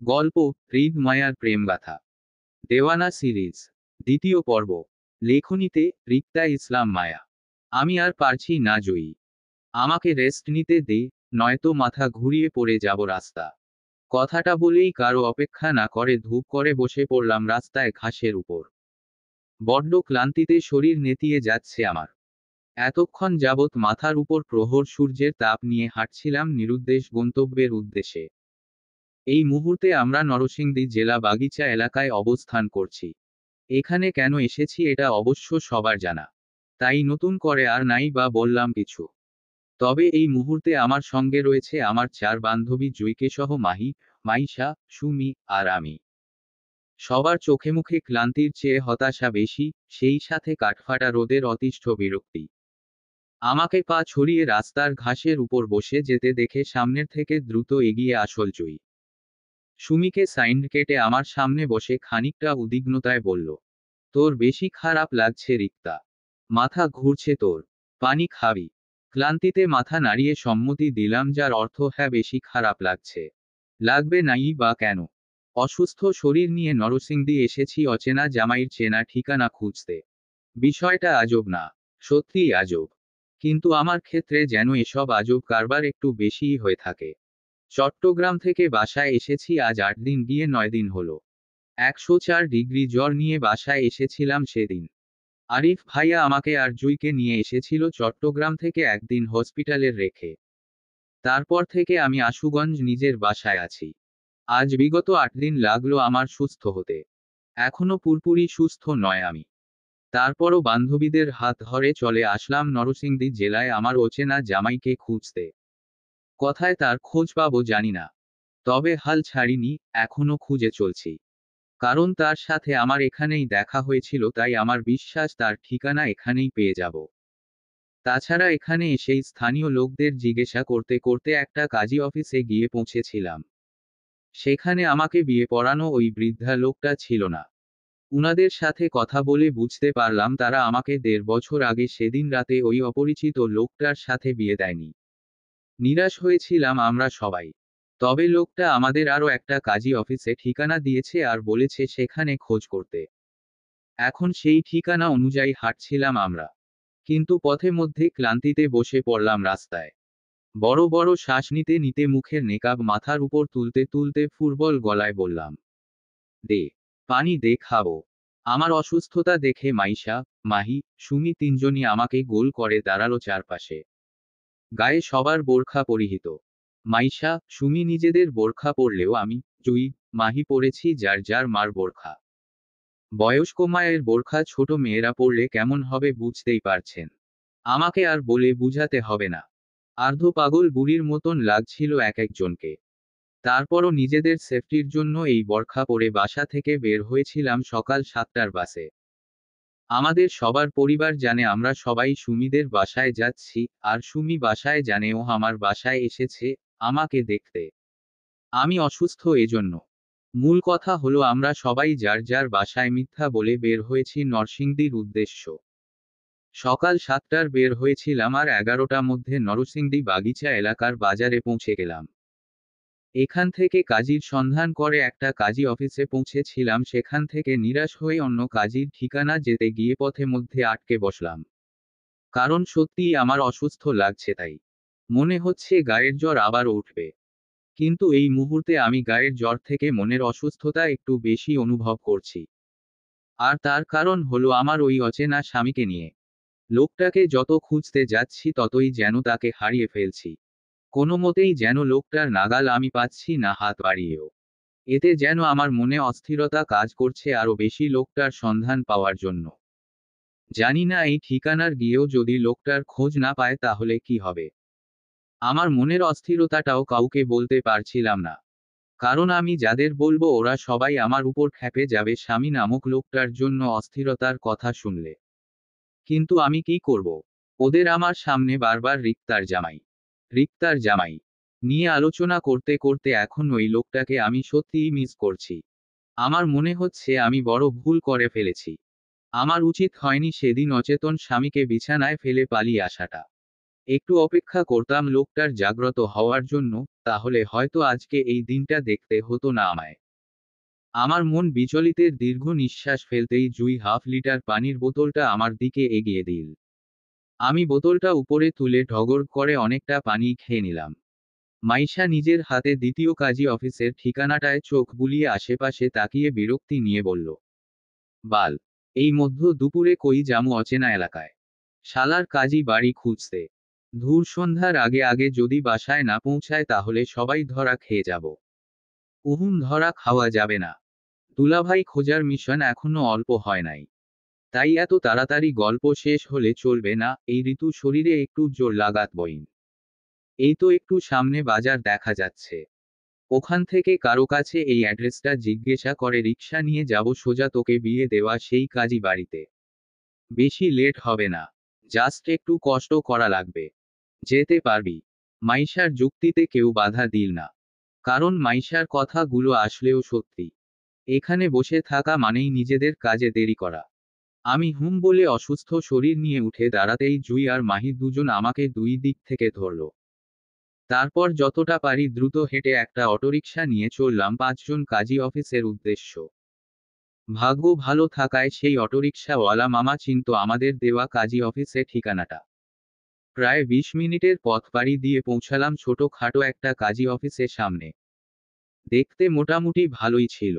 গল্প হৃদ মায়ার প্রেমগাথা দেওয়ানা সিরিজ দ্বিতীয় পর্ব। লেখনীতে রিক্তা ইসলাম মায়া। আমি আর পারছি না জয়ী। আমাকে রেস্ট নিতে দে, নয়তো মাথা ঘুরিয়ে পড়ে যাব রাস্তা। কথাটা বলেই কারো অপেক্ষা না করে ধূপ করে বসে পড়লাম রাস্তায় ঘাসের উপর। বড্ড ক্লান্তিতে শরীর নেতিয়ে যাচ্ছে আমার। এতক্ষণ যাবৎ মাথার উপর প্রহর সূর্যের তাপ নিয়ে হাঁটছিলাম নিরুদ্দেশ গন্তব্যের উদ্দেশ্যে। এই মুহূর্তে আমরা নরসিংদী জেলা বাগিচা এলাকায় অবস্থান করছি। এখানে কেন এসেছি এটা অবশ্য সবার জানা, তাই নতুন করে আর নাই বা বললাম কিছু। তবে এই মুহূর্তে আমার সঙ্গে রয়েছে আমার চার বান্ধবী জুইকে সহ মাহি, মাইশা, সুমি আর আমি। সবার চোখে মুখে ক্লান্তির চেয়ে হতাশা বেশি, সেই সাথে কাঠফাটা রোদের অতিষ্ঠ বিরক্তি। আমাকে পা ছড়িয়ে রাস্তার ঘাসের উপর বসে যেতে দেখে সামনের থেকে দ্রুত এগিয়ে আসল জুই। সুমিকে সাইন কেটে আমার সামনে বসে খানিকটা উদ্বিগ্নতায় বলল, তোর বেশি খারাপ লাগছে রিক্তা? মাথা ঘুরছে তোর? পানি খাবি? ক্লান্তিতে মাথা নাড়িয়ে সম্মতি দিলাম, যার অর্থ হ্যাঁ, বেশি খারাপ লাগছে। লাগবে নাই বা কেন? অসুস্থ শরীর নিয়ে নরসিংদী এসেছি অচেনা জামাইয়ের চেনা ঠিকানা খুঁজতে। বিষয়টা আজব না? সত্যিই আজব। কিন্তু আমার ক্ষেত্রে যেন এসব আজব কারবার একটু বেশিই হয়ে থাকে। চট্টগ্রাম থেকে বাসায় এসেছি আজ 8 দিন গিয়ে 9 দিন হলো। 104 ডিগ্রি জ্বর নিয়ে বাসায় এসেছিলাম সেদিন। আরিফ ভাইয়া আমাকে আর জুইকে নিয়ে এসেছিল চট্টগ্রাম থেকে একদিন হসপিটালে রেখে। তারপর থেকে আমি আশুগঞ্জ নিজের বাসায় আছি। আজ বিগত 8 দিন লাগলো আমার সুস্থ হতে। এখনো পুরোপুরি সুস্থ নয় আমি। তারপরও বান্ধবীদের হাত ধরে চলে আসলাম নরসিংদী জেলায় আমার অচেনা জামাইকে খুঁজতে। কোথায় তার খোঁজ পাবো জানি না। তবে হাল ছাড়িনি, এখনো খুঁজে চলছি। কারণ তার সাথে আমার এখানেই দেখা হয়েছিল, তাই আমার বিশ্বাস তার ঠিকানা এখানেই পেয়ে যাব। তাছাড়া এখানে এসেই স্থানীয় লোকদের জিজ্ঞাসা করতে করতে একটা কাজী অফিসে গিয়ে পৌঁছেছিলাম। সেখানে আমাকে বিয়ে পড়ানো ওই বৃদ্ধা লোকটা ছিল না। উনাদের সাথে কথা বলে বুঝতে পারলাম তারা আমাকে 1.5 বছর আগে সেদিন রাতে ওই অপরিচিত লোকটার সাথে বিয়ে দেয়নি। নিরাশ হয়েছিলাম আমরা সবাই। তবে লোকটা আমাদের আরও একটা কাজী অফিসে ঠিকানা দিয়েছে আর বলেছে সেখানে খোঁজ করতে। এখন সেই ঠিকানা অনুযায়ী হাঁটছিলাম আমরা। কিন্তু পথে মধ্যে ক্লান্তিতে বসে পড়লাম রাস্তায়। বড় বড় শ্বাস নিতে নিতে মুখের নেকাব মাথার উপর তুলতে তুলতে ফুরবল গলায় বললাম, দে, পানি দে, খাবো। আমার অসুস্থতা দেখে মাইশা, মাহি, সুমি তিনজনই আমাকে গোল করে দাঁড়ালো চারপাশে। গায়ে সবার বোরখা পরিহিত। মাইশা, সুমি নিজেদের বোরখা পরলেও আমি, জুই, মাহি পরেছি যার যার মার বোরখা। বয়স্ক মায়ের বোরখা ছোট মেয়েরা পরলে কেমন হবে বুঝতেই পারছেন। আমাকে আর বলে বুঝাতে হবে না। আর্ধ পাগল বুড়ির মতন লাগছিল এক একজনকে। তারপরও নিজেদের সেফটির জন্য এই বোরখা পরে বাসা থেকে বের হয়েছিলাম সকাল 7টার বাসে। আমাদের সবার পরিবার জানে আমরা সবাই সুমিদের বাসায় যাচ্ছি, আর সুমি বাসায় জানে ও আমার বাসায় এসেছে আমাকে দেখতে। আমি অসুস্থ এজন্য। মূল কথা হলো আমরা সবাই যার যার বাসায় মিথ্যা বলে বের হয়েছি নরসিংদীর উদ্দেশ্য। সকাল 7টার বের হয়েছিলাম আর 11টার মধ্যে নরসিংদী বাগিচা এলাকার বাজারে পৌঁছে গেলাম। এখান থেকে কাজীর সন্ধান করে একটা কাজী অফিসে পৌঁছেছিলাম, সেখান থেকে নিরাশ হয়ে অন্য কাজীর ঠিকানা যেতে গিয়ে পথে মধ্যে আটকে বসলাম। কারণ সত্যিই আমার অসুস্থ লাগছে, তাই মনে হচ্ছে গায়ের জ্বর আবার উঠবে। কিন্তু এই মুহূর্তে আমি গায়ের জ্বর থেকে মনের অসুস্থতা একটু বেশি অনুভব করছি। আর তার কারণ হলো আমার ওই অচেনা স্বামীকে নিয়ে। লোকটাকে যত খুঁজতে যাচ্ছি ততই যেন তাকে হারিয়ে ফেলছি। কোনো মতেই যেন লোকটার নাগাল আমি পাচ্ছি না হাত বাড়িয়েও। এতে যেন আমার মনে অস্থিরতা কাজ করছে আরও বেশি লোকটার সন্ধান পাওয়ার জন্য। জানি না এই ঠিকানার গিয়েও যদি লোকটার খোঁজ না পায় তাহলে কি হবে। আমার মনের অস্থিরতাটাও কাউকে বলতে পারছিলাম না। কারণ আমি যাদের বলবো ওরা সবাই আমার উপর ক্ষেপে যাবে স্বামী নামক লোকটার জন্য অস্থিরতার কথা শুনলে। কিন্তু আমি কি করব? ওদের আমার সামনে বারবার রিক্তার জামাই, রিক্তার জামাই নিয়ে আলোচনা করতে করতে এখন ওই লোকটাকে আমি সত্যিই মিস করছি। আমার মনে হচ্ছে আমি বড় ভুল করে ফেলেছি। আমার উচিত হয়নি সেদিন অচেতন স্বামীকে বিছানায় ফেলে পালিয়ে আসাটা। একটু অপেক্ষা করতাম লোকটার জাগ্রত হওয়ার জন্য, তাহলে হয়তো আজকে এই দিনটা দেখতে হতো না আমায়। আমার মন বিচলিতের দীর্ঘ নিঃশ্বাস ফেলতেই জুই হাফ লিটার পানির বোতলটা আমার দিকে এগিয়ে দিল। আমি বোতলটা উপরে তুলে ঢগর করে অনেকটা পানি খেয়ে নিলাম। মাইশা নিজের হাতে দ্বিতীয় কাজী অফিসের ঠিকানাটায় চোখ বুলিয়ে আশেপাশে তাকিয়ে বিরক্তি নিয়ে বলল, বাল, এই মধ্য দুপুরে কই জামু অচেনা এলাকায়? শালার কাজী বাড়ি খুঁজতে। ধূর, সন্ধ্যার আগে আগে যদি বাসায় না পৌঁছায় তাহলে সবাই ধরা খেয়ে যাব। ধরা খাওয়া যাবে না। দুলাভাই খোঁজার মিশন এখনো অল্প হয় নাই। তাই এত তাড়াতাড়ি গল্প শেষ হলে চলবে না, এই ঋতু শরীরে একটু জোর লাগাত বইন। এই তো একটু সামনে বাজার দেখা যাচ্ছে, ওখান থেকে কারো কাছে এই অ্যাড্রেসটা জিজ্ঞেসা করে রিক্সা নিয়ে যাব সোজা তোকে বিয়ে দেওয়া সেই কাজী বাড়িতে। বেশি লেট হবে না, জাস্ট একটু কষ্ট করা লাগবে। যেতে পারবি। মাইশার যুক্তিতে কেউ বাধা দিল না, কারণ মাইশার কথাগুলো আসলেও সত্যি। এখানে বসে থাকা মানেই নিজেদের কাজে দেরি করা। আমি বলে অসুস্থ শরীর নিয়ে উঠে দাঁড়াতেই জুই আর মাহি দুজন আমাকে দুই দিক থেকে ধরল। তারপর যতটা পারি দ্রুত হেঁটে একটা অটোরিকশা নিয়ে চললাম 5 জন কাজী অফিসের উদ্দেশ্য। ভাগ্য ভালো থাকায় সেই অটোরিকশাওয়ালা মামা চিনত আমাদের দেওয়া কাজী অফিসের ঠিকানাটা। প্রায় 20 মিনিটের পথ পাড়ি দিয়ে পৌঁছালাম ছোটখাটো একটা কাজী অফিসের সামনে। দেখতে মোটামুটি ভালোই ছিল।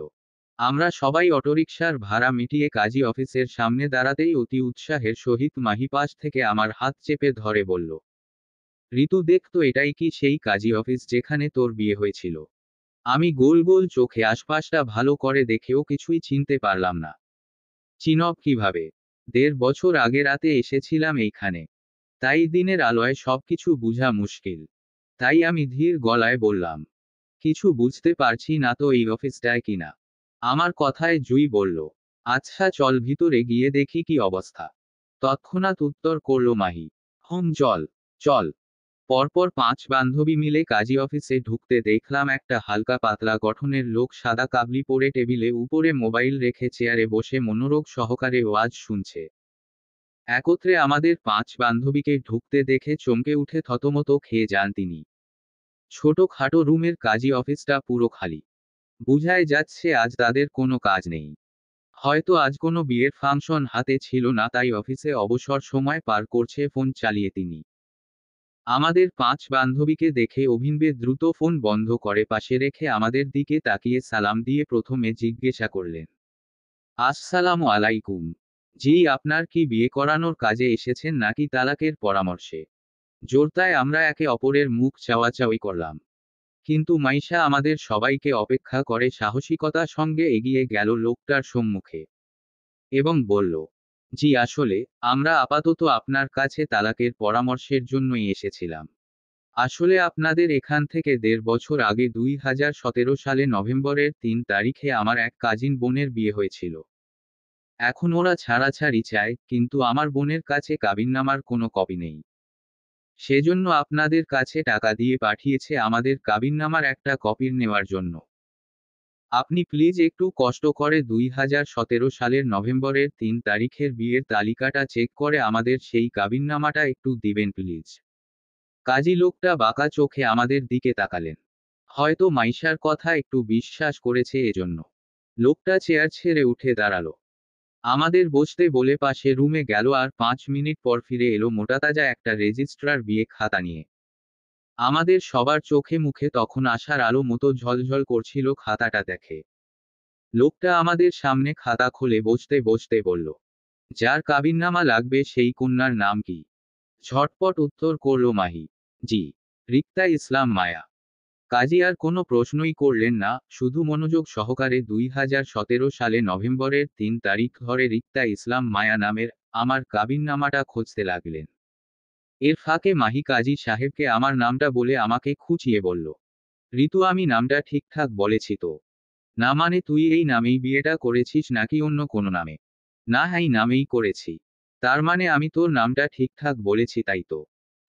আমরা সবাই অটোরিকশার ভাড়া মিটিয়ে কাজী অফিসের সামনে দাঁড়াতেই অতি উৎসাহের সহিত মাহি পাশ থেকে আমার হাত চেপে ধরে বলল, ঋতু, দেখতো এটাই কি সেই কাজী অফিস যেখানে তোর বিয়ে হয়েছিল? আমি গোল গোল চোখে আশপাশটা ভালো করে দেখেও কিছুই চিনতে পারলাম না। চিনব কিভাবে? 1.5 বছর আগে রাতে এসেছিলাম এইখানে। তাই দিনের আলোয় সবকিছু বুঝা মুশকিল। তাই আমি ধীর গলায় বললাম, কিছু বুঝতে পারছি না তো এই অফিসটায় কিনা। আমার কথায় জুই বলল, আচ্ছা চল ভিতরে গিয়ে দেখি কি অবস্থা। তৎক্ষণাৎ উত্তর করল মাহি, চল, চল। পরপর 5 বান্ধবী মিলে কাজী অফিসে ঢুকতে দেখলাম একটা হালকা পাতলা গঠনের লোক সাদা কাবলি পরে টেবিলে উপরে মোবাইল রেখে চেয়ারে বসে মনোযোগ সহকারে ওয়াজ শুনছে। একত্রে আমাদের 5 বান্ধবীকে ঢুকতে দেখে চমকে উঠে থতমত খেয়ে যান তিনি। ছোটখাটো রুমের কাজী অফিসটা পুরো খালি। বুঝাই যাচ্ছে আজ তাদের কোনো কাজ নেই। হয়তো আজ কোনো বিয়ের ফাংশন হাতে ছিল না, তাই অফিসে অবসর সময় পার করছে ফোন চালিয়ে তিনি। আমাদের 5 বান্ধবীকে দেখে অভিনবে দ্রুত ফোন বন্ধ করে পাশে রেখে আমাদের দিকে তাকিয়ে সালাম দিয়ে প্রথমে জিজ্ঞাসা করলেন, আসসালামু আলাইকুম। জি, আপনার কি বিয়ে করানোর কাজে এসেছেন নাকি তালাকের পরামর্শে? জোরতায় আমরা একে অপরের মুখ চাওয়াচাওয়ি করলাম। কিন্তু মাইশা আমাদের সবাইকে অপেক্ষা করে সাহসিকতার সঙ্গে এগিয়ে গেল লোকটার সম্মুখে এবং বলল, জি আসলে, আমরা আপাতত আপনার কাছে তালাকের পরামর্শের জন্যই এসেছিলাম। আসলে আপনাদের এখান থেকে 1.5 বছর আগে 2017 সালে নভেম্বরের 3 তারিখে আমার এক কাজিন বোনের বিয়ে হয়েছিল। এখন ওরা ছাড়াছাড়ি চায়, কিন্তু আমার বোনের কাছে কাবিননামার কোনো কপি নেই। সেজন্য আপনাদের কাছে টাকা দিয়ে পাঠিয়েছে আমাদের কাবিননামার একটা কপির নেওয়ার জন্য। আপনি প্লিজ একটু কষ্ট করে 2017 সালের নভেম্বরের 3 তারিখের বিয়ের তালিকাটা চেক করে আমাদের সেই কাবিননামাটা একটু দিবেন প্লিজ। কাজী লোকটা বাঁকা চোখে আমাদের দিকে তাকালেন। হয়তো মাইশার কথা একটু বিশ্বাস করেছে এজন্য। লোকটা চেয়ার ছেড়ে উঠে দাঁড়ালো, আমাদের বসতে বলে পাশে রুমে গেল আর 5 মিনিট পর ফিরে এলো মোটাতাজা একটা রেজিস্ট্রার বিয়ে খাতা নিয়ে। আমাদের সবার চোখে মুখে তখন আশার আলো মতো ঝলঝল করছিল খাতাটা দেখে। লোকটা আমাদের সামনে খাতা খুলে বসতে বসতে বলল, যার কাবিননামা লাগবে সেই কন্যার নাম কি? ঝটপট উত্তর করল মাহি, জি, রিক্তা ইসলাম মায়া। কাজী আর কোনো প্রশ্নই করলেন না, শুধু মনোযোগ সহকারে 2017 সালে নভেম্বরের 3 তারিখ ধরে রিক্তা ইসলাম মায়া নামের আমার কাবিননামাটা খুঁজতে লাগলেন। এর ফাঁকে মাহি কাজী সাহেবকে আমার নামটা বলে আমাকে খুঁচিয়ে বলল, ঋতু, আমি নামটা ঠিকঠাক বলেছি তো? না মানে তুই এই নামেই বিয়েটা করেছিস নাকি অন্য কোনো নামে? না, এই নামেই করেছি। তার মানে আমি তোর নামটা ঠিকঠাক বলেছি তাই তো?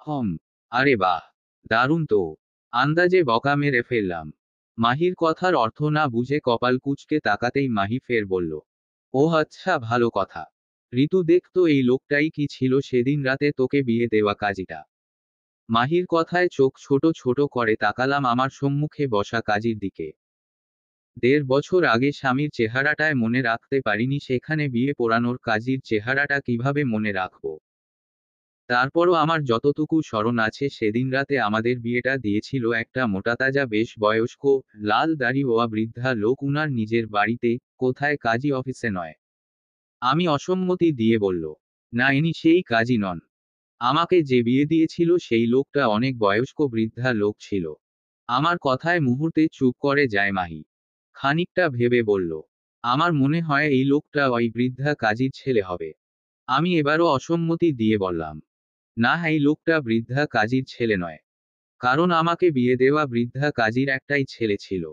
হম। আরে বাহ, দারুণ তো। আন্দাজে বকা মেরে ফেললাম। মাহির কথার অর্থ না বুঝে কপাল কুঁচকে তাকাতেই মাহি ফের বলল, ও আচ্ছা, ভালো কথা। ঋতু, দেখতো এই লোকটাই কি ছিল সেদিন রাতে তোকে বিয়ে দেওয়া কাজীটা? মাহির কথায় চোখ ছোট ছোট করে তাকালাম আমার সম্মুখে বসা কাজীর দিকে। ১.৫ বছর আগে স্বামীর চেহারাটায় মনে রাখতে পারিনি, সেখানে বিয়ে পড়ানোর কাজীর চেহারাটা কিভাবে মনে রাখব। তারপরও আমার যতটুকু স্মরণ আছে, সেদিন রাতে আমাদের বিয়েটা দিয়েছিল একটা মোটাতাজা বেশ বয়স্ক, লাল দাড়িওয়া বৃদ্ধা লোক উনার নিজের বাড়িতে, কোথায় কাজী অফিসে নয়। আমি অসম্মতি দিয়ে বলল, না ইনি সেই কাজী নন। আমাকে যে বিয়ে দিয়েছিল সেই লোকটা অনেক বয়স্ক বৃদ্ধা লোক ছিল। আমার কথায় মুহূর্তে চুপ করে যায় মাহি। খানিকটা ভেবে বলল, আমার মনে হয় এই লোকটা ওই বৃদ্ধা কাজীর ছেলে হবে। আমি এবারও অসম্মতি দিয়ে বললাম, না এই লোকটা বৃদ্ধা কাজীর ছেলে নয়। কারণ আমাকে বিয়ে দেওয়া বৃদ্ধা কাজীর একটাই ছেলে ছিল,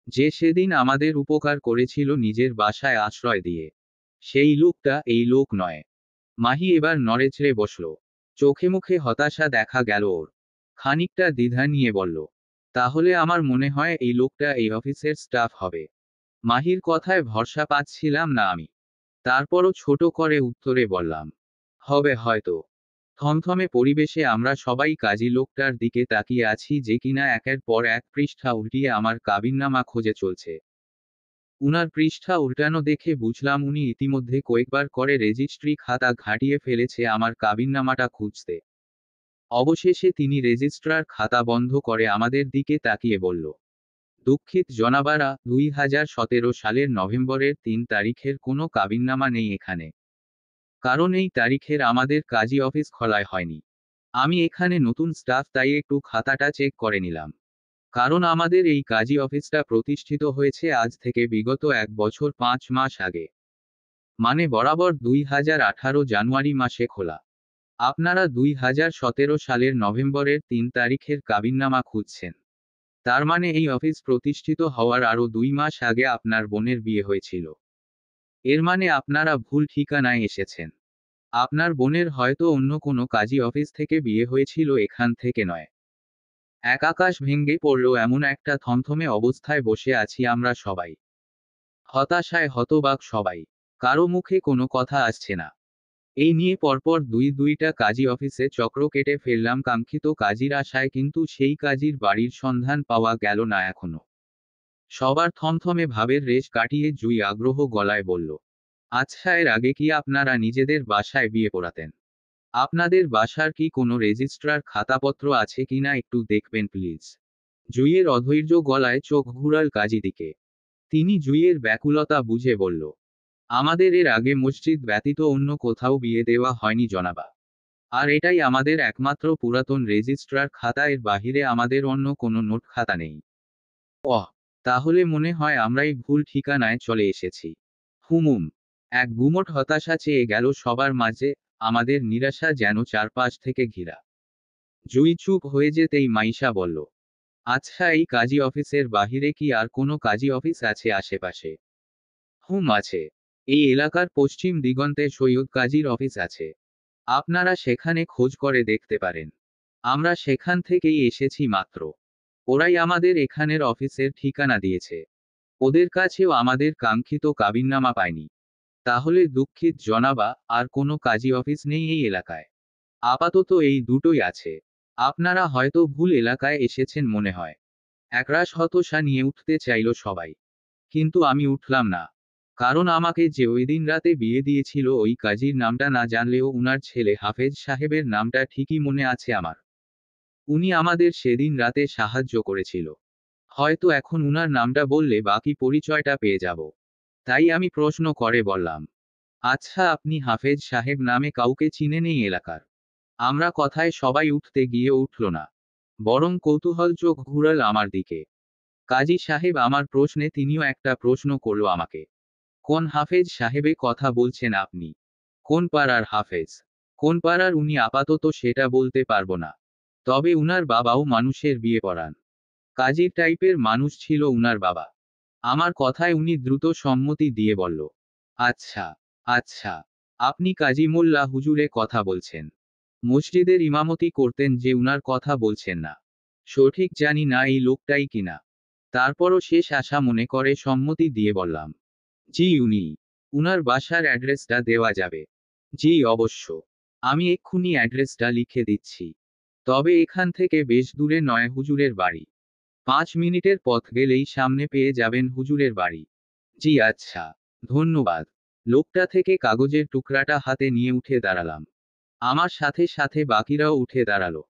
যে সেদিন আমাদের উপকার করেছিল নিজের বাসায় আশ্রয় দিয়ে। সেই লোকটা এই লোক নয়। মাহি এবার নড়েচড়ে বসল। চোখে মুখে হতাশা দেখা গেল ওর। খানিকটা দ্বিধা নিয়ে বলল, তাহলে আমার মনে হয় এই লোকটা এই অফিসের স্টাফ হবে। মাহির কথায় ভরসা পাচ্ছিলাম না আমি। তারপরও ছোট করে উত্তরে বললাম, হবে হয়তো। থমথমে পরিবেশে আমরা সবাই কাজী লোকটার দিকে তাকিয়ে আছি, যে কিনা একের পর এক পৃষ্ঠা উল্টিয়ে আমার কাবিননামা খোঁজে চলছে। উনার পৃষ্ঠা উল্টানো দেখে বুঝলাম উনি ইতিমধ্যে কয়েকবার করে রেজিস্ট্রি খাতা ঘাঁটিয়ে ফেলেছে আমার কাবিননামাটা খুঁজতে। অবশেষে তিনি রেজিস্ট্রার খাতা বন্ধ করে আমাদের দিকে তাকিয়ে বলল, দুঃখিত জনাবারা, 2017 সালের নভেম্বরের 3 তারিখের কোনো কাবিননামা নেই এখানে। কারণ এই তারিখের আমাদের কাজী অফিস খোলাই হয়নি। আমি এখানে নতুন স্টাফ, তাই একটু খাতাটা চেক করে নিলাম। কারণ আমাদের এই কাজী অফিসটা প্রতিষ্ঠিত হয়েছে আজ থেকে বিগত 1 বছর 5 মাস আগে। মানে বরাবর 2018 জানুয়ারি মাসে খোলা। আপনারা 2017 সালের নভেম্বরের 3 তারিখের কাবিননামা খুঁজছেন। তার মানে এই অফিস প্রতিষ্ঠিত হওয়ার আরও 2 মাস আগে আপনার বোনের বিয়ে হয়েছিল। এর মানে আপনারা ভুল ঠিকানায় এসেছেন। আপনার বোনের হয়তো অন্য কোনো কাজী অফিস থেকে বিয়ে হয়েছিল, এখান থেকে নয়। এক আকাশ ভেঙে পড়ল এমন একটা থমথমে অবস্থায় বসে আছি আমরা সবাই। হতাশায় হতবাক সবাই। কারো মুখে কোনো কথা আসছে না। এই নিয়ে পরপর দুইটা কাজী অফিসে চক্র কেটে ফেললাম কাঙ্ক্ষিত কাজীর আশায়, কিন্তু সেই কাজীর বাড়ির সন্ধান পাওয়া গেল না এখনো। সবার থমথমে ভাবের রেশ কাটিয়ে জুই আগ্রহ গলায় বলল, আচ্ছা এর আগে কি আপনারা নিজেদের বাসায় বিয়ে পড়াতেন? আপনাদের বাসার কি কোনো রেজিস্ট্রার খাতাপত্র আছে কিনা একটু দেখবেন প্লিজ। জুইয়ের অধৈর্য গলায় চোখ ঘুরাল কাজী দিকে। তিনি জুইয়ের ব্যাকুলতা বুঝে বলল, আমাদের এর আগে মসজিদ ব্যতীত অন্য কোথাও বিয়ে দেওয়া হয়নি জনাবা। আর এটাই আমাদের একমাত্র পুরাতন রেজিস্ট্রার খাতা, এর বাহিরে আমাদের অন্য কোনো নোট খাতা নেই। ওহ, তাহলে মনে হয় আমরাই ভুল ঠিকানায় চলে এসেছি। হুমুম। এক গুমোট হতাশা চেয়ে গেল সবার মাঝে, আমাদের নিরাশা যেন চারপাশ থেকে ঘিরা। জুই চুপ হয়ে যেতেই মাইশা বলল, আচ্ছা এই কাজী অফিসের বাহিরে কি আর কোনো কাজী অফিস আছে আশেপাশে? আছে। এই এলাকার পশ্চিম দিগন্তে সৈয়দ কাজীর অফিস আছে। আপনারা সেখানে খোঁজ করে দেখতে পারেন। আমরা সেখান থেকেই এসেছি মাত্র। ওরাই আমাদের এখানের অফিসের ঠিকানা দিয়েছে। ওদের কাছেও আমাদের কাঙ্ক্ষিত কাবিননামা পাইনি। তাহলে দুঃখিত জনাবা, আর কোনো কাজী অফিস নেই এই এলাকায়। আপাতত এই দুটোই আছে। আপনারা হয়তো ভুল এলাকায় এসেছেন মনে হয়। একরাশ হতাশা নিয়ে উঠতে চাইল সবাই। কিন্তু আমি উঠলাম না। কারণ আমাকে যে ওই দিন রাতে বিয়ে দিয়েছিল ওই কাজীর নামটা না জানলেও উনার ছেলে হাফেজ সাহেবের নামটা ঠিকই মনে আছে আমার। উনি আমাদের সেদিন রাতে সাহায্য করেছিল। হয়তো এখন উনার নামটা বললে বাকি পরিচয়টা পেয়ে যাব। তাই আমি প্রশ্ন করে বললাম, আচ্ছা আপনি হাফেজ সাহেব নামে কাউকে চিনেন এই এলাকার? আমরা কথায় সবাই উঠতে গিয়ে উঠল না। বরং কৌতূহল চোখ ঘুরাল আমার দিকে। কাজী সাহেব আমার প্রশ্নে তিনিও একটা প্রশ্ন করল আমাকে। কোন হাফেজ সাহেবে কথা বলছেন আপনি? কোন পাড়ার হাফেজ? কোন পাড়ার উনি আপাতত সেটা বলতে পারবো না। তবে উনার বাবাও মানুষের বিয়ে পড়ান। কাজীর টাইপের মানুষ ছিল উনার বাবা। আমার কথায় উনি দ্রুত সম্মতি দিয়ে বলল, আচ্ছা, আচ্ছা। আপনি কাজী মোল্লা হুজুরে কথা বলছেন। মসজিদের ইমামতি করতেন যে উনার কথা বলছেন না? সঠিক জানি না এই লোকটাই কিনা। তারপরও শেষ আশা মনে করে সম্মতি দিয়ে বললাম, জি উনি। উনার বাসার অ্যাড্রেসটা দেওয়া যাবে? জি অবশ্য। আমি এক্ষুনি অ্যাড্রেসটা লিখে দিচ্ছি। তবে এখান থেকে বেশ দূরে নয় হুজুরের বাড়ি। 5 মিনিটের পথ গেলেই সামনে পেয়ে যাবেন হুজুরের বাড়ি। জি আচ্ছা, ধন্যবাদ। লোকটা থেকে কাগজের টুকরাটা হাতে নিয়ে উঠে দাঁড়ালাম। আমার সাথে সাথে বাকিরাও উঠে দাঁড়ালো।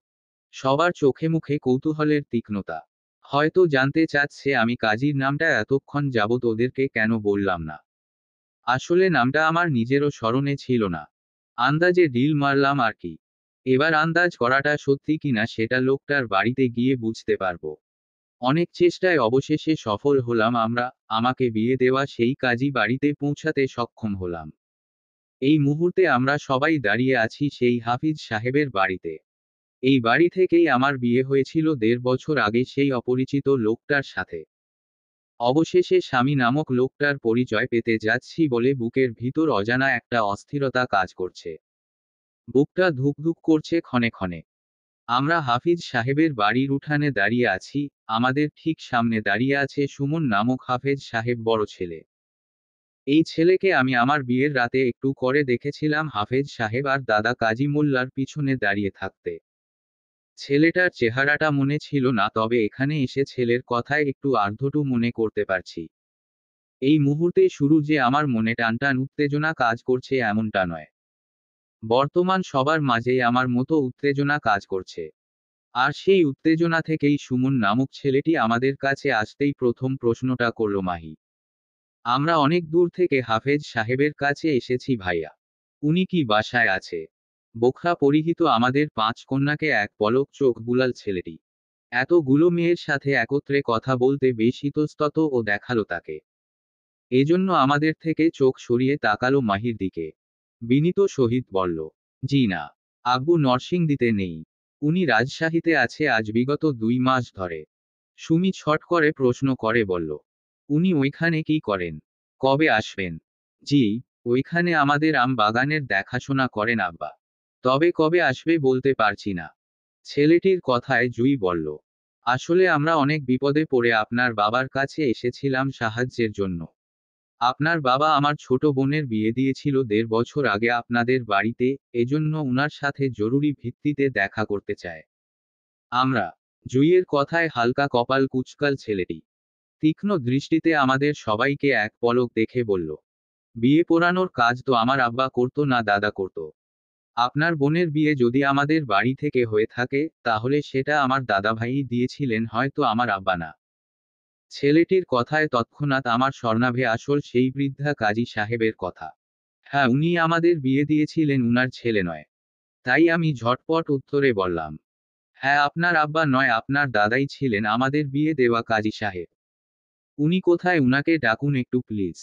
সবার চোখে মুখে কৌতূহলের তীক্ষ্ণতা। হয়তো জানতে চাচ্ছে আমি কাজীর নামটা এতক্ষণ যাবৎ ওদেরকে কেন বললাম না। আসলে নামটা আমার নিজেরও স্মরণে ছিল না। আন্দাজে ডিল মারলাম আর কি। এবার আন্দাজ করাটা সত্যি কিনা সেটা লোকটার বাড়িতে গিয়ে বুঝতে পারবো। অনেক চেষ্টায় অবশেষে সফল হলাম আমরা। আমাকে বিয়ে দেওয়া সেই কাজী বাড়িতে পৌঁছাতে সক্ষম হলাম। এই মুহূর্তে আমরা সবাই দাঁড়িয়ে আছি সেই হাফিজ সাহেবের বাড়িতে। এই বাড়ি থেকেই আমার বিয়ে হয়েছিল 1.5 বছর আগে সেই অপরিচিত লোকটার সাথে। অবশেষে স্বামী নামক লোকটার পরিচয় পেতে যাচ্ছি বলে বুকের ভিতর অজানা একটা অস্থিরতা কাজ করছে। বুকটা ধুকধুক করছে ক্ষণে ক্ষণে। আমরা হাফিজ সাহেবের বাড়ির উঠানে দাঁড়িয়ে আছি। আমাদের ঠিক সামনে দাঁড়িয়ে আছে সুমন নামক হাফেজ সাহেব বড় ছেলে। এই ছেলেকে আমি আমার বিয়ের রাতে একটু করে দেখেছিলাম হাফেজ সাহেব আর দাদা কাজী মোল্লার পিছনে দাঁড়িয়ে থাকতে। ছেলেটার চেহারাটা মনে ছিল না, তবে এখানে এসে ছেলের কথায় একটু আর্ধটু মনে করতে পারছি। এই মুহূর্তে শুরু যে আমার মনে টানটান উত্তেজনা কাজ করছে এমনটা নয়। বর্তমান সবার মাঝেই আমার মতো উত্তেজনা কাজ করছে। আর সেই উত্তেজনা থেকেই সুমন নামক ছেলেটি আমাদের কাছে আসতেই প্রথম প্রশ্নটা করল, মাহি, আমরা অনেক দূর থেকে হাফেজ সাহেবের কাছে এসেছি ভাইয়া। উনি কি বাসায় আছে? বোখরা পরিহিত আমাদের 5 কন্যাকে এক পলক চোখ বুলাল ছেলেটি। এতগুলো মেয়ের সাথে একত্রে কথা বলতে বেশ ইতস্তত ও দেখালো তাকে। এজন্য আমাদের থেকে চোখ সরিয়ে তাকালো মাহির দিকে। বিনীত সহিত বলল, জি না, আব্বু নরসিংদীতে নেই। উনি রাজশাহীতে আছে আজ বিগত 2 মাস ধরে। সুমি ছট করে প্রশ্ন করে বলল, উনি ওইখানে কি করেন? কবে আসবেন? জি, ওইখানে আমাদের আম বাগানের দেখাশোনা করেন আব্বা। তবে কবে আসবে বলতে পারছি না। ছেলেটির কথায় জুই বলল, আসলে আমরা অনেক বিপদে পড়ে আপনার বাবার কাছে এসেছিলাম সাহায্যের জন্য। আপনার বাবা আমার ছোট বোনের বিয়ে দিয়েছিল 1.5 বছর আগে আপনাদের বাড়িতে, এজন্য উনার সাথে জরুরি ভিত্তিতে দেখা করতে চায়। আমরা। জুইয়ের কথায় হালকা কপাল কুঁচকাল ছেলেটি। তীক্ষ্ণ দৃষ্টিতে আমাদের সবাইকে এক পলক দেখে বলল, বিয়ে পড়ানোর কাজ তো আমার আব্বা করতো না দাদা করতো। আপনার বোনের বিয়ে যদি আমাদের বাড়ি থেকে হয়ে থাকে, তাহলে সেটা আমার দাদাভাই দিয়েছিলেন, হয়তো আমার আব্বা না। ছেলেটির কথায় তৎক্ষণাৎ আমার স্বর্ণাভে আসল সেই বৃদ্ধা কাজী সাহেবের কথা। হ্যাঁ, উনি আমাদের বিয়ে দিয়েছিলেন, উনার ছেলে নয়। তাই আমি ঝটপট উত্তরে বললাম, হ্যাঁ আপনার আব্বা নয়, আপনার দাদাই ছিলেন আমাদের বিয়ে দেওয়া কাজী সাহেব। উনি কোথায়? উনাকে ডাকুন একটু প্লিজ।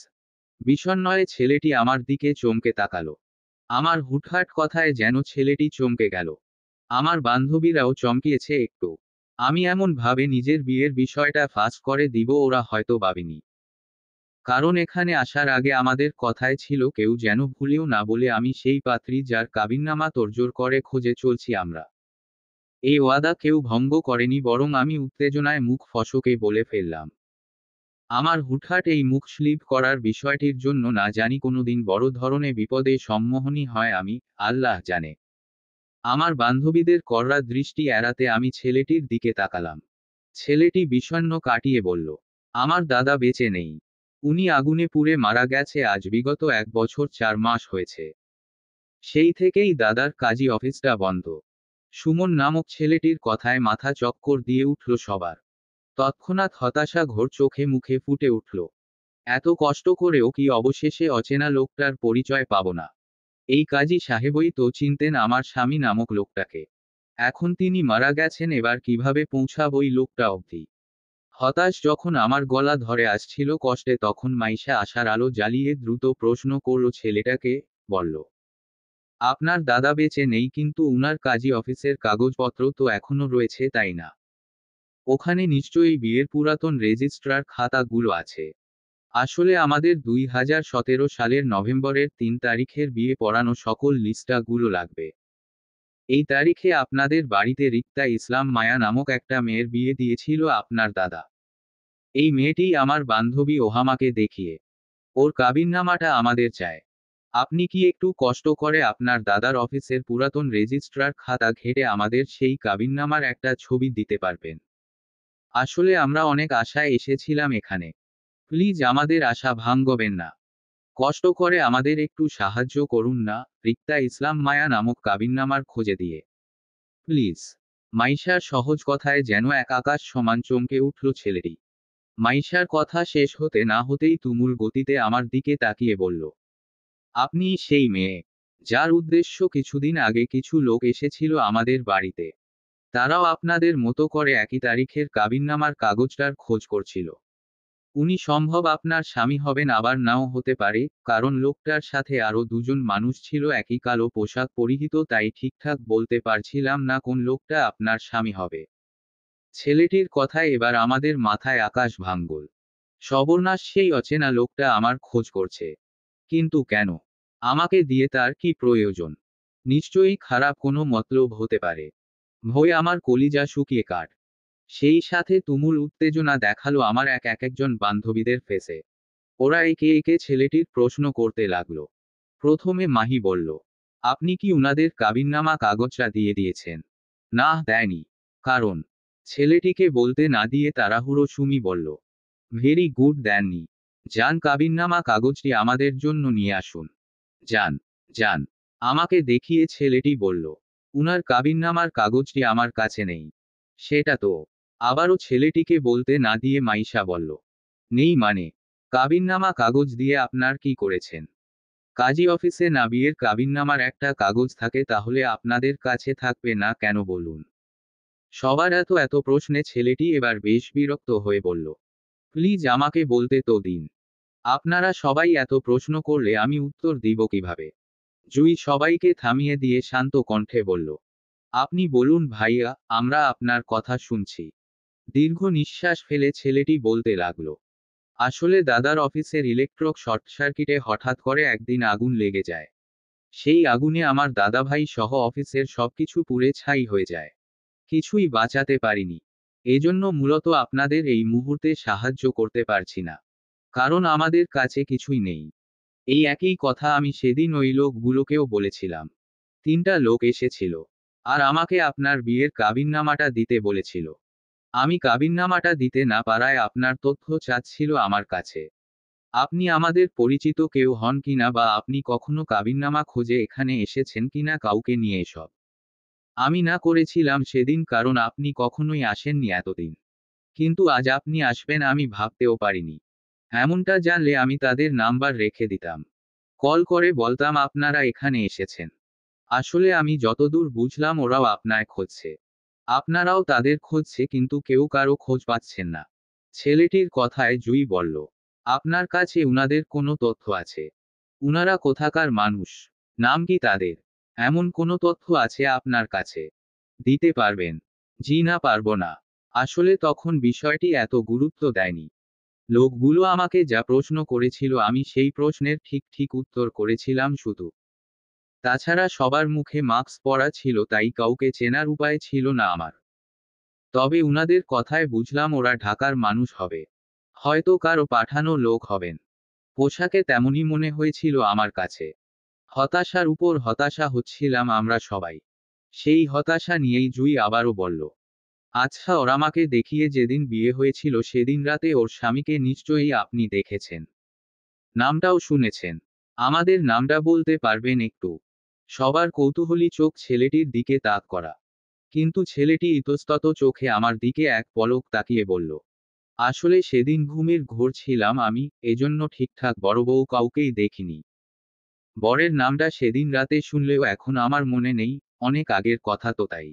বিষণ্ণয়ে ছেলেটি আমার দিকে চমকে তাকালো। আমার হুটহাট কথায় যেন ছেলেটি চমকে গেল। আমার বান্ধবীরাও চমকিয়েছে একটু। আমি এমন ভাবে নিজের বিয়ের বিষয়টা ফাঁস করে দিব ওরা হয়তো ভাবেনি। কারণ এখানে আসার আগে আমাদের কথায় ছিল কেউ যেন ভুলেও না বলে আমি সেই পাত্রী যার কাবিননামা তোড়জোড় করে খোঁজে চলছি আমরা। এই ওয়াদা কেউ ভঙ্গ করেনি, বরং আমি উত্তেজনায় মুখ ফসকে বলে ফেললাম। আমার হুটহাট এই মুখ স্লিপ করার বিষয়টির জন্য না জানি কোনোদিন বড় ধরনের বিপদে সম্মোহনী হয় আমি, আল্লাহ জানে। আমার বান্ধবীদের কড়া দৃষ্টি এড়াতে আমি ছেলেটির দিকে তাকালাম। ছেলেটি বিষণ্ণ কাটিয়ে বলল, আমার দাদা বেঁচে নেই। উনি আগুনে পুড়ে মারা গেছে আজ বিগত 1 বছর 4 মাস হয়েছে। সেই থেকেই দাদার কাজী অফিসটা বন্ধ। সুমন নামক ছেলেটির কথায় মাথা চক্কর দিয়ে উঠল সবার। তৎক্ষণাৎ হতাশা ঘোর চোখে মুখে ফুটে উঠল। এত কষ্ট করেও কি অবশেষে অচেনা লোকটার পরিচয় পাব না? এই কাজী সাহেবই তো চিনতেন আমার স্বামী নামক লোকটাকে। এখন তিনি মারা গেছেন, এবার কিভাবে পৌঁছাব ওই লোকটা অবধি? হতাশ যখন আমার গলা ধরে আসছিল কষ্টে, তখন মাইশা আশার আলো জ্বালিয়ে দ্রুত প্রশ্ন করল ছেলেটাকে, বলল, আপনার দাদা বেঁচে নেই, কিন্তু উনার কাজী অফিসের কাগজপত্র তো এখনো রয়েছে তাই না? ওখানে নিশ্চয়ই বিয়ের পুরাতন রেজিস্ট্রার খাতাগুলো আছে। আসলে আমাদের 2017 সালের নভেম্বরের 3 তারিখের বিয়ে পড়ানো সকল লিস্টাগুলো লাগবে। এই তারিখে আপনাদের বাড়িতে রিক্তা ইসলাম মায়া নামক একটা মেয়ের বিয়ে দিয়েছিল আপনার দাদা। এই মেয়েটিই আমার বান্ধবী ওহামাকে দেখিয়ে। ওর কাবিননামাটা আমাদের চায়। আপনি কি একটু কষ্ট করে আপনার দাদার অফিসের পুরাতন রেজিস্ট্রার খাতা ঘেঁটে আমাদের সেই কাবিননামার একটা ছবি দিতে পারবেন? আসলে আমরা অনেক আশায় এসেছিলাম এখানে। প্লিজ আমাদের আশা ভাঙবেন না। কষ্ট করে আমাদের একটু সাহায্য করুন না, রিক্তা ইসলাম মায়া নামক কাবিননামার খোঁজে দিয়ে। প্লিজ। মাইশার সহজ কথায় যেন এক আকাশ সমান চমকে উঠল ছেলেটি। মাইশার কথা শেষ হতে না হতেই তুমুল গতিতে আমার দিকে তাকিয়ে বলল, আপনি সেই মেয়ে যার উদ্দেশ্য কিছুদিন আগে কিছু লোক এসেছিল আমাদের বাড়িতে। তারাও আপনাদের মতো করে একই তারিখের কাবিননামার কাগজটার খোঁজ করছিল। উনি সম্ভব আপনার স্বামী হবেন, আবার নাও হতে পারে, কারণ লোকটার সাথে আরো দুজন মানুষ ছিল একই কালো পোশাক পরিহিত, তাই ঠিকঠাক বলতে পারছিলাম না কোন লোকটা আপনার স্বামী হবে। ছেলেটির কথায় এবার আমাদের মাথায় আকাশ ভাঙল। সর্বনাশ, সেই অচেনা লোকটা আমার খোঁজ করছে। কিন্তু কেন? আমাকে দিয়ে তার কি প্রয়োজন? নিশ্চয়ই খারাপ কোনো মতলব হতে পারে। ভয় আমার কলিজা শুকিয়ে কাট। সেই সাথে তুমুল উত্তেজনা দেখালো আমার একজন বান্ধবীদের ফেসে। ওরা একে একে ছেলেটির প্রশ্ন করতে লাগলো। প্রথমে মাহি বলল, আপনি কি উনাদের কাবিননামা কাগজটা দিয়ে দিয়েছেন? না, দেয়নি। কারণ? ছেলেটিকে বলতে না দিয়ে তাড়াহুড়ো সুমি বলল, ভেরি গুড, দেননি। যান, কাবিননামা কাগজটি আমাদের জন্য নিয়ে আসুন। যান, যান। আমাকে দেখিয়ে ছেলেটি বলল, উনার কাবিননামার কাগজটি আমার কাছে নেই। সেটা তো। আবারও ছেলেটিকে বলতে না দিয়ে মাইশা বলল, নেই মানে? কাবিননামা কাগজ দিয়ে আপনার কি করেছেন? কাজী অফিসে না বিয়ের কাবিননামার একটা কাগজ থাকে, তাহলে আপনাদের কাছে থাকবে না কেন বলুন? সবার এত এত প্রশ্নে ছেলেটি এবার বেশ বিরক্ত হয়ে বলল, প্লিজ আমাকে বলতে তো দিন। আপনারা সবাই এত প্রশ্ন করলে আমি উত্তর দিব কিভাবে? জুই সবাইকে থামিয়ে দিয়ে শান্ত কণ্ঠে বলল, আপনি বলুন ভাইয়া, আমরা আপনার কথা শুনছি। দীর্ঘ নিঃশ্বাস ফেলে ছেলেটি বলতে লাগলো, আসলে দাদার অফিসের ইলেকট্রিক শর্ট সার্কিটে হঠাৎ করে একদিন আগুন লেগে যায়। সেই আগুনে আমার দাদাভাই সহ অফিসের সবকিছু পুড়ে ছাই হয়ে যায়। কিছুই বাঁচাতে পারিনি। এজন্য মূলত আপনাদের এই মুহূর্তে সাহায্য করতে পারছি না। কারণ আমাদের কাছে কিছুই নেই। এই একই কথা আমি সেদিন ওই লোকগুলোকেও বলেছিলাম। 3টা লোক এসেছিল। আর আমাকে আপনার বিয়ের কাবিননামাটা দিতে বলেছিল। আমি কাবিননামাটা দিতে না পারায় আপনার তথ্য চাচ্ছিল আমার কাছে। আপনি আমাদের পরিচিত কেউ হন কিনা, বা আপনি কখনো কাবিননামা খোঁজে এখানে এসেছেন কিনা কাউকে নিয়ে এসব। আমি না করেছিলাম সেদিন, কারণ আপনি কখনোই আসেননি এতদিন। কিন্তু আজ আপনি আসবেন আমি ভাবতেও পারিনি। এমনটা জানলে আমি তাদের নাম্বার রেখে দিতাম। কল করে বলতাম আপনারা এখানে এসেছেন। আসলে আমি যতদূর বুঝলাম ওরাও আপনায় খুঁজছে। আপনারাও তাদের খুঁজছে, কিন্তু কেউ কারো খোঁজ পাচ্ছেন না। ছেলেটির কথায় জুই বলল, আপনার কাছে উনাদের কোনো তথ্য আছে? উনারা কোথাকার মানুষ? নাম কি তাদের? এমন কোনো তথ্য আছে আপনার কাছে? দিতে পারবেন? জি না, পারবো না। আসলে তখন বিষয়টি এত গুরুত্ব দেয়নি। লোকগুলো আমাকে যা প্রশ্ন করেছিল আমি সেই প্রশ্নের ঠিক ঠিক উত্তর করেছিলাম শুধু। তাছাড়া সবার মুখে মাস্ক পরা ছিল, তাই কাউকে চেনার উপায় ছিল না আমার। তবে উনাদের কথায় বুঝলাম ওরা ঢাকার মানুষ হবে। হয়তো কারো পাঠানো লোক হবেন। পোশাকে তেমনই মনে হয়েছিল আমার কাছে। হতাশার উপর হতাশা হচ্ছিলাম আমরা সবাই। সেই হতাশা নিয়েই জুই আবারও বলল, আচ্ছা, ওর আমাকে দেখিয়ে যেদিন বিয়ে হয়েছিল সেদিন রাতে ওর স্বামীকে নিশ্চয়ই আপনি দেখেছেন। নামটাও শুনেছেন। আমাদের নামটা বলতে পারবেন একটু? সবার কৌতূহলী চোখ ছেলেটির দিকে তাক করা। কিন্তু ছেলেটি ইতস্তত চোখে আমার দিকে এক পলক তাকিয়ে বলল, আসলে সেদিন ঘুমের ঘোর ছিলাম আমি, এজন্য ঠিকঠাক বড় বউ কাউকেই দেখিনি। বরের নামটা সেদিন রাতে শুনলেও এখন আমার মনে নেই, অনেক আগের কথা তো তাই।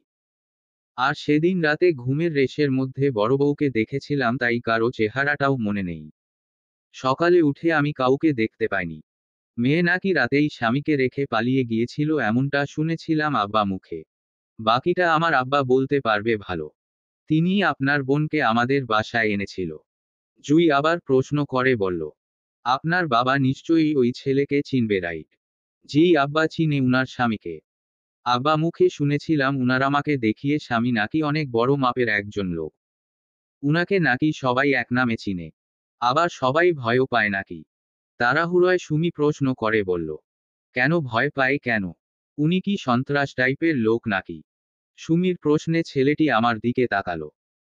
আর সেদিন রাতে ঘুমের রেশের মধ্যে বড় বউকে দেখেছিলাম, তাই কারো চেহারাটাও মনে নেই। সকালে উঠে আমি কাউকে দেখতে পাইনি। মেয়ে নাকি রাতেই স্বামীকে রেখে পালিয়ে গিয়েছিল এমনটা শুনেছিলাম আব্বা মুখে। বাকিটা আমার আব্বা বলতে পারবে ভালো। তিনিই আপনার বোনকে আমাদের বাসায় এনেছিল। জুই আবার প্রশ্ন করে বলল, আপনার বাবা নিশ্চয়ই ওই ছেলেকে চিনবে, রাইট? জি আব্বা, চিনে উনার স্বামীকে। আব্বা মুখে শুনেছিলাম উনার আমাকে দেখিয়ে স্বামী নাকি অনেক বড় মাপের একজন লোক। উনাকে নাকি সবাই এক নামে চিনে। আবার সবাই ভয়ও পায় নাকি? তাড়াহুড়োয় সুমি প্রশ্ন করে বলল, কেন ভয় পায় কেন? উনি কি সন্ত্রাস টাইপের লোক নাকি? সুমির প্রশ্নে ছেলেটি আমার দিকে তাকালো।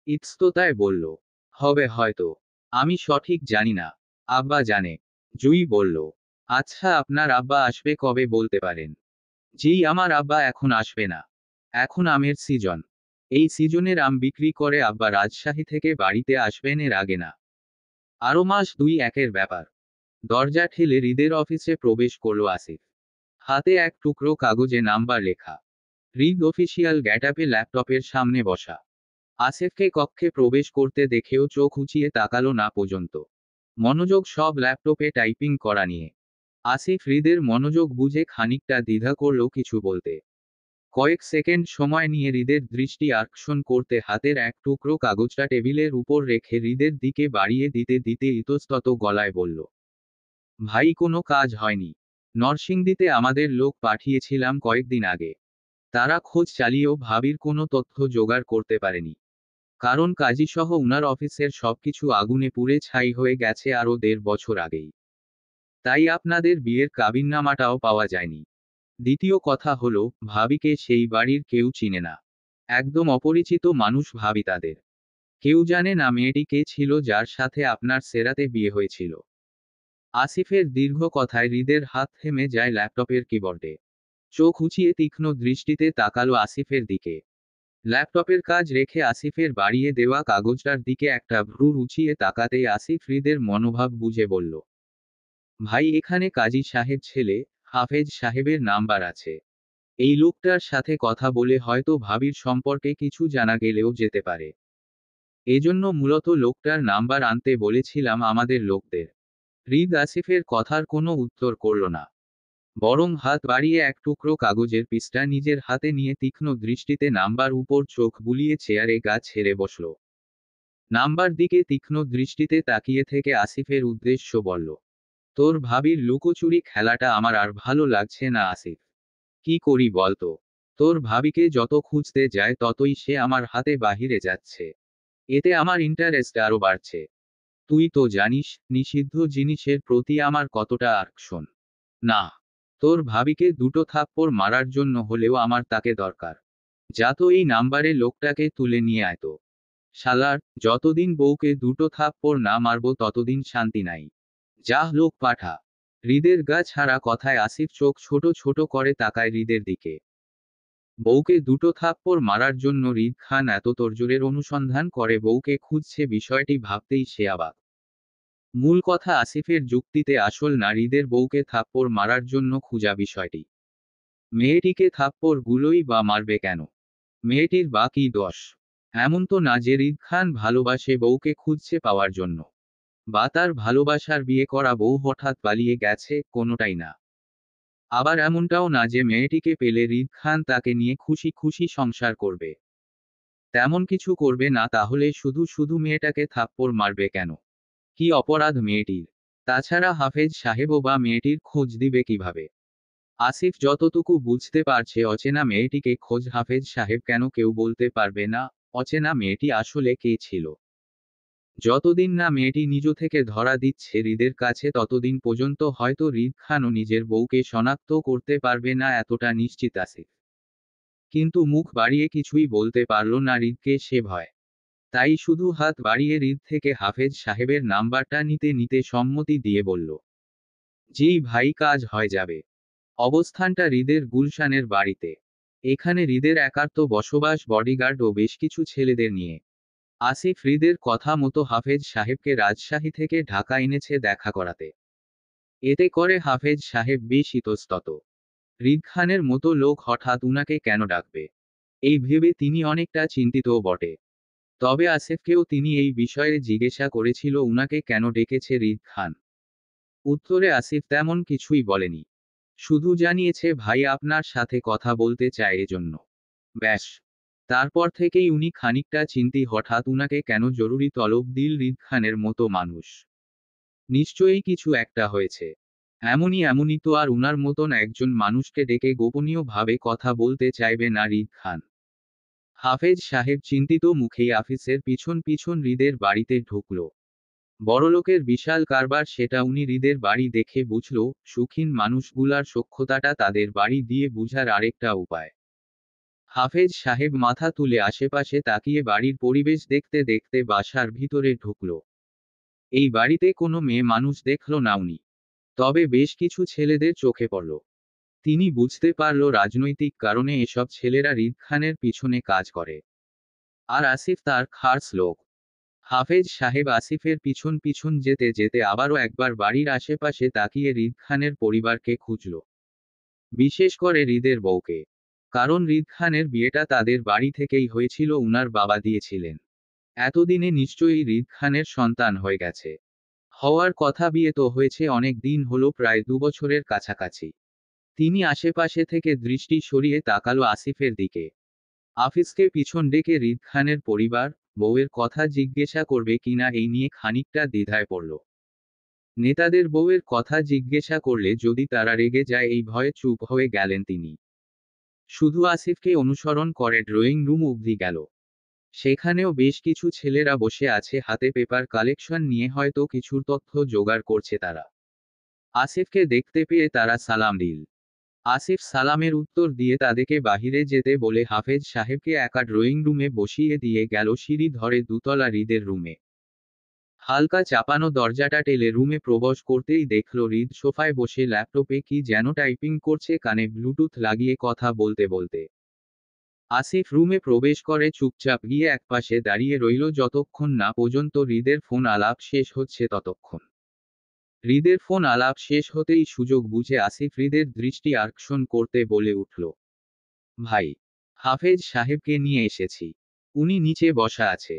ইতস্ততায় বলল, হবে হয়তো। আমি সঠিক জানি না। আব্বা জানে। জুই বলল, আচ্ছা আপনার আব্বা আসবে কবে বলতে পারেন? জি আমার আব্বা এখন আসবে না। এখন আমের সিজন। এই সিজনের আম বিক্রি করে আব্বা রাজশাহী থেকে বাড়িতে আসবেন, এর আগে না। আরো মাস 2-1-এর ব্যাপার। দরজা ঠেলে হৃদের অফিসে প্রবেশ করল আসিফ। হাতে এক টুকরো কাগজে নাম্বার লেখা। হৃদ অফিসিয়াল গ্যাটআপে ল্যাপটপের সামনে বসা। আসিফকে কক্ষে প্রবেশ করতে দেখেও চোখ উঁচিয়ে তাকালো না পর্যন্ত। মনোযোগ সব ল্যাপটপে টাইপিং করা নিয়ে। আসিফ হৃদের মনোযোগ বুঝে খানিকটা দ্বিধা করল কিছু বলতে। কয়েক সেকেন্ড সময় নিয়ে হৃদের দৃষ্টি আকর্ষণ করতে হাতের এক টুকরো কাগজটা টেবিলের উপর রেখে হৃদের দিকে বাড়িয়ে দিতে দিতে ইতস্তত গলায় বলল, ভাই কোনো কাজ হয়নি। নরসিংদীতে আমাদের লোক পাঠিয়েছিলাম কয়েকদিন আগে। তারা খোঁজ চালিয়েও ভাবির কোনো তথ্য জোগাড় করতে পারেনি। কারণ কাজীসহ উনার অফিসের সবকিছু আগুনে পুড়ে ছাই হয়ে গেছে আরও 1.5 বছর আগেই। তাই আপনাদের বিয়ের কাবিননামাটাও পাওয়া যায়নি। দ্বিতীয় কথা হলো, ভাবিকে সেই বাড়ির কেউ চিনে না। একদম অপরিচিত মানুষ ভাবি তাদের। কেউ জানে না মেয়েটি কে ছিল যার সাথে আপনার সেরাতে বিয়ে হয়েছিল। আসিফের দীর্ঘ কথায় হৃদের হাত থেমে যায় ল্যাপটপের কিবোর্ডে। চোখ উঁচিয়ে তীক্ষ্ণ দৃষ্টিতে তাকালো আসিফের দিকে। ল্যাপটপের কাজ রেখে আসিফের বাড়িয়ে দেওয়া কাগজটার দিকে একটা ভ্রু উঁচিয়ে তাকাতেই আসিফ হৃদের মনোভাব বুঝে বলল, ভাই এখানে কাজী সাহেব ছেলে হাফেজ সাহেবের নাম্বার আছে। এই লোকটার সাথে কথা বলে হয়তো ভাবির সম্পর্কে কিছু জানা গেলেও যেতে পারে। এজন্য মূলত লোকটার নাম্বার আনতে বলেছিলাম আমাদের লোকদের। হৃদ আসিফের কথার কোনো উত্তর করল না। বরং হাত বাড়িয়ে এক টুকরো কাগজের পিসটা নিজের হাতে নিয়ে তীক্ষ্ণ দৃষ্টিতে নাম্বার উপর চোখ বুলিয়ে চেয়ারে গা ছেড়ে বসল। নাম্বার দিকে তীক্ষ্ণ দৃষ্টিতে তাকিয়ে থেকে আসিফের উদ্দেশ্য বলল, তোর ভাবির লুকোচুরি খেলাটা আমার আর ভালো লাগছে না আসিফ। কি করি বলতো? তোর ভাবিকে যত খুঁজতে যায় ততই সে আমার হাতে বাহিরে যাচ্ছে। এতে আমার ইন্টারেস্ট আরো বাড়ছে। তুই তো জানিস নিষিদ্ধ জিনিসের প্রতি আমার কতটা আকর্ষণ। না, তোর ভাবিকে দুটো থাপ্পড় মারার জন্য হলেও আমার তাকে দরকার। যা তো এই নাম্বারে লোকটাকে তুলে নিয়ে আয় তো। শালার, যতদিন বউকে দুটো থাপ্পড় না মারবো ততদিন শান্তি নাই। যা লোক পাঠা। হৃদের গা ছাড়া কথায় আসিফ চোখ ছোট ছোট করে তাকায় হৃদের দিকে। বউকে দুটো থাপ্পড় মারার জন্য হৃদ খান এত তোড়জোড়ের অনুসন্ধান করে বউকে খুঁজছে, বিষয়টি ভাবতেই সে অবাক। মূল কথা আসিফের যুক্তিতে আসল না হৃদের বউকে থাপ্পড় মারার জন্য খুঁজা বিষয়টি। মেয়েটিকে থাপ্পড় গুলোই বা মারবে কেন? মেয়েটির বা কি দোষ? এমন তো না যে হৃদ খান ভালোবাসে বউকে খুঁজছে পাওয়ার জন্য। বা তার ভালোবাসার বিয়ে করা বউ হঠাৎ পালিয়ে গেছে, কোনোটাই না। আবার এমনটাও না যে মেয়েটিকে পেলে হৃদ খান তাকে নিয়ে খুশি খুশি সংসার করবে। তেমন কিছু করবে না, তাহলে শুধু শুধু মেয়েটাকে থাপ্পড় মারবে কেন? কি অপরাধ মেয়েটির? তাছাড়া হাফেজ সাহেবও বা মেয়েটির খোঁজ দিবে কিভাবে? আসিফ যতটুকু বুঝতে পারছে অচেনা মেয়েটিকে খোঁজ হাফেজ সাহেব কেন কেউ বলতে পারবে না। অচেনা মেয়েটি আসলে কে ছিল? যতদিন না মেয়েটি নিজ থেকে ধরা দিচ্ছে হৃদের কাছে ততদিন পর্যন্ত হয়তো হৃদ খানও নিজের বউকে শনাক্ত করতে পারবে না, এতটা নিশ্চিত আসিফ। কিন্তু মুখ বাড়িয়ে কিছুই বলতে পারল না হৃদকে সে ভয়। তাই শুধু হাত বাড়িয়ে হৃদ থেকে হাফেজ সাহেবের নাম্বারটা নিতে নিতে সম্মতি দিয়ে বলল, জি ভাই কাজ হয়ে যাবে। অবস্থানটা হৃদের গুলশানের বাড়িতে। এখানে হৃদের একার্ত বসবাস, বডিগার্ড ও বেশ কিছু ছেলেদের নিয়ে। আসিফ হৃদের কথা মতো হাফেজ সাহেবকে রাজশাহী থেকে ঢাকা এনেছে দেখা করাতে। এতে করে হাফেজ সাহেব বেশ ইতস্তত। হৃদ খানের মতো লোক হঠাৎ উনাকে কেন ডাকবে, এই ভেবে তিনি অনেকটা চিন্তিতও বটে। তবে আসিফকেও তিনি এই বিষয়ে জিজ্ঞাসা করেছিল উনাকে কেন ডেকেছে হৃদ খান। উত্তরে আসিফ তেমন কিছুই বলেনি। শুধু জানিয়েছে ভাই আপনার সাথে কথা বলতে চায় এজন্য। ব্যাস। তারপর থেকেই উনি খানিকটা চিন্তি, হঠাৎ উনাকে কেন জরুরি তলব দিল হৃদ খানের মতো মানুষ। নিশ্চয়ই কিছু একটা হয়েছে। এমনই তো আর উনার মতন একজন মানুষকে ডেকে গোপনীয়ভাবে কথা বলতে চাইবে না হৃদ খান। হাফেজ সাহেব চিন্তিত মুখেই অফিসের পিছন পিছন হৃদের বাড়িতে ঢুকল। বড়লোকের বিশাল কারবার সেটা উনি হৃদের বাড়ি দেখে বুঝল। সুখীন মানুষগুলার সখ্যতাটা তাদের বাড়ি দিয়ে বুঝার আরেকটা উপায়। হাফেজ সাহেব মাথা তুলে আশেপাশে তাকিয়ে বাড়ির পরিবেশ দেখতে দেখতে বাসার ভিতরে ঢুকল। এই বাড়িতে কোনো মেয়ে মানুষ দেখল না উনি, তবে বেশ কিছু ছেলেদের চোখে পড়ল। তিনি বুঝতে পারল রাজনৈতিক কারণে এসব ছেলেরা হৃদ খানের পিছনে কাজ করে, আর আসিফ তার খাস লোক। হাফেজ সাহেব আসিফের পিছন পিছন যেতে যেতে আবারও একবার বাড়ির আশেপাশে তাকিয়ে হৃদ খানের পরিবারকে খুঁজল, বিশেষ করে হৃদের বউকে। কারণ হৃদ খানের বিয়েটা তাদের বাড়ি থেকেই হয়েছিল, উনার বাবা দিয়েছিলেন। এতদিনে নিশ্চয়ই হৃদ খানের সন্তান হয়ে গেছে। হওয়ার কথা, বিয়ে তো হয়েছে অনেক দিন হলো, প্রায় 2 বছরের কাছাকাছি। তিনি আশেপাশে থেকে দৃষ্টি সরিয়ে তাকালো আসিফের দিকে। আফিসকে পিছন ডেকে হৃদ খানের পরিবার বউয়ের কথা জিজ্ঞাসা করবে কিনা এই নিয়ে খানিকটা দ্বিধায় পড়ল। নেতাদের বউয়ের কথা জিজ্ঞাসা করলে যদি তারা রেগে যায় এই ভয়ে চুপ হয়ে গেলেন তিনি। শুধু আসিফকে অনুসরণ করে ড্রয়িং রুম অবধি গেল। সেখানেও বেশ কিছু ছেলেরা বসে আছে, হাতে পেপার কালেকশন নিয়ে, হয়তো কিছুর তথ্য জোগাড় করছে তারা। আসিফকে দেখতে পেয়ে তারা সালাম দিল। আসিফ সালামের উত্তর দিয়ে তাদেরকে বাহিরে যেতে বলে হাফেজ সাহেবকে একা ড্রয়িং রুমে বসিয়ে দিয়ে গেল সিঁড়ি ধরে দুতলা হৃদের রুমে। হালকা চাপানো দরজাটা টেলে রুমে প্রবেশ করতেই দেখল হৃদ সোফায় বসে ল্যাপটপে কি যেন টাইপিং করছে, কানে ব্লুটুথ লাগিয়ে কথা বলতে বলতে। আসিফ রুমে প্রবেশ করে চুপচাপ গিয়ে একপাশে দাঁড়িয়ে রইল যতক্ষণ না পর্যন্ত হৃদের ফোন আলাপ শেষ হচ্ছে ততক্ষণ। হৃদের ফোন আলাপ শেষ হতেই সুযোগ বুঝে আসিফ হৃদের দৃষ্টি আকর্ষণ করতে বলে উঠল, ভাই, হাফেজ সাহেবকে নিয়ে এসেছি। উনি নিচে বসা আছে।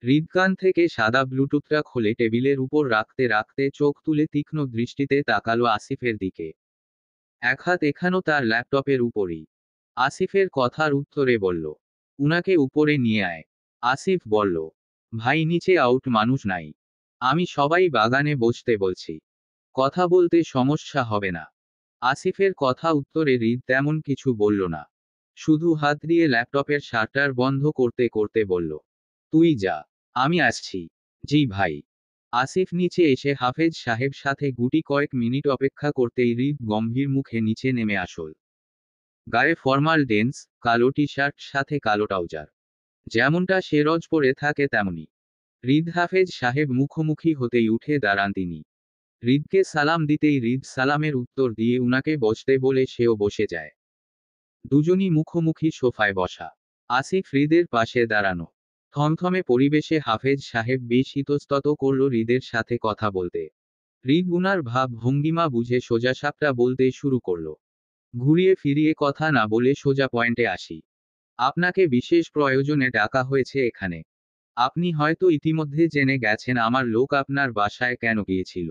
হৃদ কান থেকে সাদা ব্লুটুথটা খুলে টেবিলের উপর রাখতে রাখতে চোখ তুলে তীক্ষ্ণ দৃষ্টিতে তাকালো আসিফের দিকে। এক হাত এখানো তার ল্যাপটপের উপরই। আসিফের কথার উত্তরে বলল, উনাকে উপরে নিয়ে আয়। আসিফ বলল, ভাই নিচে আউট মানুষ নাই। আমি সবাই বাগানে বসতে বলছি। কথা বলতে সমস্যা হবে না। আসিফের কথা উত্তরে হৃদ তেমন কিছু বলল না। শুধু হাত দিয়ে ল্যাপটপের শাটার বন্ধ করতে করতে বলল, তুই যা, আমি আসছি। জি ভাই। আসিফ নিচে এসে হাফেজ সাহেব সাথে গুটি কয়েক মিনিট অপেক্ষা করতেই হৃদ গম্ভীর মুখে নিচে নেমে আসল। গায়ে ফর্মাল ডেন্স, কালো টি শার্ট সাথে কালো ট্রাউজার, যেমনটা সে রোজ পরে থাকে তেমনি। হৃদ হাফেজ সাহেব মুখোমুখি হতেই উঠে দাঁড়ান তিনি। হৃদকে সালাম দিতেই হৃদ সালামের উত্তর দিয়ে উনাকে বসতে বলে সেও বসে যায়। দুজনই মুখোমুখি সোফায় বসা। আসিফ হৃদের পাশে দাঁড়ানো। থমথমে পরিবেশে হাফেজ সাহেব বেশ ইতস্তত করল হৃদের সাথে কথা বলতে। হৃদ উনার ভাব ভঙ্গিমা বুঝে সোজাসাপটা বলতে শুরু করল। ঘুরিয়ে ফিরিয়ে কথা না বলে সোজা পয়েন্টে আসি। আপনাকে বিশেষ প্রয়োজনে ডাকা হয়েছে এখানে। আপনি হয়তো ইতিমধ্যে জেনে গেছেন আমার লোক আপনার বাসায় কেন গিয়েছিল।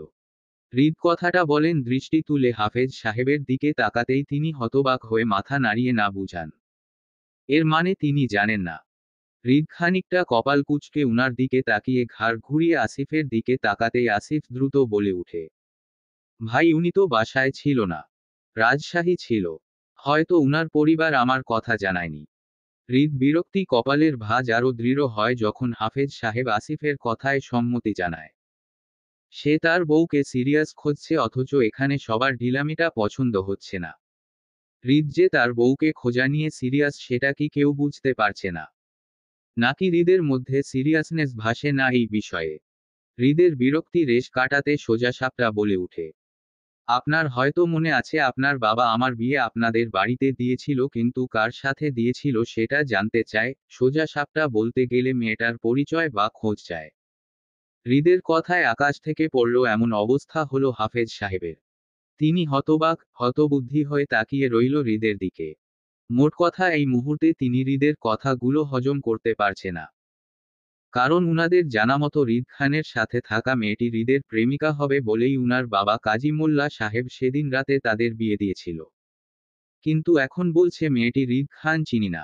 হৃদ কথাটা বলেন দৃষ্টি তুলে হাফেজ সাহেবের দিকে তাকাতেই তিনি হতবাক হয়ে মাথা নাড়িয়ে না বুঝান। এর মানে তিনি জানেন না। হৃদ খানিকটা কপাল কুঁচকে উনার দিকে তাকিয়ে ঘাড় ঘুরিয়ে আসিফের দিকে তাকাতেই আসিফ দ্রুত বলে উঠে, ভাই উনি তো বাসায় ছিল না, রাজশাহী ছিল। হয়তো উনার পরিবার আমার কথা জানায়নি। হৃদ বিরক্তি কপালের ভাঁজ আরও দৃঢ় হয় যখন হাফেজ সাহেব আসিফের কথায় সম্মতি জানায়। সে তার বউকে সিরিয়াস খুঁজছে, অথচ এখানে সবার ঢিলামিটা পছন্দ হচ্ছে না। হৃদ যে তার বউকে খোঁজা নিয়ে সিরিয়াস সেটা কি কেউ বুঝতে পারছে না? নাকি হৃদের মধ্যে সিরিয়াসনেস ভাসে না এই বিষয়ে? হৃদের বিরক্তি রেশ কাটাতে সোজাসাপটা বলে উঠে, আপনার হয়তো মনে আছে আপনার বাবা আমার বিয়ে আপনাদের বাড়িতে দিয়েছিল, কিন্তু কার সাথে দিয়েছিল সেটা জানতে চায়। সোজাসাপটা বলতে গেলে মেয়েটার পরিচয় বা খোঁজ চায়। হৃদের কথায় আকাশ থেকে পড়ল এমন অবস্থা হলো হাফেজ সাহেবের। তিনি হতবাক, হতবুদ্ধি হয়ে তাকিয়ে রইল হৃদের দিকে। মোট কথা এই মুহূর্তে তিনি হৃদের কথাগুলো হজম করতে পারছে না। কারণ উনাদের জানামতো হৃদ খানের সাথে থাকা মেয়েটি হৃদের প্রেমিকা হবে বলেই উনার বাবা কাজী মোল্লা সাহেব সেদিন রাতে তাদের বিয়ে দিয়েছিল। কিন্তু এখন বলছে মেয়েটি হৃদ খান চিনি না।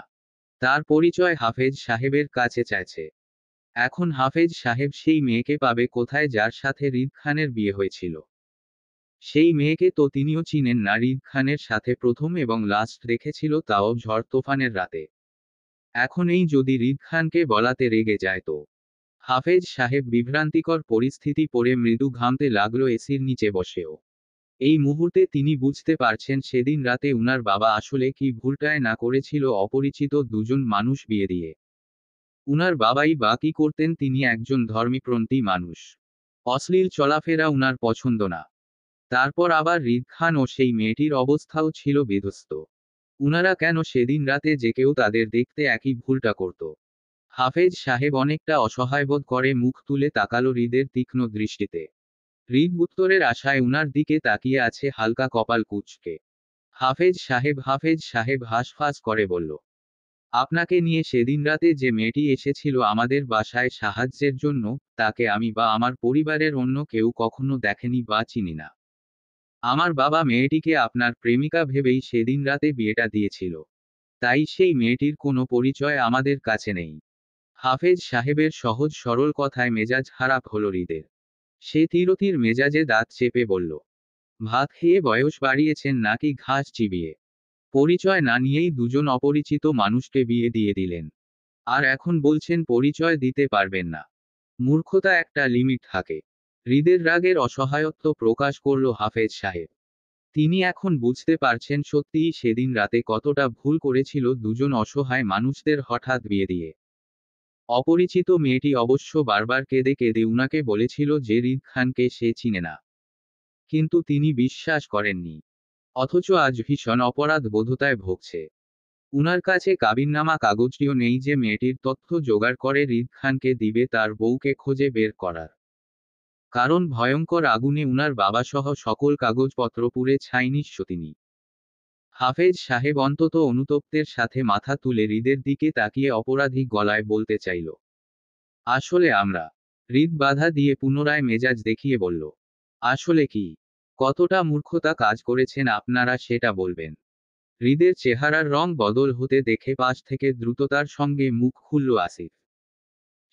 তার পরিচয় হাফেজ সাহেবের কাছে চাইছে। এখন হাফেজ সাহেব সেই মেয়েকে পাবে কোথায় যার সাথে হৃদ খানের বিয়ে হয়েছিল? সেই মেয়েকে তো তিনিও চিনেন না। হৃদ খানের সাথে প্রথম এবং লাস্ট দেখেছিল তাও ঝড় তোফানের রাতে। এখন এই যদি হৃদ খানকে বলাতে রেগে যায় তো? হাফেজ সাহেব বিভ্রান্তিকর পরিস্থিতি পড়ে মৃদু ঘামতে লাগলো এসির নিচে বসেও। এই মুহূর্তে তিনি বুঝতে পারছেন সেদিন রাতে উনার বাবা আসলে কি ভুলটায় না করেছিল অপরিচিত দুজন মানুষ বিয়ে দিয়ে। উনার বাবাই বা কি করতেন? তিনি একজন ধর্মীপ্রন্থী মানুষ। অশ্লীল চলাফেরা উনার পছন্দ না। তারপর আবার হৃদ খান ও সেই মেয়েটির অবস্থাও ছিল বিধ্বস্ত। উনারা কেন সেদিন রাতে যে কেউ তাদের দেখতে একই ভুলটা করত? হাফেজ সাহেব অনেকটা অসহায়বোধ করে মুখ তুলে তাকালো হৃদের তীক্ষ্ণ দৃষ্টিতে। হৃদ উত্তরের আশায় উনার দিকে তাকিয়ে আছে হালকা কপাল কুঁচকে। হাফেজ সাহেব হাঁসফাঁস করে বলল, আপনাকে নিয়ে সেদিন রাতে যে মেয়েটি এসেছিল আমাদের বাসায় সাহায্যের জন্য, তাকে আমি বা আমার পরিবারের অন্য কেউ কখনো দেখেনি বা চিনি না। আমার বাবা মেয়েটিকে আপনার প্রেমিকা ভেবেই সেদিন রাতে বিয়েটা দিয়েছিল। তাই সেই মেয়েটির কোনো পরিচয় আমাদের কাছে নেই। হাফেজ সাহেবের সহজ সরল কথায় মেজাজ খারাপ হলো হৃদের। সে তীরতির মেজাজে দাঁত চেপে বলল, ভাত খেয়ে বয়স বাড়িয়েছেন নাকি ঘাস চিবিয়ে? পরিচয় না নিয়েই দুজন অপরিচিত মানুষকে বিয়ে দিয়ে দিলেন। আর এখন বলছেন পরিচয় দিতে পারবেন না। মূর্খতা একটা লিমিট থাকে। হৃদের রাগের অসহায়ত্ব প্রকাশ করল হাফেজ সাহেব। তিনি এখন বুঝতে পারছেন সত্যিই সেদিন রাতে কতটা ভুল করেছিল দুজন অসহায় মানুষদের হঠাৎ বিয়ে দিয়ে। অপরিচিত মেয়েটি অবশ্য বারবার কেঁদে কেঁদে উনাকে বলেছিল যে হৃদ খানকে সে চিনে না। কিন্তু তিনি বিশ্বাস করেননি। অথচ আজ ভীষণ অপরাধ বোধতায় ভুগছে। উনার কাছে কাবিননামা কাগজটিও নেই যে মেয়েটির তথ্য জোগাড় করে হৃদ খানকে দিবে তার বউকে খুঁজে বের করার। কারণ ভয়ঙ্কর আগুনে উনার বাবাসহ সকল কাগজপত্র পুড়ে ছাই নিঃস্ব তিনি। হাফেজ সাহেব অন্তত অনুতপ্তের সাথে মাথা তুলে হৃদের দিকে তাকিয়ে অপরাধী গলায় বলতে চাইল, আসলে আমরা। হৃদ বাধা দিয়ে পুনরায় মেজাজ দেখিয়ে বলল, আসলে কি? কতটা মূর্খতা কাজ করেছেন আপনারা সেটা বলবেন। হৃদের চেহারার রং বদল হতে দেখে পাশ থেকে দ্রুততার সঙ্গে মুখ খুলল আসিফ।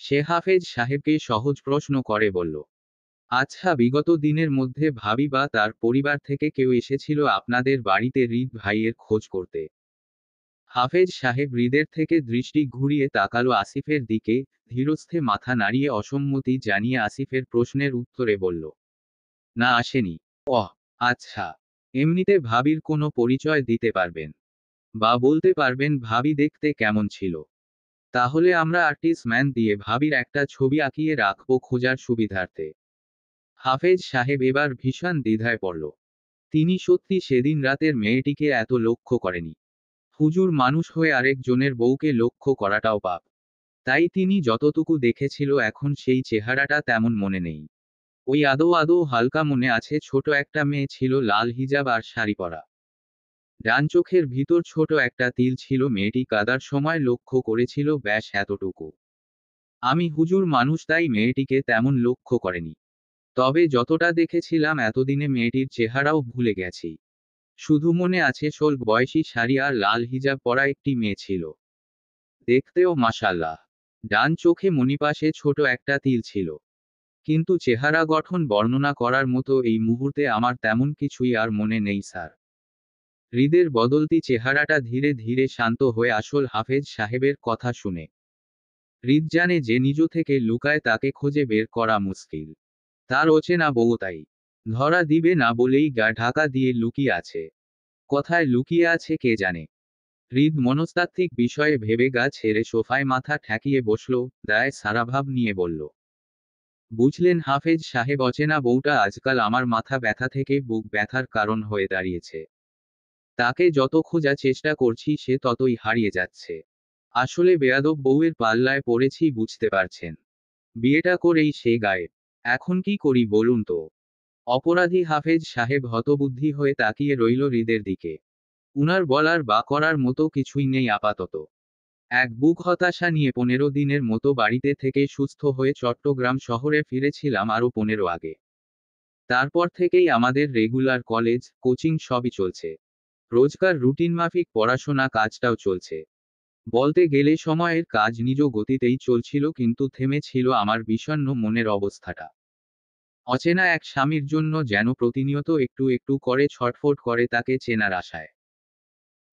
সে হাফেজ সাহেবকে সহজ প্রশ্ন করে বলল, আচ্ছা, বিগত দিনের মধ্যে ভাবি বা তার পরিবার থেকে কেউ এসেছিল আপনাদের বাড়িতে হৃদ ভাইয়ের খোঁজ করতে? হাফেজ সাহেব হৃদের থেকে দৃষ্টি ঘুরিয়ে তাকালো আসিফের দিকে, ধীরস্থে মাথা নাড়িয়ে অসম্মতি জানিয়ে আসিফের প্রশ্নের উত্তরে বলল, না, আসেনি। ওহ, আচ্ছা। এমনিতে ভাবির কোনো পরিচয় দিতে পারবেন? বা বলতে পারবেন ভাবি দেখতে কেমন ছিল? তাহলে আমরা আর্টিস্ট ম্যান দিয়ে ভাবির একটা ছবি আঁকিয়ে রাখবো খোঁজার সুবিধার্থে। হাফেজ সাহেব এবার ভীষণ দ্বিধায় পড়ল। তিনি সত্যি সেদিন রাতের মেয়েটিকে এত লক্ষ্য করেনি। হুজুর মানুষ হয়ে আরেকজনের বউকে লক্ষ্য করাটাও পাপ। তাই তিনি যতটুকু দেখেছিল এখন সেই চেহারাটা তেমন মনে নেই। ওই আদৌ আদৌ হালকা মনে আছে ছোট একটা মেয়ে ছিল, লাল হিজাব আর শাড়ি পরা। ডান চোখের ভিতর ছোট একটা তিল ছিল, মেয়েটি কাদার সময় লক্ষ্য করেছিল, ব্যাস এতটুকু। আমি হুজুর মানুষ তাই মেয়েটিকে তেমন লক্ষ্য করেনি। তবে যতটা দেখেছিলাম এতদিনে মেয়েটির চেহারাও ভুলে গেছি। শুধু মনে আছে স্বল্প বয়সী শাড়ি আর লাল হিজাব পরা একটি মেয়ে ছিল। দেখতেও মাশাআল্লাহ। ডান চোখে মণিপাশে ছোট একটা তিল ছিল। কিন্তু চেহারা গঠন বর্ণনা করার মতো এই মুহূর্তে আমার তেমন কিছুই আর মনে নেই স্যার। হৃদের বদলতি চেহারাটা ধীরে ধীরে শান্ত হয়ে আসল হাফেজ সাহেবের কথা শুনে। হৃদ জানে যে নিজ থেকে লুকায় তাকে খুঁজে বের করা মুশকিল। তার অচেনা বউ তাই ধরা দিবে না বলেই গা ঢাকা দিয়ে লুকিয়ে আছে। কোথায় লুকিয়ে আছে কে জানে। হৃদ মনস্তাত্ত্বিক বিষয়ে ভেবে গা ছেড়ে সোফায় মাথা ঠেকিয়ে বসল, দায় সারাভাব নিয়ে বলল, বুঝলেন হাফেজ সাহেব, অচেনা বউটা আজকাল আমার মাথা ব্যথা থেকে বুক ব্যথার কারণ হয়ে দাঁড়িয়েছে। তাকে যত খোঁজা চেষ্টা করছি সে ততই হারিয়ে যাচ্ছে। আসলে বেয়াদব বউয়ের পাল্লায় পড়েছি, বুঝতে পারছেন। বিয়েটা করেই সে গায়েব। এখন কি করি বলুন তো? অপরাধী হাফেজ সাহেব হতবুদ্ধি হয়ে তাকিয়ে রইল হৃদের দিকে। উনার বলার বা করার মতো কিছুই নেই আপাতত। এক বুক হতাশা নিয়ে 15 দিনের মতো বাড়িতে থেকে সুস্থ হয়ে চট্টগ্রাম শহরে ফিরেছিলাম আরও 15 আগে। তারপর থেকেই আমাদের রেগুলার কলেজ, কোচিং সবই চলছে। রোজকার রুটিন মাফিক পড়াশোনা কাজটাও চলছে। বলতে গেলে সময়ের কাজ নিজ গতিতেই চলছিল, কিন্তু থেমে ছিল আমার বিষণ্ণ মনের অবস্থাটা। অচেনা এক স্বামীর জন্য যেন প্রতিনিয়ত একটু একটু করে ছটফট করে তাকে চেনার আশায়।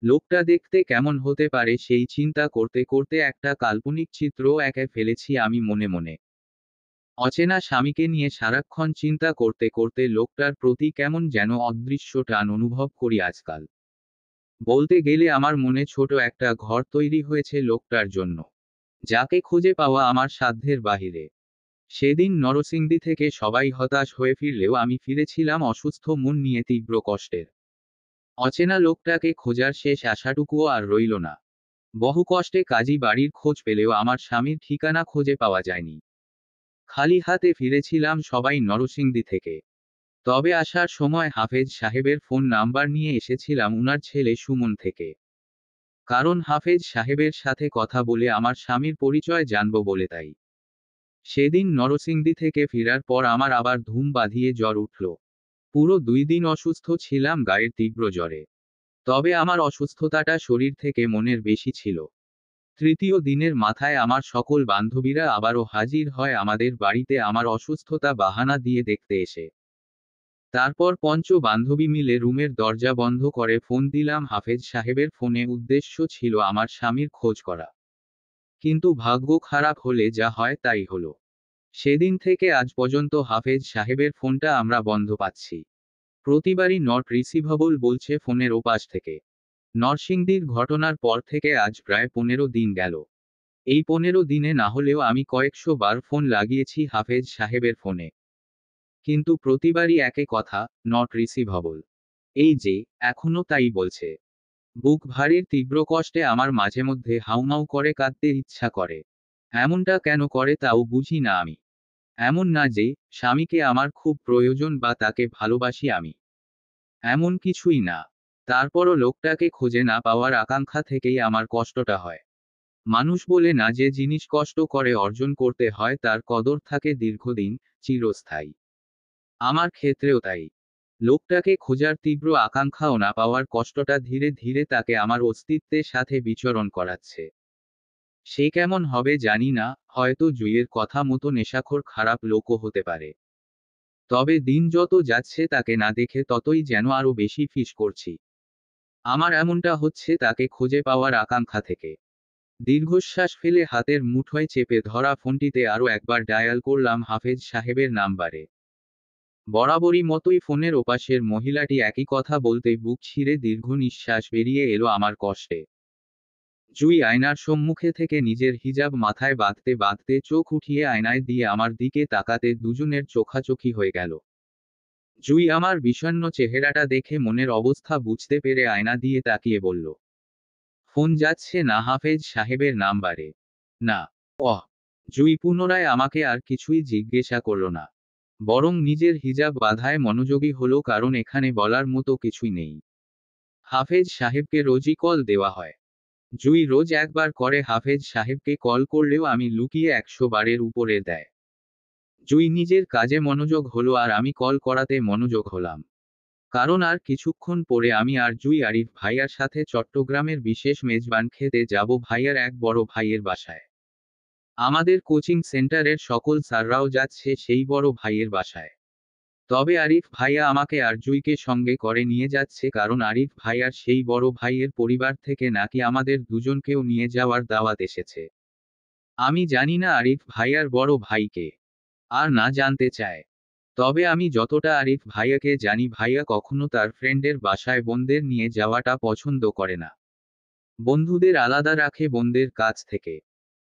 লোকটা দেখতে কেমন হতে পারে সেই চিন্তা করতে করতে একটা কাল্পনিক চিত্র এঁকে ফেলেছি আমি মনে মনে। অচেনা স্বামীকে নিয়ে সারাক্ষণ চিন্তা করতে করতে লোকটার প্রতি কেমন যেন অদৃশ্য টান অনুভব করি আজকাল। বলতে গেলে আমার মনে ছোট একটা ঘর তৈরি হয়েছে লোকটার জন্য, যাকে খুঁজে পাওয়া আমার সাধ্যের বাহিরে। সেদিন নরসিংদী থেকে সবাই হতাশ হয়ে ফিরলেও আমি ফিরেছিলাম অসুস্থ মন নিয়ে তীব্র কষ্টের। অচেনা লোকটাকে খোঁজার শেষ আশাটুকুও আর রইল না। বহু কষ্টে কাজী বাড়ির খোঁজ পেলেও আমার স্বামীর ঠিকানা খুঁজে পাওয়া যায়নি। খালি হাতে ফিরেছিলাম সবাই নরসিংদী থেকে। তবে আসার সময় হাফেজ সাহেবের ফোন নাম্বার নিয়ে এসেছিলাম উনার ছেলে সুমন থেকে। কারণ হাফেজ সাহেবের সাথে কথা বলে আমার স্বামীর পরিচয় জানব বলে, তাই। সেদিন নরসিংদী থেকে ফেরার পর আমার আবার ধুম বাঁধিয়ে জ্বর উঠল। পুরো 2 দিন অসুস্থ ছিলাম গায়ের তীব্র জ্বরে। তবে আমার অসুস্থতাটা শরীর থেকে মনের বেশি ছিল। তৃতীয় দিনের মাথায় আমার সকল বান্ধবীরা আবারও হাজির হয় আমাদের বাড়িতে আমার অসুস্থতা বাহানা দিয়ে দেখতে এসে। তারপর বান্ধবী মিলে রুমের দরজা বন্ধ করে ফোন দিলাম হাফেজ সাহেবের ফোনে। উদ্দেশ্য ছিল আমার স্বামীর খোঁজ করা। কিন্তু ভাগ্য খারাপ হলে যা হয় তাই হলো। সেদিন থেকে আজ পর্যন্ত হাফেজ সাহেবের ফোনটা আমরা বন্ধ পাচ্ছি। প্রতিবারই নট রিসিভেবল বলছে ফোনের ওপাশ থেকে। নরসিংদীর ঘটনার পর থেকে আজ প্রায় 15 দিন গেল। এই 15 দিনে না হলেও আমি কয়েকশো বার ফোন লাগিয়েছি হাফেজ সাহেবের ফোনে। কিন্তু প্রতিবারই একই কথা, নট রিসিভেবল। এই যে, এখনো তাই বলছে। বুক ভারীর তীব্র কষ্টে আমার মাঝে মধ্যে হাউমাউ করে কাঁদতে ইচ্ছা করে। এমনটা কেন করে তাও বুঝি না আমি। এমন না যে স্বামীকে আমার খুব প্রয়োজন বা তাকে ভালোবাসি আমি, এমন কিছুই না। তারপরও লোকটাকে খুঁজে না পাওয়ার আকাঙ্ক্ষা থেকেই আমার কষ্টটা হয়। মানুষ বলে না যে জিনিস কষ্ট করে অর্জন করতে হয় তার কদর থাকে দীর্ঘদিন, চিরস্থায়ী। আমার ক্ষেত্রেও তাই। লোকটাকে খোঁজার তীব্র আকাঙ্ক্ষাও না পাওয়ার কষ্টটা ধীরে ধীরে তাকে আমার অস্তিত্বের সাথে বিচরণ করাচ্ছে। সে কেমন হবে জানি না, হয়তো জুইয়ের কথা মতো নেশাখোর খারাপ লোকও হতে পারে। তবে দিন যত যাচ্ছে তাকে না দেখে ততই যেন আরো বেশি ফিস করছি। আমার এমনটা হচ্ছে তাকে খুঁজে পাওয়ার আকাঙ্ক্ষা থেকে। দীর্ঘশ্বাস ফেলে হাতের মুঠোয় চেপে ধরা ফোনটিতে আরো একবার ডায়াল করলাম হাফেজ সাহেবের নাম্বারে। বরাবরই মতোই ফোনের ওপাশের মহিলাটি একই কথা বলতেই বুক ছিঁড়ে দীর্ঘ নিঃশ্বাস বেরিয়ে এলো আমার কষ্টে। জুই আয়নার সম্মুখে থেকে নিজের হিজাব মাথায় বাঁধতে বাঁধতে চোখ উঠিয়ে আয়নায় দিয়ে আমার দিকে তাকাতে দুজনের চোখাচোখি হয়ে গেল। জুই আমার বিষণ্ণ চেহারাটা দেখে মনের অবস্থা বুঝতে পেরে আয়না দিয়ে তাকিয়ে বলল, ফোন যাচ্ছে না হাফেজ সাহেবের নাম্বারে? না। অহ। জুই পুনরায় আমাকে আর কিছুই জিজ্ঞাসা করল না, বরং নিজের হিজাব বাঁধায় মনোযোগী হলো, কারণ এখানে বলার মতো কিছুই নেই। হাফেজ সাহেবকে রোজই কল দেওয়া হয়। জুই রোজ একবার করে হাফেজ সাহেবকে কল করলেও আমি লুকিয়ে 100 বারের উপরে দেয়। জুই নিজের কাজে মনোযোগ হলো আর আমি কল করাতে মনোযোগ হলাম। কারণ আর কিছুক্ষণ পরে আমি আর জুই আরিফ ভাইয়ার সাথে চট্টগ্রামের বিশেষ মেজবান খেতে যাব ভাইয়ার এক বড় ভাইয়ের বাসায়। আমাদের কোচিং সেন্টারের সকল স্যাররাও যাচ্ছে সেই বড় ভাইয়ের বাসায়। তবে আরিফ ভাইয়া আমাকে আর জুইকে সঙ্গে করে নিয়ে যাচ্ছে, কারণ আরিফ ভাইয়ার সেই বড় ভাইয়ের পরিবার থেকে নাকি আমাদের দুজনকেও নিয়ে যাওয়ার দাওয়াত এসেছে। আমি জানি না আরিফ ভাইয়ার বড় ভাইকে, আর না জানতে চায়। তবে আমি যতটা আরিফ ভাইয়াকে জানি, ভাইয়া কখনো তার ফ্রেন্ডের বাসায় বোনদের নিয়ে যাওয়াটা পছন্দ করে না। বন্ধুদের আলাদা রাখে বোনদের কাছ থেকে।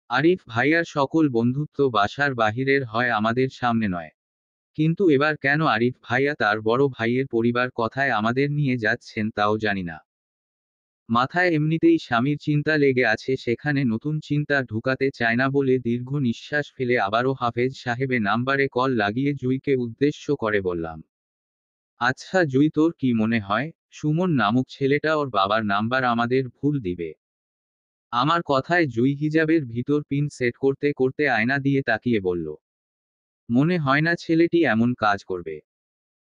আরিফ ভাইয়ার সকল বন্ধুত্ব বাসার বাহিরের হয়, আমাদের সামনে নয়। কিন্তু এবার কেন আরিফ ভাইয়া তার বড় ভাইয়ের পরিবার কথায় আমাদের নিয়ে যাচ্ছেন তাও জানি না। মাথায় এমনিতেই স্বামীর চিন্তা লেগে আছে, সেখানে নতুন চিন্তা ঢুকাতে চায় না বলে দীর্ঘ নিঃশ্বাস ফেলে আবারও হাফেজ সাহেবের নাম্বারে কল লাগিয়ে জুইকে উদ্দেশ্য করে বললাম, আচ্ছা জুই, তোর কি মনে হয় সুমন নামক ছেলেটা ওর বাবার নাম্বার আমাদের ভুল দিবে? আমার কথায় জুই হিজাবের ভিতর পিন সেট করতে করতে আয়না দিয়ে তাকিয়ে বলল, মনে হয় না ছেলেটি এমন কাজ করবে।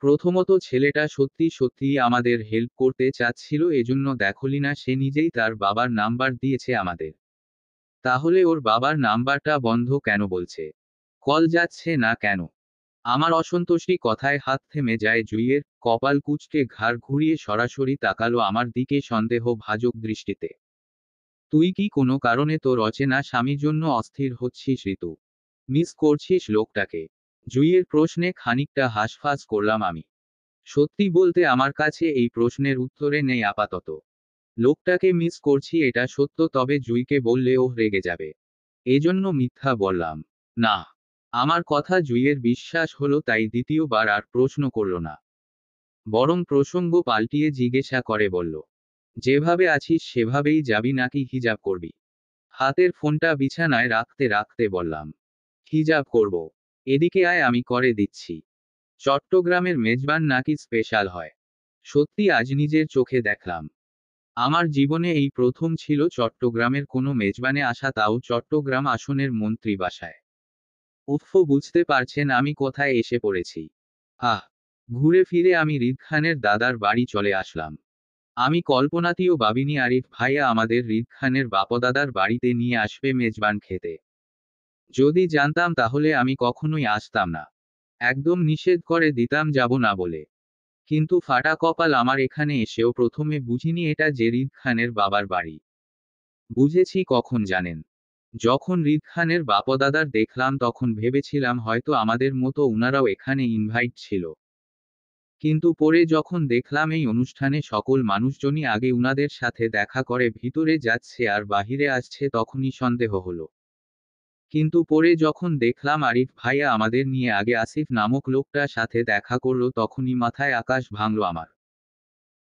প্রথমত ছেলেটা সত্যি সত্যিই আমাদের হেল্প করতে চাচ্ছিল, এজন্য দেখলি না সে নিজেই তার বাবার নাম্বার দিয়েছে আমাদের। তাহলে ওর বাবার নাম্বারটা বন্ধ কেন বলছে? কল যাচ্ছে না কেন? আমার অসন্তোষী কথায় হাত থেমে যায় জুইয়ের, কপাল কুঁচকে ঘাড় ঘুরিয়ে সরাসরি তাকালো আমার দিকে সন্দেহ ভাজক দৃষ্টিতে। তুই কি কোনো কারণে তোর অচেনা স্বামীর জন্য অস্থির হচ্ছিস ঋতু? মিস করছিস লোকটাকে? জুইয়ের প্রশ্নে খানিকটা হাঁসফাঁস করলাম আমি। সত্যি বলতে আমার কাছে এই প্রশ্নের উত্তরে নেই আপাতত। লোকটাকে মিস করছি এটা সত্য, তবে জুইকে বললে ও রেগে যাবে, এজন্য মিথ্যা বললাম। না, আমার কথা জুইয়ের বিশ্বাস হলো, তাই দ্বিতীয়বার আর প্রশ্ন করল না, বরং প্রসঙ্গ পাল্টিয়ে জিজ্ঞাসা করে বলল, যেভাবে আছিস সেভাবেই যাবি নাকি হিজাব করবি? হাতের ফোনটা বিছানায় রাখতে রাখতে বললাম, হিজাব করব। এদিকে আয়, আমি করে দিচ্ছি। চট্টগ্রামের মেজবান নাকি স্পেশাল হয়। সত্যি আজ নিজের চোখে দেখলাম। আমার জীবনে এই প্রথম ছিল চট্টগ্রামের কোনো মেজবানে আসা, তাও চট্টগ্রাম আসনের মন্ত্রী বাসায়। উফ, বুঝতে পারছেন আমি কোথায় এসে পড়েছি? আহ! ঘুরে ফিরে আমি হৃদ খানের দাদার বাড়ি চলে আসলাম। আমি কল্পনাতেও ভাবিনি আরিফ ভাইয়া আমাদের হৃদ খানের বাপদাদার বাড়িতে নিয়ে আসবে মেজবান খেতে। যদি জানতাম তাহলে আমি কখনোই আসতাম না। একদম নিষেধ করে দিতাম যাব না বলে। কিন্তু ফাটা কপাল আমার, এখানে এসেও প্রথমে বুঝিনি এটা যে হৃদ খানের বাবার বাড়ি। বুঝেছি কখন জানেন? যখন হৃদ খানের বাপদাদার দেখলাম তখন ভেবেছিলাম হয়তো আমাদের মতো উনারাও এখানে ইনভাইট ছিল। কিন্তু পরে যখন দেখলাম এই অনুষ্ঠানে সকল মানুষজনই আগে উনাদের সাথে দেখা করে ভিতরে যাচ্ছে আর বাহিরে আসছে, তখনই সন্দেহ হলো। কিন্তু পরে যখন দেখলাম আরিফ ভাইয়া আমাদের নিয়ে আগে আসিফ নামক লোকটার সাথে দেখা করলো, তখনই মাথায় আকাশ ভাঙল আমার।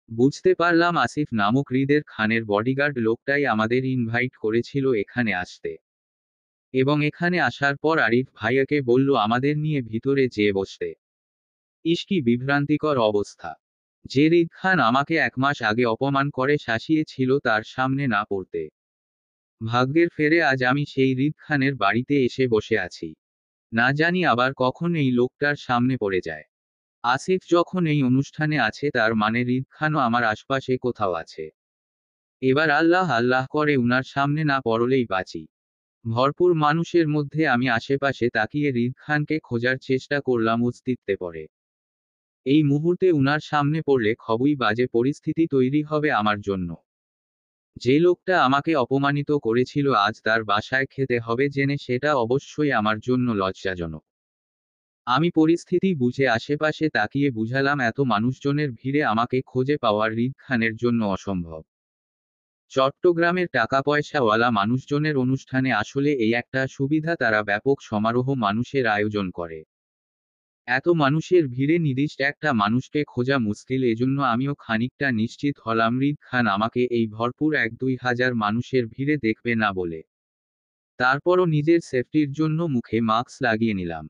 বুঝতে পারলাম আসিফ নামক হৃদের খানের বডিগার্ড লোকটাই আমাদের ইনভাইট করেছিল এখানে আসতে। এবং এখানে আসার পর আরিফ ভাইয়াকে বলল আমাদের নিয়ে ভিতরে যেয়ে বসতে। ইস, কি বিভ্রান্তিকর অবস্থা! যে হৃদ খান আমাকে 1 মাস আগে অপমান করে শাসিয়েছিল তার সামনে না পড়তে। ভাগ্যের ফেরে আজ আমি সেই হৃদ খানের বাড়িতে এসে বসে আছি। না জানি আবার কখন এই লোকটার সামনে পড়ে যায়। আসিফ যখন এই অনুষ্ঠানে আছে তার মানে হৃদ খানও আমার আশপাশে কোথাও আছে। এবার আল্লাহ আল্লাহ করে উনার সামনে না পড়লেই বাঁচি। ভরপুর মানুষের মধ্যে আমি আশেপাশে তাকিয়ে হৃদ খানকে খোঁজার চেষ্টা করলাম অস্তিত্বে পড়ে। এই মুহূর্তে উনার সামনে পড়লে খুবই বাজে পরিস্থিতি তৈরি হবে আমার জন্য। যে লোকটা আমাকে অপমানিত করেছিল আজ তার বাসায় খেতে হবে জেনে সেটা অবশ্যই আমার জন্য লজ্জাজনক। আমি পরিস্থিতি বুঝে আশেপাশে তাকিয়ে বুঝালাম এত মানুষজনের ভিড়ে আমাকে খুঁজে পাওয়া হৃদ খানের জন্য অসম্ভব। চট্টগ্রামের টাকা পয়সাওয়ালা মানুষজনের অনুষ্ঠানে আসলে এই একটা সুবিধা, তারা ব্যাপক সমারোহ মানুষের আয়োজন করে। এত মানুষের ভিড়ে নির্দিষ্ট একটা মানুষকে খোঁজা মুশকিল, এজন্য আমিও খানিকটা নিশ্চিত হলাম হৃদ খান আমাকে এই ভরপুর 1-2 হাজার মানুষের ভিড়ে দেখবে না বলে। তারপরও নিজের সেফটির জন্য মুখে মাস্ক লাগিয়ে নিলাম।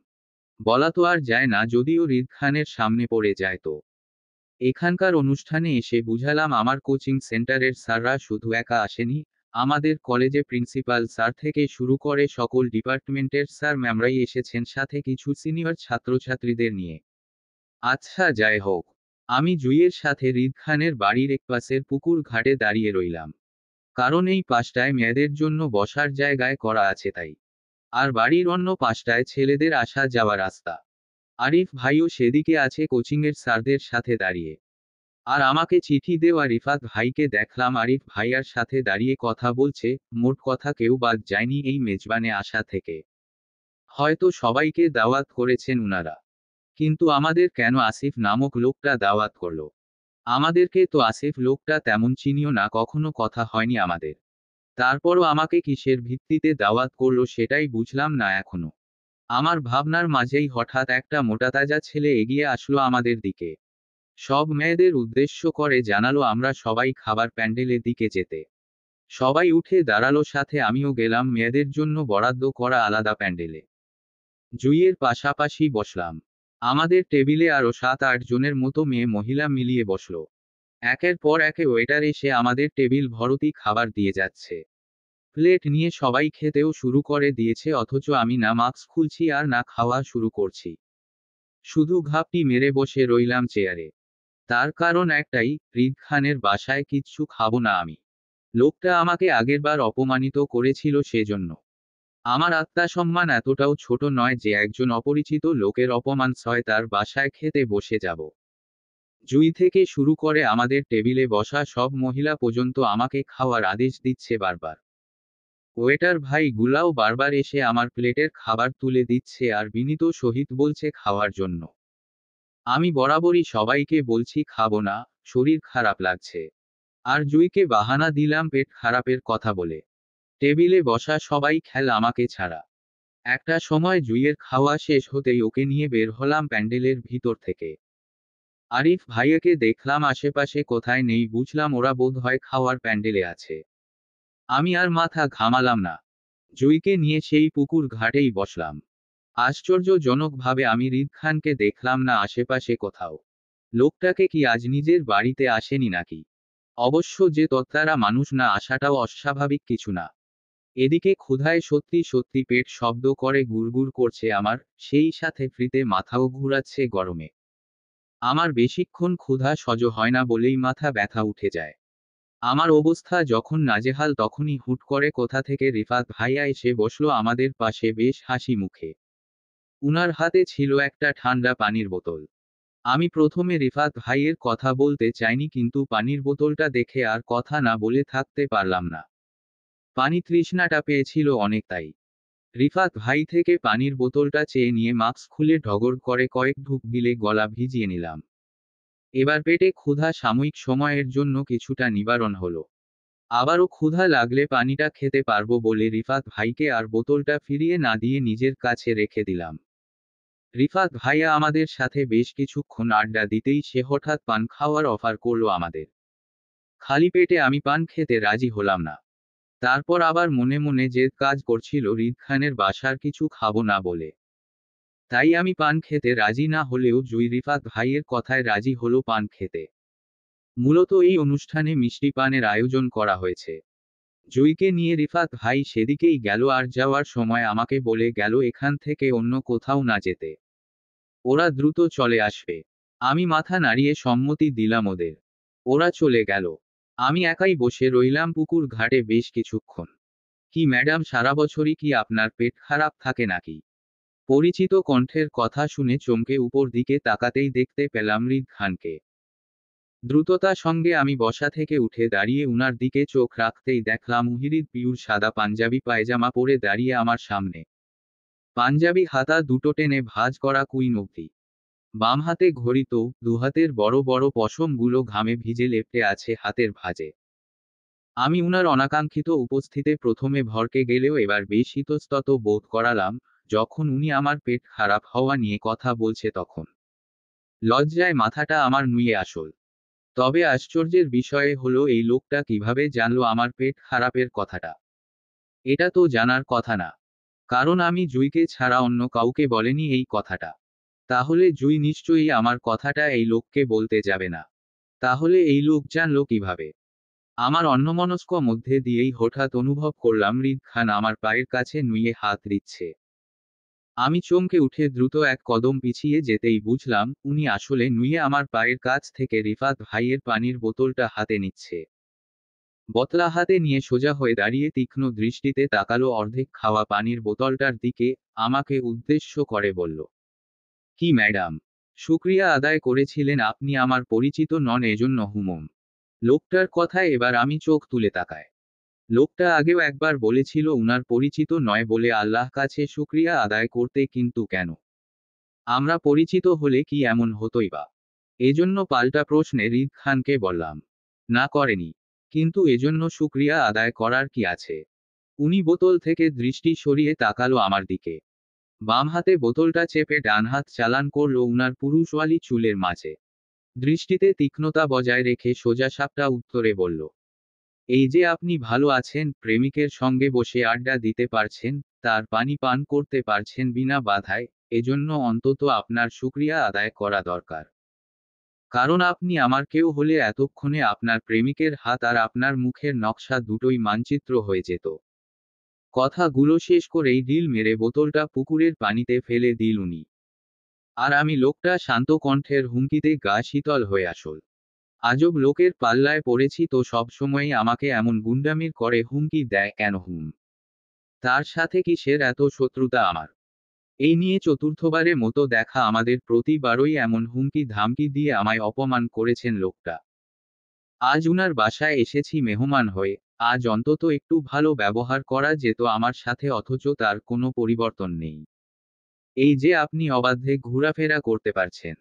বলা তো আর যায় না, যদিও হৃদ খানের সামনে পড়ে যায় তো। এখানকার অনুষ্ঠানে এসে বুঝালাম আমার কোচিং সেন্টারের স্যাররা শুধু একা আসেনি, আমাদের কলেজে প্রিন্সিপাল স্যার থেকে শুরু করে সকল ডিপার্টমেন্টের স্যার ম্যামরাই এসেছেন, সাথে কিছু সিনিয়র ছাত্রছাত্রীদের নিয়ে। আচ্ছা যাই হোক, আমি জুইয়ের সাথে হৃদ খানের বাড়ির একপাশের পুকুর ঘাটে দাঁড়িয়ে রইলাম। কারণ এই পাশটায় মেয়েদের জন্য বসার জায়গায় করা আছে তাই। আর বাড়ির অন্য পাশটায় ছেলেদের আসা যাওয়া রাস্তা। আরিফ ভাইও সেদিকে আছে কোচিংয়ের স্যারদের সাথে দাঁড়িয়ে। আর আমাকে চিঠি দেওয়া রিফাত ভাইকে দেখলাম আরিফ ভাইয়ার সাথে দাঁড়িয়ে কথা বলছে। মোট কথা কেউ বাদ যায়নি এই মেজবানে আসা থেকে। হয়তো সবাইকে দাওয়াত করেছেন উনারা। কিন্তু আমাদের কেন আসিফ নামক লোকটা দাওয়াত করলো? আমাদেরকে তো আসিফ লোকটা তেমন চিনিও না, কখনো কথা হয়নি আমাদের। তারপরও আমাকে কিসের ভিত্তিতে দাওয়াত করলো সেটাই বুঝলাম না এখনো। আমার ভাবনার মাঝেই হঠাৎ একটা মোটাতাজা ছেলে এগিয়ে আসলো আমাদের দিকে। সব মেয়েদের উদ্দেশ্য করে জানালো আমরা সবাই খাবার প্যান্ডেলের দিকে যেতে। সবাই উঠে দাঁড়ালো, সাথে আমিও গেলাম মেয়েদের জন্য বরাদ্দ করা আলাদা প্যান্ডেলে। জুইয়ের পাশাপাশি বসলাম। আমাদের টেবিলে আরো 7-8 জনের মতো মেয়ে মহিলা মিলিয়ে বসলো। একের পর একে ওয়েটার এসে আমাদের টেবিল ভর্তি খাবার দিয়ে যাচ্ছে। প্লেট নিয়ে সবাই খেতেও শুরু করে দিয়েছে, অথচ আমি না মাস্ক খুলছি আর না খাওয়া শুরু করছি। শুধু ঘাপটি মেরে বসে রইলাম চেয়ারে। তার কারণ একটাই, হৃদ খানের বাসায় কিচ্ছু খাবো না আমি। লোকটা আমাকে আগেরবার অপমানিত করেছিল সেজন্য। আমার আত্মসম্মান এতটাও ছোট নয় যে একজন অপরিচিত লোকের অপমান সয় তার বাসায় খেতে বসে যাব। জুই থেকে শুরু করে আমাদের টেবিলে বসা সব মহিলা পর্যন্ত আমাকে খাওয়ার আদেশ দিচ্ছে বারবার। ওয়েটার ভাই গুলাও বারবার এসে আমার প্লেটের খাবার তুলে দিচ্ছে আর বিনীত সহিত বলছে খাওয়ার জন্য। আমি বরাবরই সবাইকে বলছি খাবো না, শরীর খারাপ লাগছে। আর জুইকে বাহানা দিলাম পেট খারাপের কথা বলে। টেবিলে বসা সবাই খেল আমাকে ছাড়া। একটা সময় জুইয়ের খাওয়া শেষ হতেই ওকে নিয়ে বের হলাম প্যান্ডেলের ভিতর থেকে। আরিফ ভাইয়াকে দেখলাম আশেপাশে কোথায় নেই, বুঝলাম ওরা বোধহয় খাওয়ার প্যান্ডেলে আছে। আমি আর মাথা ঘামালাম না। জুইকে নিয়ে সেই পুকুর ঘাটেই বসলাম। আশ্চর্যজনকভাবে আমি হৃদ খানকে দেখলাম না আশেপাশে কোথাও। লোকটাকে কি আজ নিজের বাড়িতে আসেনি নাকি? অবশ্য যে তত্ত্বারা মানুষ না আসাটাও অস্বাভাবিক কিছু না। এদিকে ক্ষুধায় সত্যি সত্যি পেট শব্দ করে গুড়গুড় করছে আমার, সেই সাথে ফ্রিতে মাথাও ঘুরাচ্ছে গরমে। আমার বেশিক্ষণ ক্ষুধা সহ্য হয় না বলেই মাথা ব্যথা উঠে যায়। আমার অবস্থা যখন নাজেহাল তখনই হুট করে কোথা থেকে রিফাত ভাইয়া এসে বসলো আমাদের পাশে বেশ হাসি মুখে। উনার হাতে ছিল একটা ঠান্ডা পানির বোতল। আমি প্রথমে রিফাত ভাইয়ের কথা বলতে চাইনি, কিন্তু পানির বোতলটা দেখে আর কথা না বলে থাকতে পারলাম না। পানি তৃষ্ণাটা পেয়েছিল অনেক তাই। রিফাত ভাই থেকে পানির বোতলটা চেয়ে নিয়ে মাস্ক খুলে ঢগর করে কয়েক ঢুক গিলে গলা ভিজিয়ে নিলাম। এবার পেটে ক্ষুধা সাময়িক সময়ের জন্য কিছুটা নিবারণ হলো। আবারও ক্ষুধা লাগলে পানিটা খেতে পারবো বলে রিফাত ভাইকে আর বোতলটা ফিরিয়ে না দিয়ে নিজের কাছে রেখে দিলাম। রিফাত ভাইয়া আমাদের সাথে বেশ কিছুক্ষণ আড্ডা দিতেই সে হঠাৎ পান খাওয়ার অফার করলো আমাদের। খালি পেটে আমি পান খেতে রাজি হলাম না। তারপর আবার মনে মনে জেদ কাজ করছিল হৃদ খানের বাসার কিছু খাবো না বলে। তাই আমি পান খেতে রাজি না হলেও জুই রিফাত ভাইয়ের কথায় রাজি হলো পান খেতে। মূলত এই অনুষ্ঠানে মিষ্টি পানের আয়োজন করা হয়েছে। জুইকে নিয়ে রিফাত ভাই সেদিকেই গেল আর যাওয়ার সময় আমাকে বলে গেল এখান থেকে অন্য কোথাও না যেতে। ওরা দ্রুত চলে আসবে। আমি মাথা নাড়িয়ে সম্মতি দিলাম ওদের। ওরা চলে গেল। আমি একাই বসে রইলাম পুকুর ঘাটে বেশ কিছুক্ষণ। কি ম্যাডাম, সারা বছরই কি আপনার পেট খারাপ থাকে নাকি? পরিচিত কণ্ঠের কথা শুনে চমকে উপর দিকে তাকাতেই দেখতে পেলাম হৃদ খানকে। দ্রুততা সঙ্গে আমি বসা থেকে উঠে দাঁড়িয়ে উনার দিকে চোখ রাখতেই দেখলাম মুহিরিদ পিউর সাদা পাঞ্জাবি পায়জামা পরে দাঁড়িয়ে আমার সামনে। পাঞ্জাবি হাতা দুটো টেনে ভাঁজ করা কুইন অবধি। বাম হাতে ঘড়ি তো, দুহাতের বড় বড় পশমগুলো ঘামে ভিজে লেপ্টে আছে হাতের ভাঁজে। আমি উনার অনাকাঙ্ক্ষিত উপস্থিতে প্রথমে ভড়কে গেলেও এবার বেশ ইতস্তত বোধ করালাম, যখন উনি আমার পেট খারাপ হওয়া নিয়ে কথা বলছে তখন। লজ্জায় মাথাটা আমার নুয়ে আসল। তবে আশ্চর্যের বিষয় হলো এই লোকটা কিভাবে জানলো আমার পেট খারাপের কথাটা। এটা তো জানার কথা না। কারণ আমি জুইকে ছাড়া অন্য কাউকে বলেনি এই কথাটা। তাহলে জুই নিশ্চয়ই আমার কথাটা এই লোককে বলতে যাবে না। তাহলে এই লোক জানলো কিভাবে? আমার অন্যমনস্ক মধ্যে দিয়েই হঠাৎ অনুভব করলাম হৃদ খান আমার পায়ের কাছে নুয়ে হাত দিচ্ছে। আমি চমকে উঠে দ্রুত এক কদম পিছিয়ে যেতেই বুঝলাম উনি আসলে নুয়ে আমার পায়ের কাছ থেকে রিফাত ভাইয়ের পানির বোতলটা হাতে নিচ্ছে। বোতলা হাতে নিয়ে সোজা হয়ে দাঁড়িয়ে তীক্ষ্ণ দৃষ্টিতে তাকালো অর্ধেক খাওয়া পানির বোতলটার দিকে, আমাকে উদ্দেশ্য করে বলল, কি ম্যাডাম, শুক্রিয়া আদায় করেছিলেন, আপনি আমার পরিচিত নন এজন্য হুমম। লোকটার কথায় এবার আমি চোখ তুলে তাকাই। লোকটা আগেও একবার বলেছিল উনার পরিচিত নয় বলে আল্লাহ কাছে শুক্রিয়া আদায় করতে, কিন্তু কেন? আমরা পরিচিত হলে কি এমন হতোই বা? এজন্য পাল্টা প্রশ্নে হৃদ খানকে বললাম, না করেনি। কিন্তু এজন্য শুক্রিয়া আদায় করার কি আছে? উনি বোতল থেকে দৃষ্টি সরিয়ে তাকালো আমার দিকে। বাম হাতে বোতলটা চেপে ডান হাত চালান করলো উনার পুরুষওয়ালি চুলের মাঝে। দৃষ্টিতে তীক্ষ্ণতা বজায় রেখে সোজা সাপটা উত্তরে বলল, এই যে আপনি ভালো আছেন, প্রেমিকের সঙ্গে বসে আড্ডা দিতে পারছেন, তার পানি পান করতে পারছেন বিনা বাধায়, এজন্য অন্তত আপনার শুক্রিয়া আদায় করা দরকার। কারণ আপনি আমার কেউ হলে এতক্ষণে আপনার প্রেমিকের হাত আর আপনার মুখের নকশা দুটোই মানচিত্র হয়ে যেত। কথাগুলো শেষ করেই ঢিল মেরে বোতলটা পুকুরের পানিতে ফেলে দিল উনি। আর আমি লোকটা শান্ত কণ্ঠের হুমকিতে গা শীতল হয়ে আসল। আজব লোকের পাল্লায় পড়েছি তো, সবসময়ই আমাকে এমন গুন্ডামির করে হুমকি দেয় কেন তার সাথে কিসের এত শত্রুতা আমার? এই নিয়ে চতুর্থবারের মতো দেখা আমাদের, প্রতিবারই এমন হুমকি ধামকি দিয়ে আমায় অপমান করেছেন লোকটা। আজ উনার বাসায় এসেছি মেহমান হয়ে, আজ অন্তত একটু ভালো ব্যবহার করা যেত আমার সাথে, অথচ তার কোনো পরিবর্তন নেই। এই যে আপনি অবাধে ঘোরাফেরা করতে পারছেন,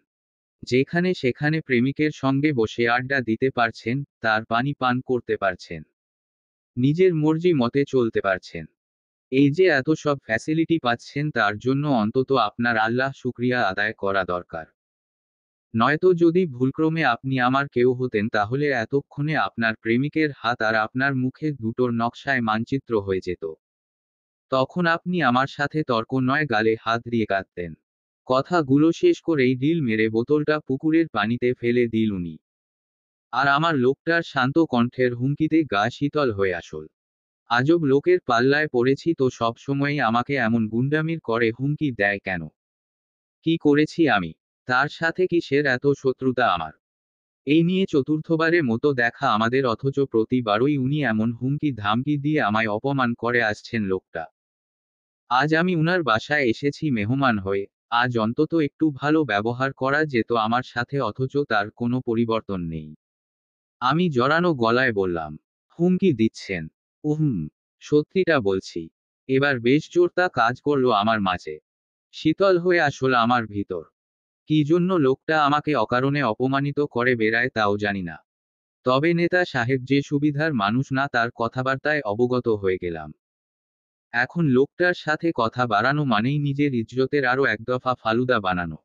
যেখানে সেখানে প্রেমিকের সঙ্গে বসে আড্ডা দিতে পারছেন, তার পানি পান করতে পারছেন, নিজের মর্জি মতে চলতে পারছেন, এই যে এত সব ফ্যাসিলিটি পাচ্ছেন, তার জন্য অন্তত আপনার আল্লাহ শুকরিয়া আদায় করা দরকার। নয়তো যদি ভুলক্রমে আপনি আমার কেউ হতেন, তাহলে এতক্ষণে আপনার প্রেমিকের হাত আর আপনার মুখের দুটোর নকশায় মানচিত্র হয়ে যেত। তখন আপনি আমার সাথে তর্ক নয়, গালে হাত দিয়ে কাঁদতেন। কথাগুলো শেষ করেই ডিল মেরে বোতলটা পুকুরের পানিতে ফেলে দিল উনি। আর আমার লোকটার শান্ত কণ্ঠের হুমকিতে গা শীতল হয়ে আসল। আজব লোকের পাল্লায় পড়েছি তো, সব সময়ই আমাকে এমন গুন্ডামির করে হুমকি দেয় কেন? কি করেছি আমি? তার সাথে কিসের এত শত্রুতা আমার? এই নিয়ে চতুর্থবারের মতো দেখা আমাদের, অথচ প্রতিবারই উনি এমন হুমকি ধামকি দিয়ে আমায় অপমান করে আসছেন লোকটা। আজ আমি উনার বাসায় এসেছি মেহমান হয়ে, আজ অন্তত একটু ভালো ব্যবহার করা যেত আমার সাথে, অথচ তার কোনো পরিবর্তন নেই। আমি জড়ানো গলায় বললাম, হুমকি দিচ্ছেন? উহুম, সত্যিটা বলছি। এবার বেশ জোরটা কাজ করলো আমার মাঝে। শীতল হয়ে আসল আমার ভিতর। কি জন্য লোকটা আমাকে অকারণে অপমানিত করে বেড়ায় তাও জানি না। তবে নেতা সাহেব যে সুবিধার মানুষ না, তার কথাবার্তায় অবগত হয়ে গেলাম। এখন লোকটার সাথে কথা বাড়ানো মানেই নিজের ইজ্জতের আরও এক দফা ফালুদা বানানো।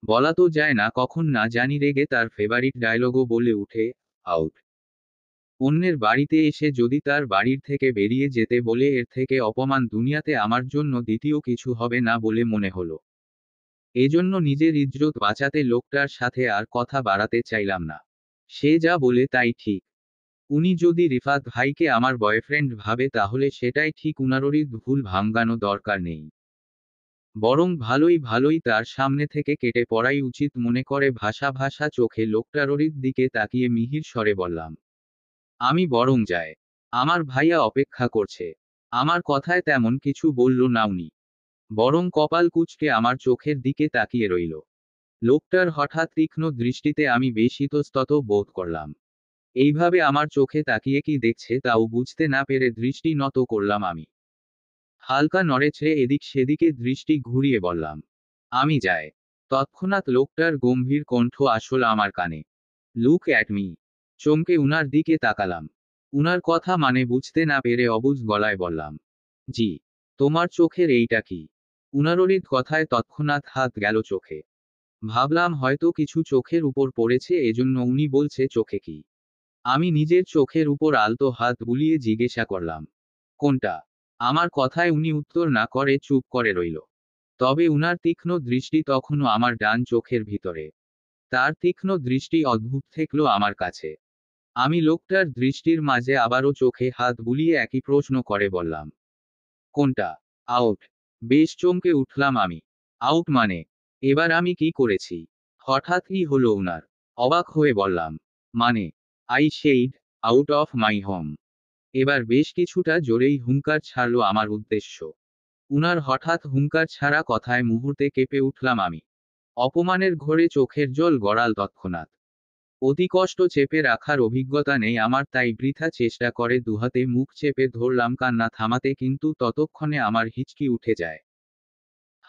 বলা তো যায় না, কখন না জানি রেগে তার ফেভারিট ডায়লগও বলে উঠে, আউট। অন্যের বাড়িতে এসে যদি তার বাড়ির থেকে বেরিয়ে যেতে বলে, এর থেকে অপমান দুনিয়াতে আমার জন্য দ্বিতীয় কিছু হবে না বলে মনে হলো। এজন্য নিজের ইজ্জত বাঁচাতে লোকটার সাথে আর কথা বাড়াতে চাইলাম না। সে যা বলে তাই ঠিক। উনি যদি রিফাত ভাইকে আমার বয়ফ্রেন্ড ভাবে, তাহলে সেটাই ঠিক, উনারই ভুল ভাঙানো দরকার নেই। বরং ভালোই ভালোই তার সামনে থেকে কেটে পড়াই উচিত মনে করে ভাষা ভাষা চোখে লোকটারই দিকে তাকিয়ে মিহির স্বরে বললাম, আমি বরং যাই। আমার ভাইয়া অপেক্ষা করছে। আমার কথায় তেমন কিছু বলল না উনি, বরং কপাল কুঁচকে আমার চোখের দিকে তাকিয়ে রইল। লোকটার হঠাৎ তীক্ষ্ণ দৃষ্টিতে আমি বেশ ইতস্তত বোধ করলাম। এইভাবে আমার চোখে তাকিয়ে কি দেখছে তাও বুঝতে না পেরে দৃষ্টি নত করলাম আমি। হালকা নড়েচড়ে এদিক সেদিকে দৃষ্টি ঘুরিয়ে বললাম, আমি যাই। তৎক্ষণাৎ লোকটার গম্ভীর কণ্ঠ আসল আমার কানে, লুক অ্যাট মি। চমকে উনার দিকে তাকালাম। উনার কথা মানে বুঝতে না পেরে অবুঝ গলায় বললাম, জি। তোমার চোখের এইটা কি? উনাররির কথায় তৎক্ষণাৎ হাত গেল চোখে। ভাবলাম হয়তো কিছু চোখের উপর পড়েছে, এজন্য উনি বলছে চোখে কি। আমি নিজের চোখের উপর আলতো হাত বুলিয়ে জিজ্ঞাসা করলাম, কোনটা? আমার কথায় উনি উত্তর না করে চুপ করে রইল। তবে উনার তীক্ষ্ণ দৃষ্টি তখনও আমার ডান চোখের ভিতরে। তার তীক্ষ্ণ দৃষ্টি অদ্ভুত ঠেকল আমার কাছে। আমি লোকটার দৃষ্টির মাঝে আবারও চোখে হাত বুলিয়ে একই প্রশ্ন করে বললাম, কোনটা? আউট। বেশ চমকে উঠলাম আমি। আউট মানে? এবার আমি কি করেছি? হঠাৎই হলো উনার। অবাক হয়ে বললাম, মানে, I said, out of my home. এবার বেশ কিছুটা জোরেই হুঙ্কার ছাড়ল আমার উদ্দেশ্য। উনার হঠাৎ হুঙ্কার ছাড়া কথায় মুহূর্তে কেঁপে উঠলাম আমি। অপমানের ঘোরে চোখের জল গড়াল তৎক্ষণাৎ। অতি কষ্ট চেপে রাখার অভিজ্ঞতা নেই আমার, তাই বৃথা চেষ্টা করে দুহাতে মুখ চেপে ধরলাম কান্না থামাতে, কিন্তু ততক্ষণে আমার হিচকি উঠে যায়।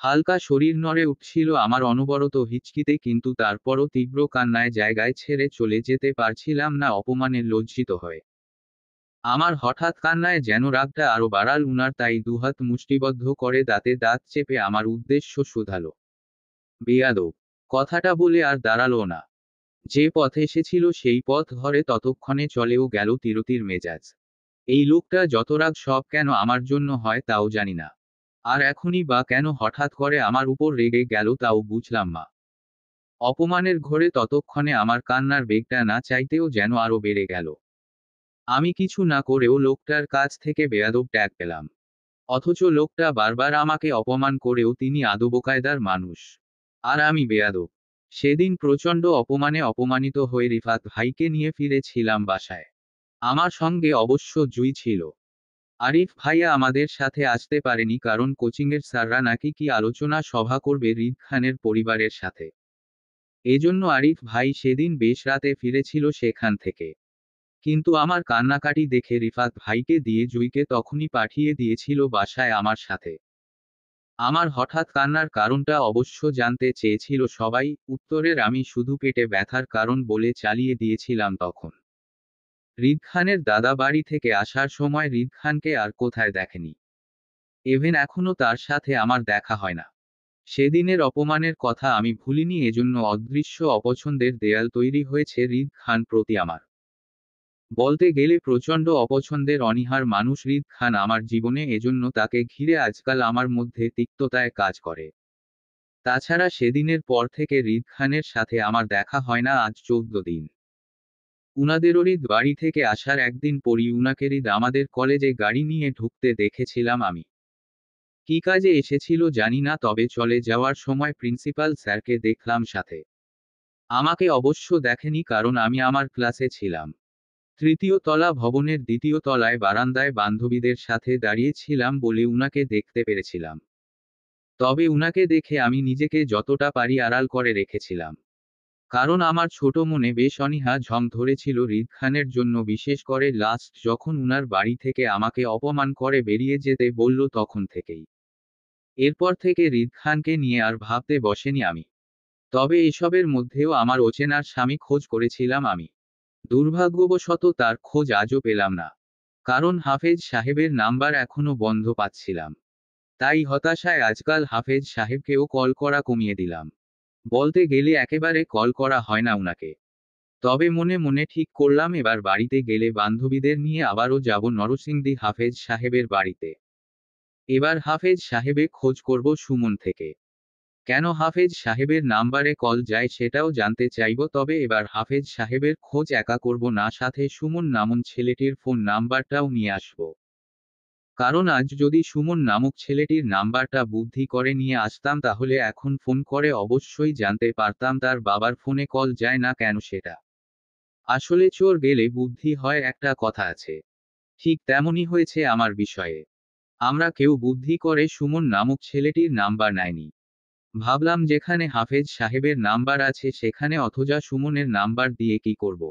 হালকা শরীর নড়ে উঠছিল আমার অনবরত হিচকিতে, কিন্তু তারপরও তীব্র কান্নায় জায়গায় ছেড়ে চলে যেতে পারছিলাম না অপমানে লজ্জিত হয়ে। আমার হঠাৎ কান্নায় যেন রাগটা আরো বাড়াল উনার, তাই দুহাত মুষ্টিবদ্ধ করে দাঁতে দাঁত চেপে আমার উদ্দেশ্য শুধালো, বেয়াদব। কথাটা বলে আর দাঁড়ালো না। যে পথ এসেছিল সেই পথ ধরে ততক্ষণে চলেও গেল তিরতির মেজাজ। এই লোকটা যত রাগ সব কেন আমার জন্য হয় তাও জানি না। আর এখনই বা কেন হঠাৎ করে আমার উপর রেগে গেল তাও বুঝলাম না। অপমানের ঘোরে ততক্ষণে আমার কান্নার বেগটা না চাইতেও যেন আরো বেড়ে গেল। আমি কিছু না করেও লোকটার কাছ থেকে বেয়াদব ট্যাগ পেলাম। অথচ লোকটা বারবার আমাকে অপমান করেও তিনি আদবকায়দার মানুষ। আর আমি বেয়াদব। সেদিন প্রচণ্ড অপমানে অপমানিত হয়ে রিফাত ভাইকে নিয়ে ফিরেছিলাম বাসায়। আমার সঙ্গে অবশ্য জুই ছিল। আরিফ ভাইয়া আমাদের সাথে আসতে পারেনি কারণ কোচিংয়ের স্যাররা নাকি কি আলোচনা সভা করবে রিদ খানের পরিবারের সাথে। এজন্য আরিফ ভাই সেদিন বেশ রাতে ফিরেছিল সেখান থেকে। কিন্তু আমার কান্নাকাটি দেখে রিফাত ভাইকে দিয়ে জুইকে তখনই পাঠিয়ে দিয়েছিল বাসায় আমার সাথে। আমার হঠাৎ কান্নার কারণটা অবশ্য জানতে চেয়েছিল সবাই, উত্তরের আমি শুধু পেটে ব্যথার কারণ বলে চালিয়ে দিয়েছিলাম তখন। রিদ খানের দাদা বাড়ি থেকে আসার সময় রিদ খানকে আর কোথায় দেখেনি। এভেন এখনো তার সাথে আমার দেখা হয় না। সেদিনের অপমানের কথা আমি ভুলিনি, এজন্য অদৃশ্য অপছন্দের দেয়াল তৈরি হয়েছে রিদ খান প্রতি আমার। বলতে গেলে প্রচণ্ড অপছন্দের অনীহার মানুষ রিদ খান আমার জীবনে, এজন্য তাকে ঘিরে আজকাল আমার মধ্যে তিক্ততায় কাজ করে। তাছাড়া সেদিনের পর থেকে রিদ খানের সাথে আমার দেখা হয় না আজ 14 দিন। উনাদেরও রিদ বাড়ি থেকে আসার একদিন পরই উনাকে রিদ আমাদের কলেজে গাড়ি নিয়ে ঢুকতে দেখেছিলাম আমি। কি কাজে এসেছিল জানি না, তবে চলে যাওয়ার সময় প্রিন্সিপাল স্যারকে দেখলাম সাথে। আমাকে অবশ্য দেখেনি, কারণ আমি আমার ক্লাসে ছিলাম। তৃতীয় তলা ভবনের দ্বিতীয় তলায় বারান্দায় বান্ধবীদের সাথে দাঁড়িয়ে ছিলাম বলে উনাকে দেখতে পেরেছিলাম। তবে উনাকে দেখে আমি নিজেকে যতটা পারি আড়াল করে রেখেছিলাম। কারণ আমার ছোট মনে বেশ অনীহা ঝং ধরেছিল রিদ খানের জন্য, বিশেষ করে লাস্ট যখন উনার বাড়ি থেকে আমাকে অপমান করে বেরিয়ে যেতে বলল তখন থেকেই। এরপর থেকে রিদ খানকে নিয়ে আর ভাবতে বসেনি আমি। তবে এসবের মধ্যেও আমার অচেনার স্বামী খোঁজ করেছিলাম আমি। দুর্ভাগ্যবশত তার খোঁজ আজও পেলাম না। কারণ হাফেজ সাহেবের নাম্বার এখনো বন্ধ পাচ্ছিলাম। তাই হতাশায় আজকাল হাফেজ সাহেবকেও কল করা কমিয়ে দিলাম। বলতে গেলে একেবারে কল করা হয় না উনাকে। তবে মনে মনে ঠিক করলাম এবার বাড়িতে গেলে বান্ধবীদের নিয়ে আবারও যাব নরসিংদী হাফেজ সাহেবের বাড়িতে। এবার হাফেজ সাহেবে খোঁজ করব সুমন থেকে। কেন হাফেজ সাহেবের নাম্বারে কল যায় সেটাও জানতে চাইব, তবে এবার হাফেজ সাহেবের খোঁজ একা করব না, সাথে সুমন নামক ছেলেটির ফোন নাম্বারটাও নিয়ে আসব। কারণ আজ যদি সুমন নামক ছেলেটির নাম্বারটা বুদ্ধি করে নিয়ে আসতাম তাহলে এখন ফোন করে অবশ্যই জানতে পারতাম তার বাবার ফোনে কল যায় না কেন সেটা। আসলে চোর গেলে বুদ্ধি হয় একটা কথা আছে। ঠিক তেমনই হয়েছে আমার বিষয়ে। আমরা কেউ বুদ্ধি করে সুমন নামক ছেলেটির নাম্বার নেয়নি। ভাবলাম যেখানে হাফেজ সাহেবের নাম্বার আছে সেখানে অথবা সুমনের নাম্বার দিয়ে কি করব।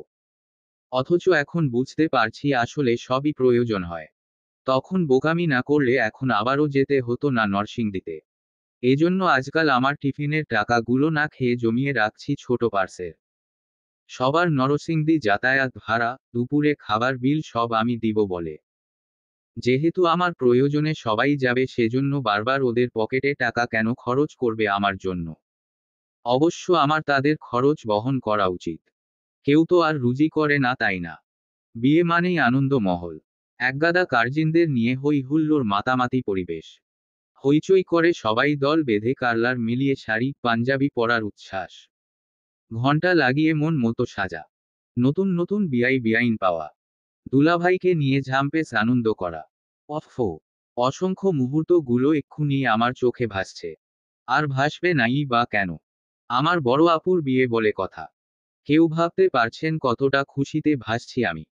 অথচ এখন বুঝতে পারছি আসলে সবই প্রয়োজন হয়। তখন বোকামি না করলে এখন আবারও যেতে হতো না নরসিংদীতে। এজন্য আজকাল আমার টিফিনের টাকাগুলো না খেয়ে জমিয়ে রাখছি ছোট পার্সে। সবার নরসিংদী যাতায়াত ভাড়া, দুপুরে খাবার বিল সব আমি দিব বলে। যেহেতু আমার প্রয়োজনে সবাই যাবে সেজন্য বারবার ওদের পকেটে টাকা কেন খরচ করবে আমার জন্য। অবশ্য আমার তাদের খরচ বহন করা উচিত। কেউ তো আর রুজি করে না, তাই না? বিয়ে মানেই আনন্দ মহল। একগাদা কার্জিনদের নিয়ে হই হুল্লোড় মাতামাতি পরিবেশ। হইচই করে সবাই দল বেঁধে কার্লার মিলিয়ে শাড়ি পাঞ্জাবি পরার উচ্ছ্বাস। ঘণ্টা লাগিয়ে মন মতো সাজা। নতুন নতুন বিআইন পাওয়া। দুলাভাইকে নিয়ে ঝাম্পেস আনন্দ করা। অফো, অসংখ্য মুহূর্তগুলো এক্ষুনি আমার চোখে ভাসছে। আর ভাসবে নাই বা কেন? আমার বড় আপুর বিয়ে বলে কথা। কেউ ভাবতে পারছেন কতটা খুশিতে ভাসছি আমি।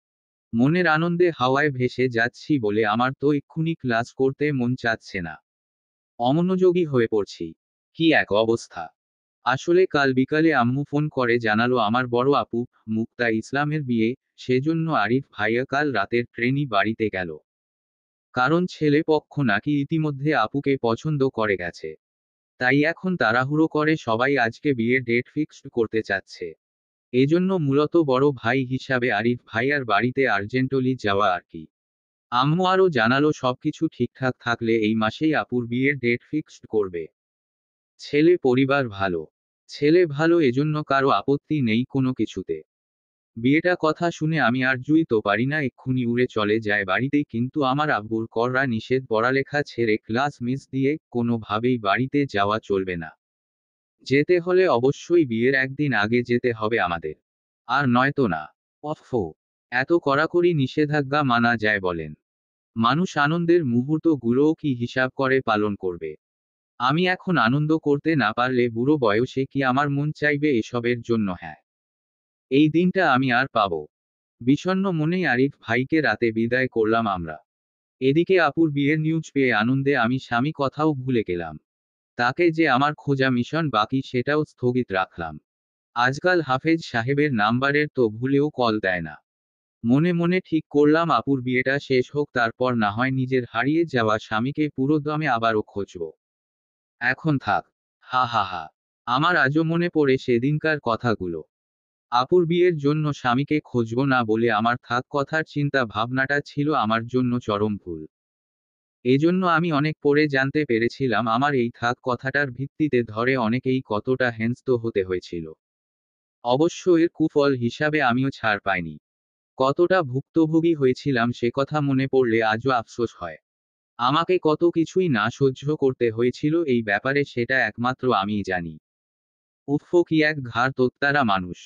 মনের আনন্দে হাওয়ায় ভেসে যাচ্ছি বলে আমার তো এক্ষুনি ক্লাস করতে মন চাচ্ছে না। অমনোযোগী হয়ে পড়ছি। কি এক অবস্থা! আসলে কাল বিকালে আম্মু ফোন করে জানালো আমার বড় আপু মুক্তা ইসলামের বিয়ে, সেজন্য আরিফ ভাইয়া কাল রাতের ট্রেনই বাড়িতে গেল। কারণ ছেলে পক্ষ নাকি ইতিমধ্যে আপুকে পছন্দ করে গেছে। তাই এখন তাড়াহুড়ো করে সবাই আজকে বিয়ের ডেট ফিক্সড করতে চাচ্ছে। এজন্য মূলত বড় ভাই হিসাবে আরিফ ভাইয়ার বাড়িতে আর্জেন্টলি যাওয়া আর কি। আম্মু আরও জানালো সবকিছু ঠিকঠাক থাকলে এই মাসেই আপুর বিয়ের ডেট ফিক্সড করবে। ছেলে পরিবার ভালো। ছেলে ভালো, এজন্য কারো আপত্তি নেই কোনো কিছুতে। বিয়েটা কথা শুনে আমি আর জুই তো পারি না এক্ষুনি উড়ে চলে যায় বাড়িতে, কিন্তু আমার আব্বুর কড়া নিষেধ, পড়ালেখা ছেড়ে ক্লাস মিস দিয়ে কোনোভাবেই বাড়িতে যাওয়া চলবে না। যেতে হলে অবশ্যই বিয়ের একদিন আগে যেতে হবে আমাদের। আর নয়তো না। অফো, এত কড়াকড়ি নিষেধাজ্ঞা মানা যায় বলেন? মানুষ আনন্দের মুহূর্তগুলোও কি হিসাব করে পালন করবে? আমি এখন আনন্দ করতে না পারলে বুড়ো বয়সে কি আমার মন চাইবে এসবের জন্য? হ্যাঁ, এই দিনটা আমি আর পাবো? বিষণ্ণ মনেই আরিফ ভাইকে রাতে বিদায় করলাম আমরা। এদিকে আপুর বিয়ের নিউজ পেয়ে আনন্দে আমি স্বামী কথাও ভুলে গেলাম। তাকে যে আমার খোঁজা মিশন বাকি সেটাও স্থগিত রাখলাম। আজকাল হাফেজ সাহেবের নাম্বারের তো ভুলেও কল দেয় না। মনে মনে ঠিক করলাম আপুর বিয়েটা শেষ হোক, তারপর না হয় নিজের হারিয়ে যাওয়া স্বামীকে পুরো দমে আবারও খুঁজব। এখন থাক। হা হা হা। আমার আজও মনে পড়ে সেদিনকার কথাগুলো। আপুর বিয়ের জন্য স্বামীকে খুঁজব না বলে আমার থাক কথার চিন্তা ভাবনাটা ছিল আমার জন্য চরম ভুল। এজন্য আমি অনেক পরে জানতে পেরেছিলাম আমার এই থাক কথাটার ভিত্তিতে ধরে অনেকেই কতটা হেনস্থ হতে হয়েছিল। অবশ্য এর কুফল হিসাবে আমিও ছাড় পাইনি। কতটা ভুক্তভোগী হয়েছিলাম সে কথা মনে পড়লে আজও আফসোস হয়। আমাকে কত কিছুই না সহ্য করতে হয়েছিল এই ব্যাপারে, সেটা একমাত্র আমিই জানি। উফ, কি এক ঘাড় তোত্তারা মানুষ!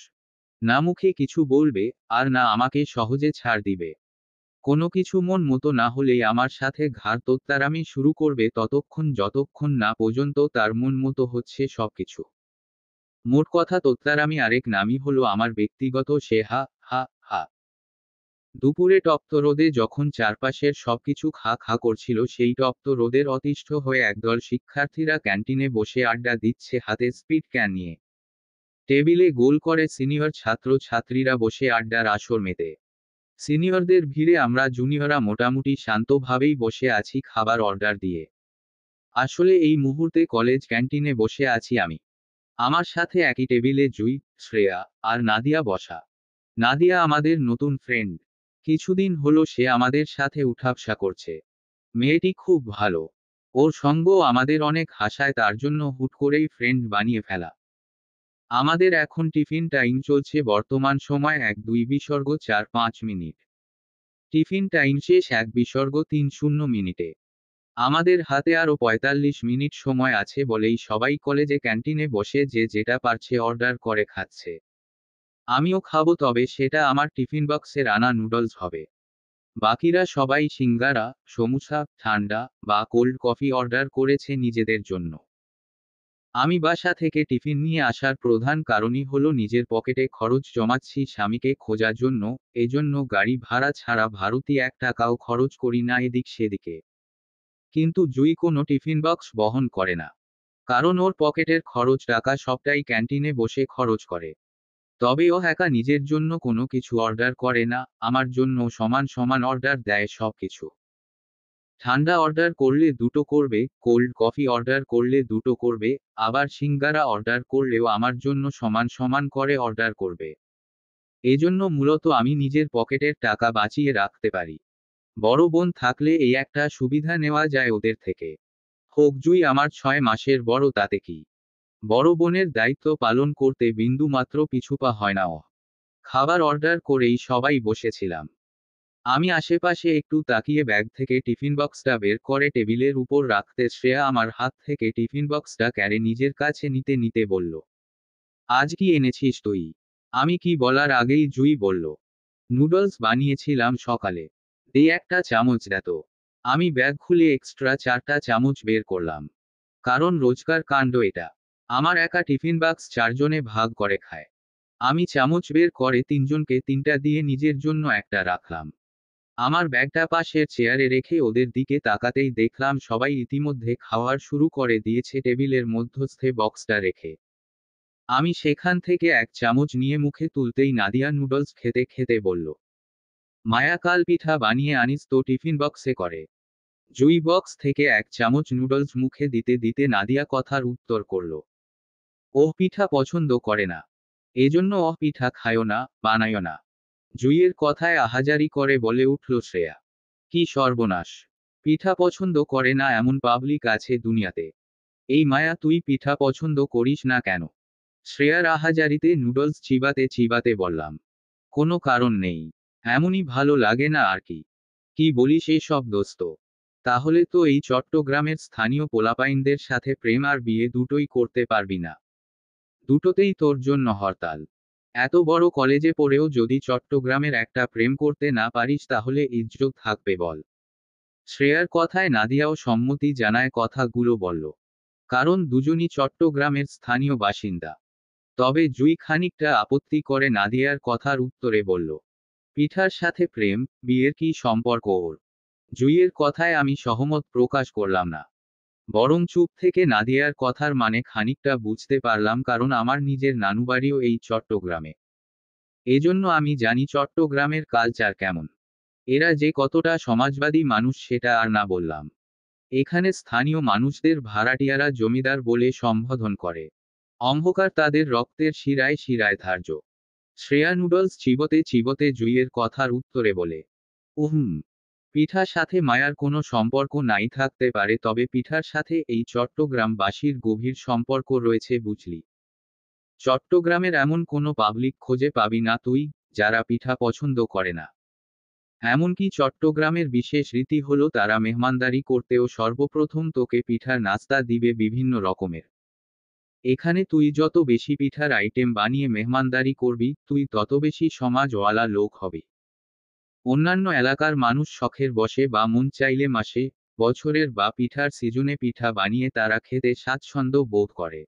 না মুখে কিছু বলবে, আর না আমাকে সহজে ছাড় দিবে। কোনো কিছু মন মতো না হলেই আমার সাথে ঘাড় তোত্তারামি শুরু করবে ততক্ষণ যতক্ষণ না পর্যন্ত তার মন মতো হচ্ছে সবকিছু। মোট কথা, তোত্তারামি আরেক নামই হলো আমার ব্যক্তিগত সে হা হা হা। দুপুরে তপ্ত রোদে যখন চারপাশের সবকিছু খা খা করছিল, সেই তপ্ত রোদের অতিষ্ঠ হয়ে একদল শিক্ষার্থীরা ক্যান্টিনে বসে আড্ডা দিচ্ছে হাতে স্পিড ক্যান নিয়ে। টেবিলে গোল করে সিনিয়র ছাত্র ছাত্রীরা বসে আড্ডার আসর মেতে। সিনিয়রদের ভিড়ে আমরা জুনিয়ররা মোটামুটি শান্তভাবেই বসে আছি খাবার অর্ডার দিয়ে। আসলে এই মুহূর্তে কলেজ ক্যান্টিনে বসে আছি আমি। আমার সাথে একই টেবিলে জুই, শ্রেয়া আর নাদিয়া বসা। নাদিয়া আমাদের নতুন ফ্রেন্ড। কিছুদিন হলো সে আমাদের সাথে উঠাবসা করছে। মেয়েটি খুব ভালো। ওর সঙ্গও আমাদের অনেক হাসায়, তার জন্য হুট করেই ফ্রেন্ড বানিয়ে ফেলা। আমাদের এখন টিফিন টাইম চলছে, বর্তমান সময় 1:02:04 টিফিন টাইম শেষ 1:30 আমাদের হাতে আরও 45 মিনিট সময় আছে বলেই সবাই কলেজে ক্যান্টিনে বসে যে যেটা পারছে অর্ডার করে খাচ্ছে। আমিও খাবো, তবে সেটা আমার টিফিন বক্সের আনা নুডলস হবে। বাকিরা সবাই সিঙ্গারা, সমুসা, ঠান্ডা বা কোল্ড কফি অর্ডার করেছে নিজেদের জন্য। আমি বাসা থেকে টিফিন নিয়ে আসার প্রধান কারণই হলো নিজের পকেটে খরচ জমাচ্ছি স্বামীকে খোঁজার জন্য, এজন্য গাড়ি ভাড়া ছাড়া ভারতী 1 টাকাও খরচ করি না এদিক সেদিকে। কিন্তু জুই কোনো টিফিন বক্স বহন করে না। কারণ ওর পকেটের খরচ টাকা সবটাই ক্যান্টিনে বসে খরচ করে। তবে ও একা নিজের জন্য কোনো কিছু অর্ডার করে না, আমার জন্য সমান সমান অর্ডার দেয় সবকিছু। ঠান্ডা অর্ডার করলে দুটো করবে, কোল্ড কফি অর্ডার করলে দুটো করবে, আবার সিঙ্গারা অর্ডার করলেও আমার জন্য সমান সমান করে অর্ডার করবে। এজন্য মূলত আমি নিজের পকেটের টাকা বাঁচিয়ে রাখতে পারি। বড় বোন থাকলে এই একটা সুবিধা নেওয়া যায় ওদের থেকে। হোক জুই আমার 6 মাসের বড়, তাতে কি। বড় বোনের দায়িত্ব পালন করতে বিন্দু মাত্র পিছুপা হয় না ও। খাবার অর্ডার করেই সবাই বসেছিলাম। আমি আশেপাশে একটু তাকিয়ে ব্যাগ থেকে টিফিন বক্সটা বের করে টেবিলের উপর রাখতে শ্রেয়া আমার হাত থেকে টিফিন বক্সটা ক্যারে নিজের কাছে নিতে নিতে বলল, আজ কি এনেছিস তুই? আমি কি বলার আগেই জুই বলল, নুডলস বানিয়েছিলাম সকালে। দে একটা চামচ দেতো। আমি ব্যাগ খুলে এক্সট্রা 4টা চামচ বের করলাম। কারণ রোজকার কাণ্ড এটা। আমার একা টিফিন বাক্স 4জনে ভাগ করে খায়। আমি চামচ বের করে 3জনকে 3টা দিয়ে নিজের জন্য একটা রাখলাম। আমার ব্যাগটা পাশের চেয়ারে রেখে ওদের দিকে তাকাতেই দেখলাম সবাই ইতিমধ্যে খাওয়ার শুরু করে দিয়েছে টেবিলের মধ্যস্থে বক্সটা রেখে। আমি সেখান থেকে 1 চামচ নিয়ে মুখে তুলতেই নাদিয়া নুডলস খেতে খেতে বলল, মায়া কাল পিঠা বানিয়ে আনিস তো টিফিন বক্সে করে। জুই বক্স থেকে 1 চামচ নুডলস মুখে দিতে দিতে নাদিয়া কথার উত্তর করল, ওহ পিঠা পছন্দ করে না। এজন্য পিঠা খায়ও না, বানায়ও না। জুইয়ের কথায় আহাজারি করে বলে উঠল শ্রেয়া, কি সর্বনাশ! পিঠা পছন্দ করে না এমন পাবলিক আছে দুনিয়াতে। এই মায়া, তুই পিঠা পছন্দ করিস না কেন? শ্রেয়ার আহাজারিতে নুডলস চিবাতে চিবাতে বললাম, কোনো কারণ নেই। এমনই ভালো লাগে না আর কি। কি বলিস এসব দোস্ত? তাহলে তো এই চট্টগ্রামের স্থানীয় পোলাপাইনদের সাথে প্রেম আর বিয়ে দুটোই করতে পারবি না। দুটোতেই তোর জন্য হরতাল। এত বড় কলেজে পড়েও যদি চট্টগ্রামের একটা প্রেম করতে না পারিস তাহলে ইজ্জত থাকবে বল? শ্রেয়ার কথায় নাদিয়াও সম্মতি জানায়, কথাগুলো বলল। কারণ দুজনই চট্টগ্রামের স্থানীয় বাসিন্দা। তবে জুই খানিকটা আপত্তি করে নাদিয়ার কথার উত্তরে বলল, পিঠার সাথে প্রেম, বিয়ের কি সম্পর্ক ওর? জুইয়ের কথায় আমি সহমত প্রকাশ করলাম না। বরং চুপ থেকে নাদিয়ার কথার মানে খানিকটা বুঝতে পারলাম, কারণ আমার নিজের নানুবাড়িও এই চট্টগ্রামে। এজন্য আমি জানি চট্টগ্রামের কালচার কেমন। এরা যে কতটা সমাজবাদী মানুষ সেটা আর না বললাম। এখানে স্থানীয় মানুষদের ভাড়াটিয়ারা জমিদার বলে সম্বোধন করে। অন্ধকার তাদের রক্তের শিরায় শিরায় ধার্য। শ্রেয়া নুডলস চিবোতে চিবোতে জুইয়ের কথার উত্তরে বলে, উহুম, পিঠার সাথে মায়ার কোনো সম্পর্ক নাই থাকতে পারে, তবে পিঠার সাথে এই চট্টগ্রামবাসীর গভীর সম্পর্ক রয়েছে বুঝলি। চট্টগ্রামের এমন কোনো পাবলিক খুঁজে পাবি না তুই, যারা পিঠা পছন্দ করে না। এমনকি চট্টগ্রামের বিশেষ রীতি হলো তারা মেহমানদারি করতেও সর্বপ্রথম তোকে পিঠার নাস্তা দিবে বিভিন্ন রকমের। এখানে তুই যত বেশি পিঠার আইটেম বানিয়ে মেহমানদারি করবি, তুই তত বেশি সমাজওয়ালা লোক হবি। অন্যান্য এলাকার মানুষ শখের বসে বা মন চাইলে মাসে, বছরের বা পিঠার সিজনে পিঠা বানিয়ে তারা খেতে স্বাচ্ছন্দ্য বোধ করে।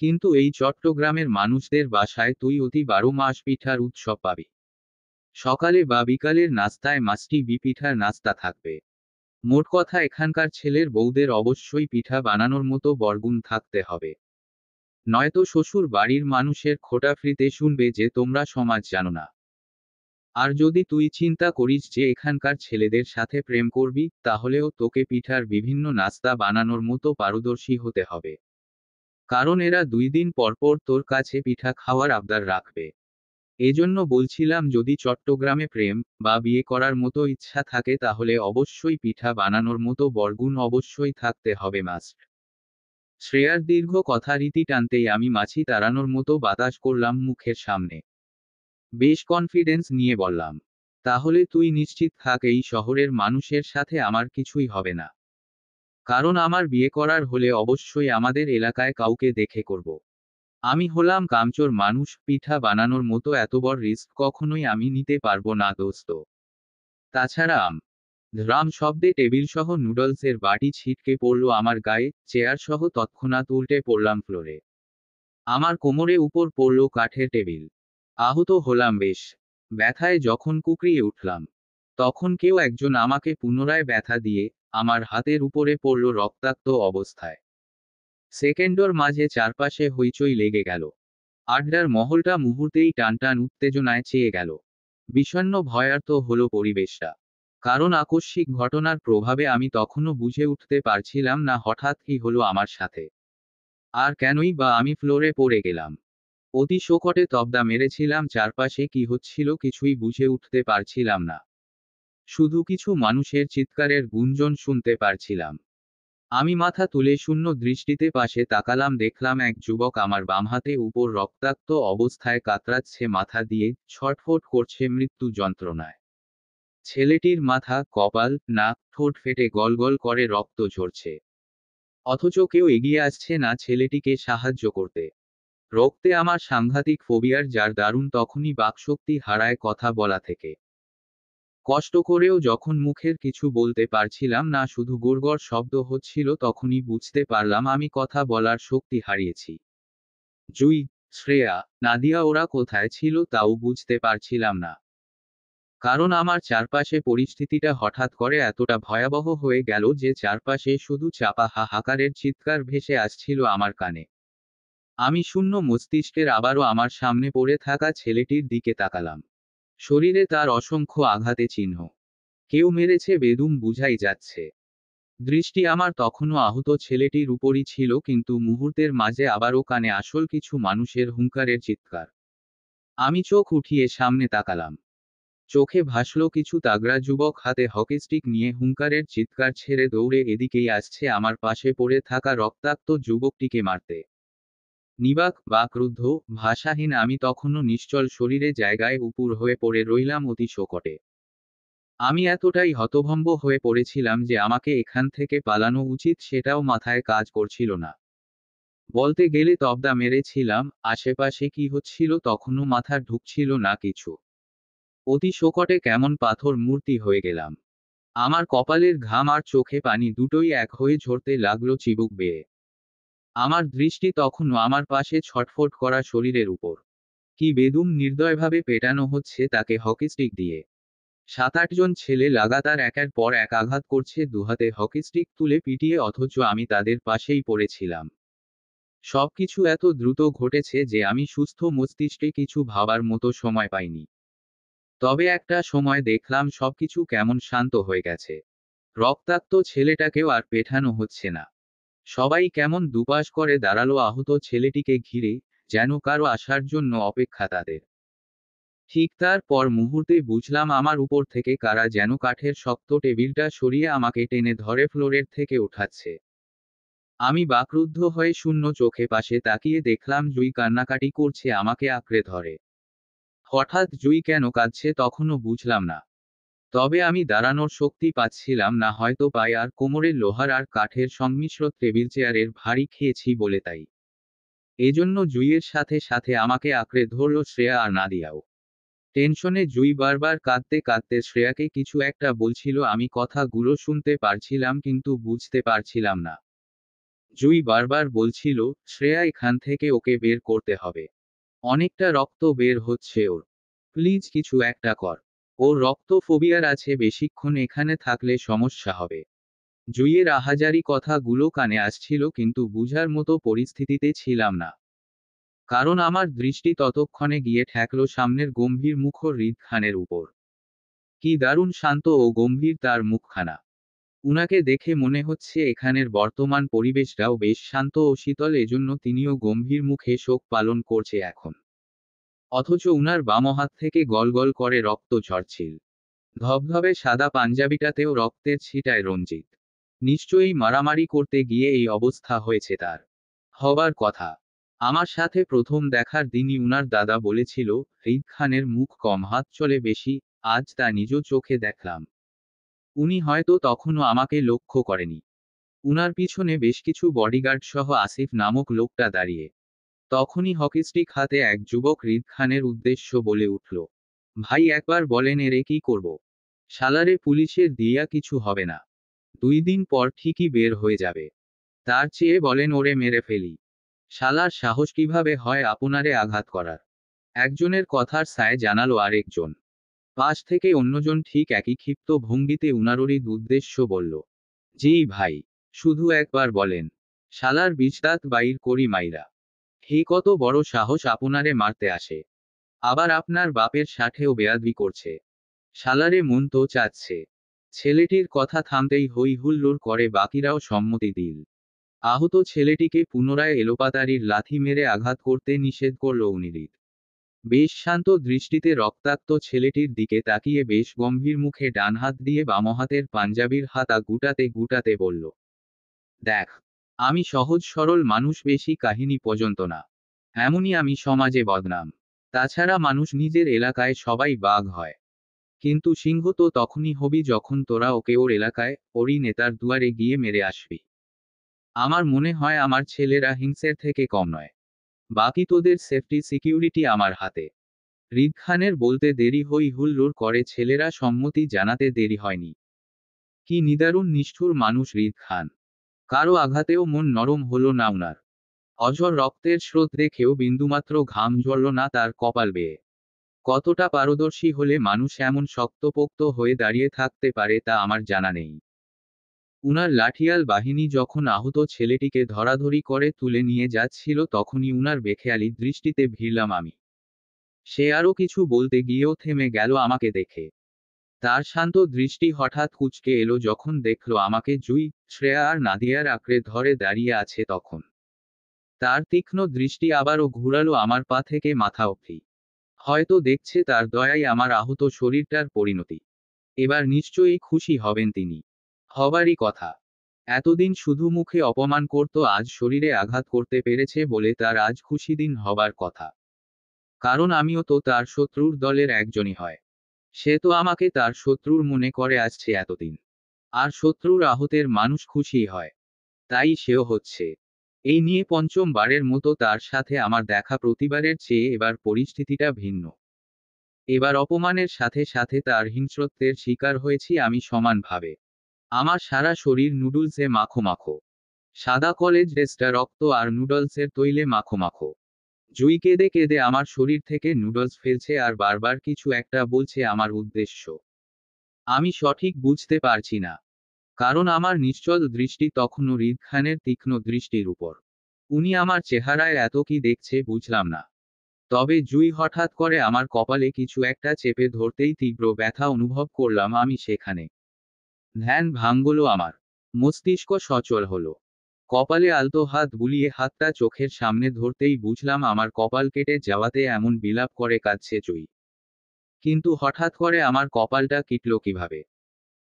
কিন্তু এই চট্টগ্রামের মানুষদের বাসায় তুই অতি 12 মাস পিঠার উৎসব পাবি। সকালে বা বিকালের নাস্তায় মাছটি পিঠার নাস্তা থাকবে। মোট কথা এখানকার ছেলের বউদের অবশ্যই পিঠা বানানোর মতো বরগুণ থাকতে হবে। নয়তো শ্বশুর বাড়ির মানুষের খোঁটাফ্রিতে শুনবে যে তোমরা সমাজ জানো না। আর যদি তুই চিন্তা করিস যে এখানকার ছেলেদের সাথে প্রেম করবি, তাহলেও তোকে পিঠার বিভিন্ন নাস্তা বানানোর মতো পারদর্শী হতে হবে। কারণ এরা 2 দিন পর পর তোর কাছে পিঠা খাওয়ার আবদার রাখবে। এজন্য বলছিলাম যদি চট্টগ্রামে প্রেম বা বিয়ে করার মতো ইচ্ছা থাকে তাহলে অবশ্যই পিঠা বানানোর মতো বরগুণ অবশ্যই থাকতে হবে মাস্ট। শ্রেয়ার দীর্ঘ কথা রীতি টানতেই আমি মাছি তাড়ানোর মতো বাতাস করলাম মুখের সামনে। বেশ কনফিডেন্স নিয়ে বললাম, তাহলে তুই নিশ্চিত থাক এই শহরের মানুষের সাথে আমার কিছুই হবে না। কারণ আমার বিয়ে করার হলে অবশ্যই আমাদের এলাকায় কাউকে দেখে করব। আমি হলাম কামচোর মানুষ, পিঠা বানানোর মতো এত বড় রিস্ক কখনোই আমি নিতে পারবো না দোস্ত। তাছাড়া ধ্রাম শব্দে টেবিলসহ নুডলসের বাটি ছিটকে পড়ল আমার গায়ে, চেয়ারসহ তৎক্ষণাৎ উল্টে পড়লাম ফ্লোরে। আমার কোমরে উপর পড়ল কাঠের টেবিল। আহত হলাম বেশ। ব্যথায় যখন কুকড়িয়ে উঠলাম, তখন কেউ একজন আমাকে পুনরায় ব্যথা দিয়ে আমার হাতের উপরে পড়ল রক্তাক্ত অবস্থায়। সেকেন্ডর মাঝে চারপাশে হইচই লেগে গেল। আড্ডার মহলটা মুহূর্তেই টানটান উত্তেজনায় চেয়ে গেল। বিষণ্ণ ভয়ার্ত হলো পরিবেশটা। কারণ আকস্মিক ঘটনার প্রভাবে আমি তখনও বুঝে উঠতে পারছিলাম না হঠাৎ কি হলো আমার সাথে। আর কেনই বা আমি ফ্লোরে পড়ে গেলাম। অতি শোকটে তবদা মেরেছিলাম, চারপাশে কি হচ্ছিল কিছুই বুঝে উঠতে পারছিলাম না। শুধু কিছু মানুষের চিৎকারের গুঞ্জন শুনতে পারছিলাম। আমি মাথা তুলে শূন্য দৃষ্টিতে পাশে তাকালাম, দেখলাম এক যুবক আমার বাম হাতে উপর রক্তাক্ত অবস্থায় কাতরাচ্ছে, মাথা দিয়ে ছটফট করছে মৃত্যু যন্ত্রণায়। ছেলেটির মাথা, কপাল, নাক, ঠোঁট ফেটে গলগল করে রক্ত ঝরছে। অথচ কেউ এগিয়ে আসছে না ছেলেটিকে সাহায্য করতে। রক্তে আমার সাংঘাতিক ফোবিয়ার যার দারুণ তখনই বাকশক্তি হারায় কথা বলা থেকে। কষ্ট করেও যখন মুখের কিছু বলতে পারছিলাম না, শুধু গুড়গড় শব্দ হচ্ছিল, তখনই বুঝতে পারলাম আমি কথা বলার শক্তি হারিয়েছি। জুই, শ্রেয়া, নাদিয়া ওরা কোথায় ছিল তাও বুঝতে পারছিলাম না। কারণ আমার চারপাশে পরিস্থিতিটা হঠাৎ করে এতটা ভয়াবহ হয়ে গেল যে চারপাশে শুধু চাপা হাহাকারের চিৎকার ভেসে আসছিল আমার কানে। আমি শূন্য মস্তিষ্কের আবারও আমার সামনে পড়ে থাকা ছেলেটির দিকে তাকালাম। শরীরে তার অসংখ্য আঘাতে চিহ্ন। কেউ মেরেছে বেদুম বুঝাই যাচ্ছে। দৃষ্টি আমার তখনও আহত ছেলেটির উপরই ছিল, কিন্তু মুহূর্তের মাঝে আবারও কানে আসল কিছু মানুষের হুঙ্কারের চিৎকার। আমি চোখ উঠিয়ে সামনে তাকালাম। চোখে ভাসল কিছু তাগড়া যুবক হাতে হকিস্টিক নিয়ে হুঙ্কারের চিৎকার ছেড়ে দৌড়ে এদিকেই আসছে আমার পাশে পড়ে থাকা রক্তাক্ত যুবকটিকে মারতে। নিবাক বা ক্রুদ্ধ, ভাষাহীন আমি তখনও নিশ্চল শরীরে জায়গায় উপুর হয়ে পড়ে রইলাম অতি শোকটে। আমি এতটাই হতভম্ব হয়ে পড়েছিলাম যে আমাকে এখান থেকে পালানো উচিত সেটাও মাথায় কাজ করছিল না। বলতে গেলে তবদা মেরেছিলাম, আশেপাশে কি হচ্ছিল তখনও মাথা ঢুকছিল না কিছু। অতি শোকটে কেমন পাথর মূর্তি হয়ে গেলাম। আমার কপালের ঘাম আর চোখে পানি দুটোই এক হয়ে ঝরতে লাগলো চিবুক বেয়ে। আমার দৃষ্টি তখনও আমার পাশে ছটফট করা শরীরের উপর। কি বেদুম নির্দয়ভাবে পেটানো হচ্ছে তাকে হকিস্টিক দিয়ে। 7-8 জন ছেলে লাগাতার একের পর এক আঘাত করছে দুহাতে হকিস্টিক তুলে পিটিয়ে, অথচ আমি তাদের পাশেই পড়েছিলাম। সবকিছু এত দ্রুত ঘটেছে যে আমি সুস্থ মস্তিষ্কে কিছু ভাবার মতো সময় পাইনি। তবে একটা সময় দেখলাম সবকিছু কেমন শান্ত হয়ে গেছে। রক্তাক্ত ছেলেটাকেও আর পেঠানো হচ্ছে না। সবাই কেমন দুপাশ করে দাঁড়ালো আহত ছেলেটিকে ঘিরে, যেন কারো আসার জন্য অপেক্ষা তাদের। ঠিক তারপর মুহূর্তে বুঝলাম আমার উপর থেকে কারা যেন কাঠের শক্ত টেবিলটা সরিয়ে আমাকে টেনে ধরে ফ্লোরের থেকে উঠাচ্ছে। আমি বাকরুদ্ধ হয়ে শূন্য চোখে পাশে তাকিয়ে দেখলাম জুই কান্নাকাটি করছে আমাকে আঁকড়ে ধরে। হঠাৎ জুই কেন কাঁদছে তখনও বুঝলাম না। তবে আমি দাঁড়ানোর শক্তি পাচ্ছিলাম না, হয়তো পায়ে আর কোমরের লোহার আর কাঠের সংমিশ্র টেবিল চেয়ারের ভারী খেয়েছি বলে তাই। এজন্য জুইয়ের সাথে সাথে আমাকে আঁকড়ে ধরল শ্রেয়া আর নাদিয়াও। টেনশনে জুই বারবার কাঁদতে কাঁদতে শ্রেয়াকে কিছু একটা বলছিল, আমি কথাগুলো শুনতে পারছিলাম কিন্তু বুঝতে পারছিলাম না। জুই বারবার বলছিল, শ্রেয়া এখান থেকে ওকে বের করতে হবে। অনেকটা রক্ত বের হচ্ছে ওর। প্লিজ কিছু একটা কর। ওর রক্ত ফোবিয়ার আছে, বেশিক্ষণ এখানে থাকলে সমস্যা হবে। জুইয়ের আহাজারি কথাগুলো কানে আসছিল কিন্তু বুঝার মতো পরিস্থিতিতে ছিলাম না। কারণ আমার দৃষ্টি ততক্ষণে গিয়ে ঠেকল সামনের গম্ভীর মুখ হৃদ খানের উপর। কি দারুণ শান্ত ও গম্ভীর তার মুখখানা। উনাকে দেখে মনে হচ্ছে এখানের বর্তমান পরিবেশটাও বেশ শান্ত ও শীতল, এজন্য তিনিও গম্ভীর মুখে শোক পালন করছে এখন। অথচ উনার বাম হাত থেকে গলগল করে রক্ত ঝরছিল। ধবধবে সাদা পাঞ্জাবিটাতেও রক্তের ছিটায় রঞ্জিত। নিশ্চয়ই মারামারি করতে গিয়ে এই অবস্থা হয়েছে তার। হবার কথা। আমার সাথে প্রথম দেখার দিনই উনার দাদা বলেছিল, ঈদ খানের মুখ কম হাত চলে বেশি। আজ তা নিজ চোখে দেখলাম। উনি হয়তো তখনও আমাকে লক্ষ্য করেনি। উনার পিছনে বেশ কিছু বডিগার্ড সহ আসিফ নামক লোকটা দাঁড়িয়ে। তখনই হকিস্টিক হাতে এক যুবক ঈদ খানের উদ্দেশ্য বলে উঠল, ভাই একবার বলেন এরে কি করব। শালারে পুলিশের দিয়া কিছু হবে না। 2 দিন পর ঠিকই বের হয়ে যাবে। তার চেয়ে বলেন ওরে মেরে ফেলি। শালার সাহস কিভাবে হয় আপনারে আঘাত করার। একজনের কথার সায় জানালো আরেকজন। পাশ থেকে অন্যজন ঠিক একই ক্ষিপ্ত ভঙ্গিতে উনারই উদ্দেশ্য বলল, জি ভাই, শুধু একবার বলেন। শালার বিষদাঁত বাইর করি মাইরা। হে কত বড় সাহস আপনারে মারতে আসে। আবার আপনার বাপের সাথেও বেয়াদবি করছে। শালারে মন তো চাচ্ছে। ছেলেটির কথা থামতেই হই হুল্লোড় করে বাকিরাও সম্মতি দিল। আহত ছেলেটিকে পুনরায় এলোপাতাড়ির লাথি মেরে আঘাত করতে নিষেধ করল উনিরিত। বেশ শান্ত দৃষ্টিতে রক্তাক্ত ছেলেটির দিকে তাকিয়ে বেশ গম্ভীর মুখে ডান হাত দিয়ে বাম হাতের পাঞ্জাবির হাতা গুটাতে গুটাতে বলল, দেখ, আমি সহজ সরল মানুষ, বেশি কাহিনী পর্যন্ত না। এমনই আমি সমাজে বদনাম। তাছাড়া মানুষ নিজের এলাকায় সবাই বাঘ হয়। কিন্তু সিংহ তো তখনই হবি যখন তোরা ওকে ওর এলাকায় ওরই নেতার দুয়ারে গিয়ে মেরে আসবি। আমার মনে হয় আমার ছেলেরা হিংসের থেকে কম নয়। বাকি তোদের সেফটি সিকিউরিটি আমার হাতে। হৃদ খানের বলতে দেরি হই হুল্লোড় করে ছেলেরা সম্মতি জানাতে দেরি হয়নি। কি নিদারুণ নিষ্ঠুর মানুষ হৃদ খান। কারো আঘাতেও মন নরম হলো না উনার। অঝর রক্তের স্রোত দেখেও বিন্দুমাত্র ঘাম ঝরল না তার কপাল বেয়ে। কতটা পারদর্শী হলে মানুষ এমন শক্তপোক্ত হয়ে দাঁড়িয়ে থাকতে পারে তা আমার জানা নেই। উনার লাঠিয়াল বাহিনী যখন আহত ছেলেটিকে ধরাধরি করে তুলে নিয়ে যাচ্ছিল তখনই উনার বেখেয়ালি দৃষ্টিতে ভিড়লাম আমি। সে আরও কিছু বলতে গিয়েও থেমে গেল আমাকে দেখে। তার শান্ত দৃষ্টি হঠাৎ কুঁচকে এলো যখন দেখল আমাকে জুই, শ্রেয়া আর নাদিয়ার আঁকড়ে ধরে দাঁড়িয়ে আছে তখন। তার তীক্ষ্ণ দৃষ্টি আবারও ঘুরালো আমার পা থেকে মাথা অবধি। হয়তো দেখছে তার দয়ায় আমার আহত শরীরটার পরিণতি। এবার নিশ্চয়ই খুশি হবেন তিনি। হবারই কথা। এতদিন শুধু মুখে অপমান করত, আজ শরীরে আঘাত করতে পেরেছে বলে তার আজ খুশি দিন হবার কথা। কারণ আমিও তো তার শত্রুর দলের একজনই হয়। সে তো আমাকে তার শত্রুর মনে করে আসছে এতদিন। আর শত্রুর আহতের মানুষ খুশি হয়। তাই সেও হচ্ছে। এই নিয়ে পঞ্চমবারের মতো তার সাথে আমার দেখা, প্রতিবারের চেয়ে এবার পরিস্থিতিটা ভিন্ন। এবার অপমানের সাথে সাথে তার হিংস্রত্বের শিকার হয়েছি আমি সমানভাবে। আমার সারা শরীর নুডলসে মাখো মাখো। সাদা কলেজ ড্রেসটা রক্ত আর নুডলসের তৈলে মাখো মাখো। জুই কেঁদে কেঁদে আমার শরীর থেকে নুডলস ফেলছে আর বারবার কিছু একটা বলছে আমার উদ্দেশ্য। আমি সঠিক বুঝতে পারছি না। কারণ আমার নিশ্চল দৃষ্টি তখনও হৃদ খানের তীক্ষ্ণ দৃষ্টির উপর। উনি আমার চেহারায় এত কি দেখছে বুঝলাম না। তবে জুই হঠাৎ করে আমার কপালে কিছু একটা চেপে ধরতেই তীব্র ব্যথা অনুভব করলাম আমি সেখানে। ধ্যান ভাঙল আমার। মস্তিষ্ক সচল হলো। কপালে আলতো হাত বুলিয়ে হাতটা চোখের সামনে ধরতেই বুঝলাম আমার কপাল কেটে যাওয়াতে এমন বিলাপ করে কাঁদছে জুই। কিন্তু হঠাৎ করে আমার কপালটা কিটল কিভাবে?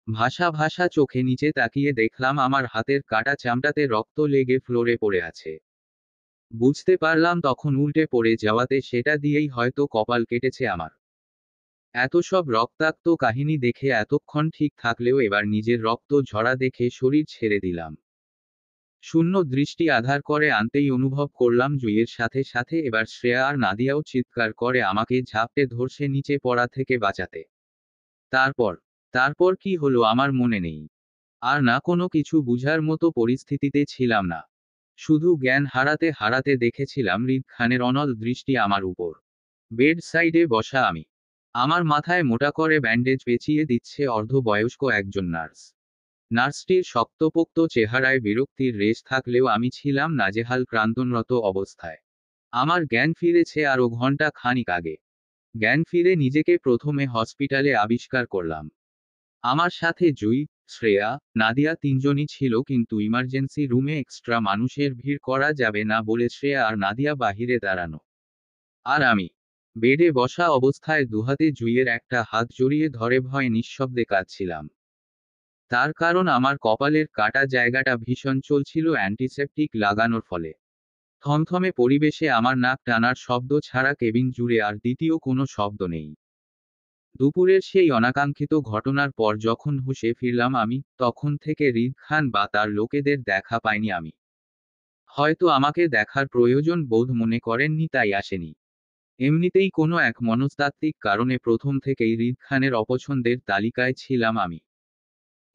ভাসা ভাসা চোখে নিচে তাকিয়ে দেখলাম আমার হাতের কাটা চামড়াতে রক্ত লেগে ফ্লোরে পড়ে আছে। বুঝতে পারলাম তখন উল্টে পড়ে যাওয়াতে সেটা দিয়েই হয়তো কপাল কেটেছে আমার। এত সব রক্তাক্ত কাহিনী দেখে এতক্ষণ ঠিক থাকলেও এবার নিজের রক্ত ঝরা দেখে শরীর ছেড়ে দিলাম। শূন্য দৃষ্টি আধার করে আনতেই অনুভব করলাম জুইয়ের সাথে সাথে এবার শ্রেয়া আর নাদিয়াও চিৎকার করে আমাকে ঝাপটে ধরছে নিচে পড়া থেকে বাঁচাতে। তারপর তারপর কি হলো আমার মনে নেই। আর না কোনো কিছু বুঝার মতো পরিস্থিতিতে ছিলাম না। শুধু জ্ঞান হারাতে হারাতে দেখেছিলাম হৃদ খানের অনল দৃষ্টি আমার উপর। বেড সাইডে বসা আমি। আমার মাথায় মোটা করে ব্যান্ডেজ পেঁচিয়ে দিচ্ছে অর্ধবয়স্ক একজন নার্স। নার্সটির শক্তপোক্ত চেহারায় বিরক্তির রেশ থাকলেও আমি ছিলাম নাজেহাল ক্রান্তনরত অবস্থায়। আমার জ্ঞান ফিরেছে আরও ঘন্টা খানিক আগে। জ্ঞান ফিরে নিজেকে প্রথমে হসপিটালে আবিষ্কার করলাম। আমার সাথে জুই, শ্রেয়া, নাদিয়া তিনজনই ছিল কিন্তু ইমার্জেন্সি রুমে এক্সট্রা মানুষের ভিড় করা যাবে না বলে শ্রেয়া আর নাদিয়া বাহিরে দাঁড়ানো। আর আমি বেডে বসা অবস্থায় দুহাতে জুইয়ের একটা হাত জড়িয়ে ধরে ভয়ে নিঃশব্দে কাঁদছিলাম। তার কারণ আমার কপালের কাটা জায়গাটা ভীষণ চলছিল অ্যান্টিসেপটিক লাগানোর ফলে। থমথমে পরিবেশে আমার নাক টানার শব্দ ছাড়া কেবিন জুড়ে আর দ্বিতীয় কোনো শব্দ নেই। দুপুরের সেই অনাকাঙ্ক্ষিত ঘটনার পর যখন হুঁশে ফিরলাম আমি, তখন থেকে হৃদ খান বা তার লোকেদের দেখা পাইনি আমি। হয়তো আমাকে দেখার প্রয়োজন বোধ মনে করেননি তাই আসেনি। এমনিতেই কোনো এক মনস্তাত্ত্বিক কারণে প্রথম থেকেই হৃদ খানের অপছন্দের তালিকায় ছিলাম আমি।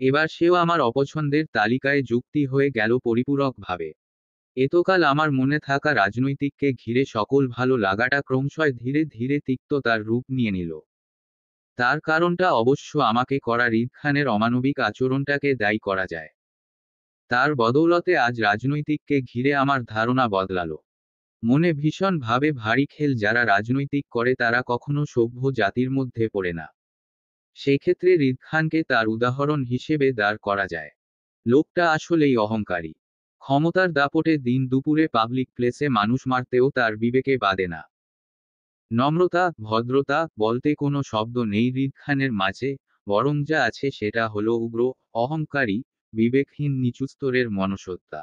এবার সেও আমার অপছন্দের তালিকায় যুক্তি হয়ে গেল পরিপূরকভাবে। এতকাল আমার মনে থাকা রাজনৈতিককে ঘিরে সকল ভালো লাগাটা ক্রমশই ধীরে ধীরে তিক্ততার রূপ নিয়ে নিল। তার কারণটা অবশ্য আমাকে করা হৃদ খানের অমানবিক আচরণটাকে দায়ী করা যায়। তার বদৌলতে আজ রাজনৈতিককে ঘিরে আমার ধারণা বদলালো। মনে ভীষণ ভাবে ভারী খেল যারা রাজনৈতিক করে তারা কখনো সভ্য জাতির মধ্যে পড়ে না। সেক্ষেত্রে হৃদ খানকে তার উদাহরণ হিসেবে দাঁড় করা যায়। লোকটা আসলেই অহংকারী। ক্ষমতার দাপটে দিন দুপুরে পাবলিক প্লেসে মানুষ মারতেও তার বিবেকে বাদে না। নম্রতা, ভদ্রতা বলতে কোনো শব্দ নেই হৃদ খানের মাঝে, বরং যা আছে সেটা হলো উগ্র, অহংকারী, বিবেকহীন নিচুস্তরের মনুষ্যত্বা।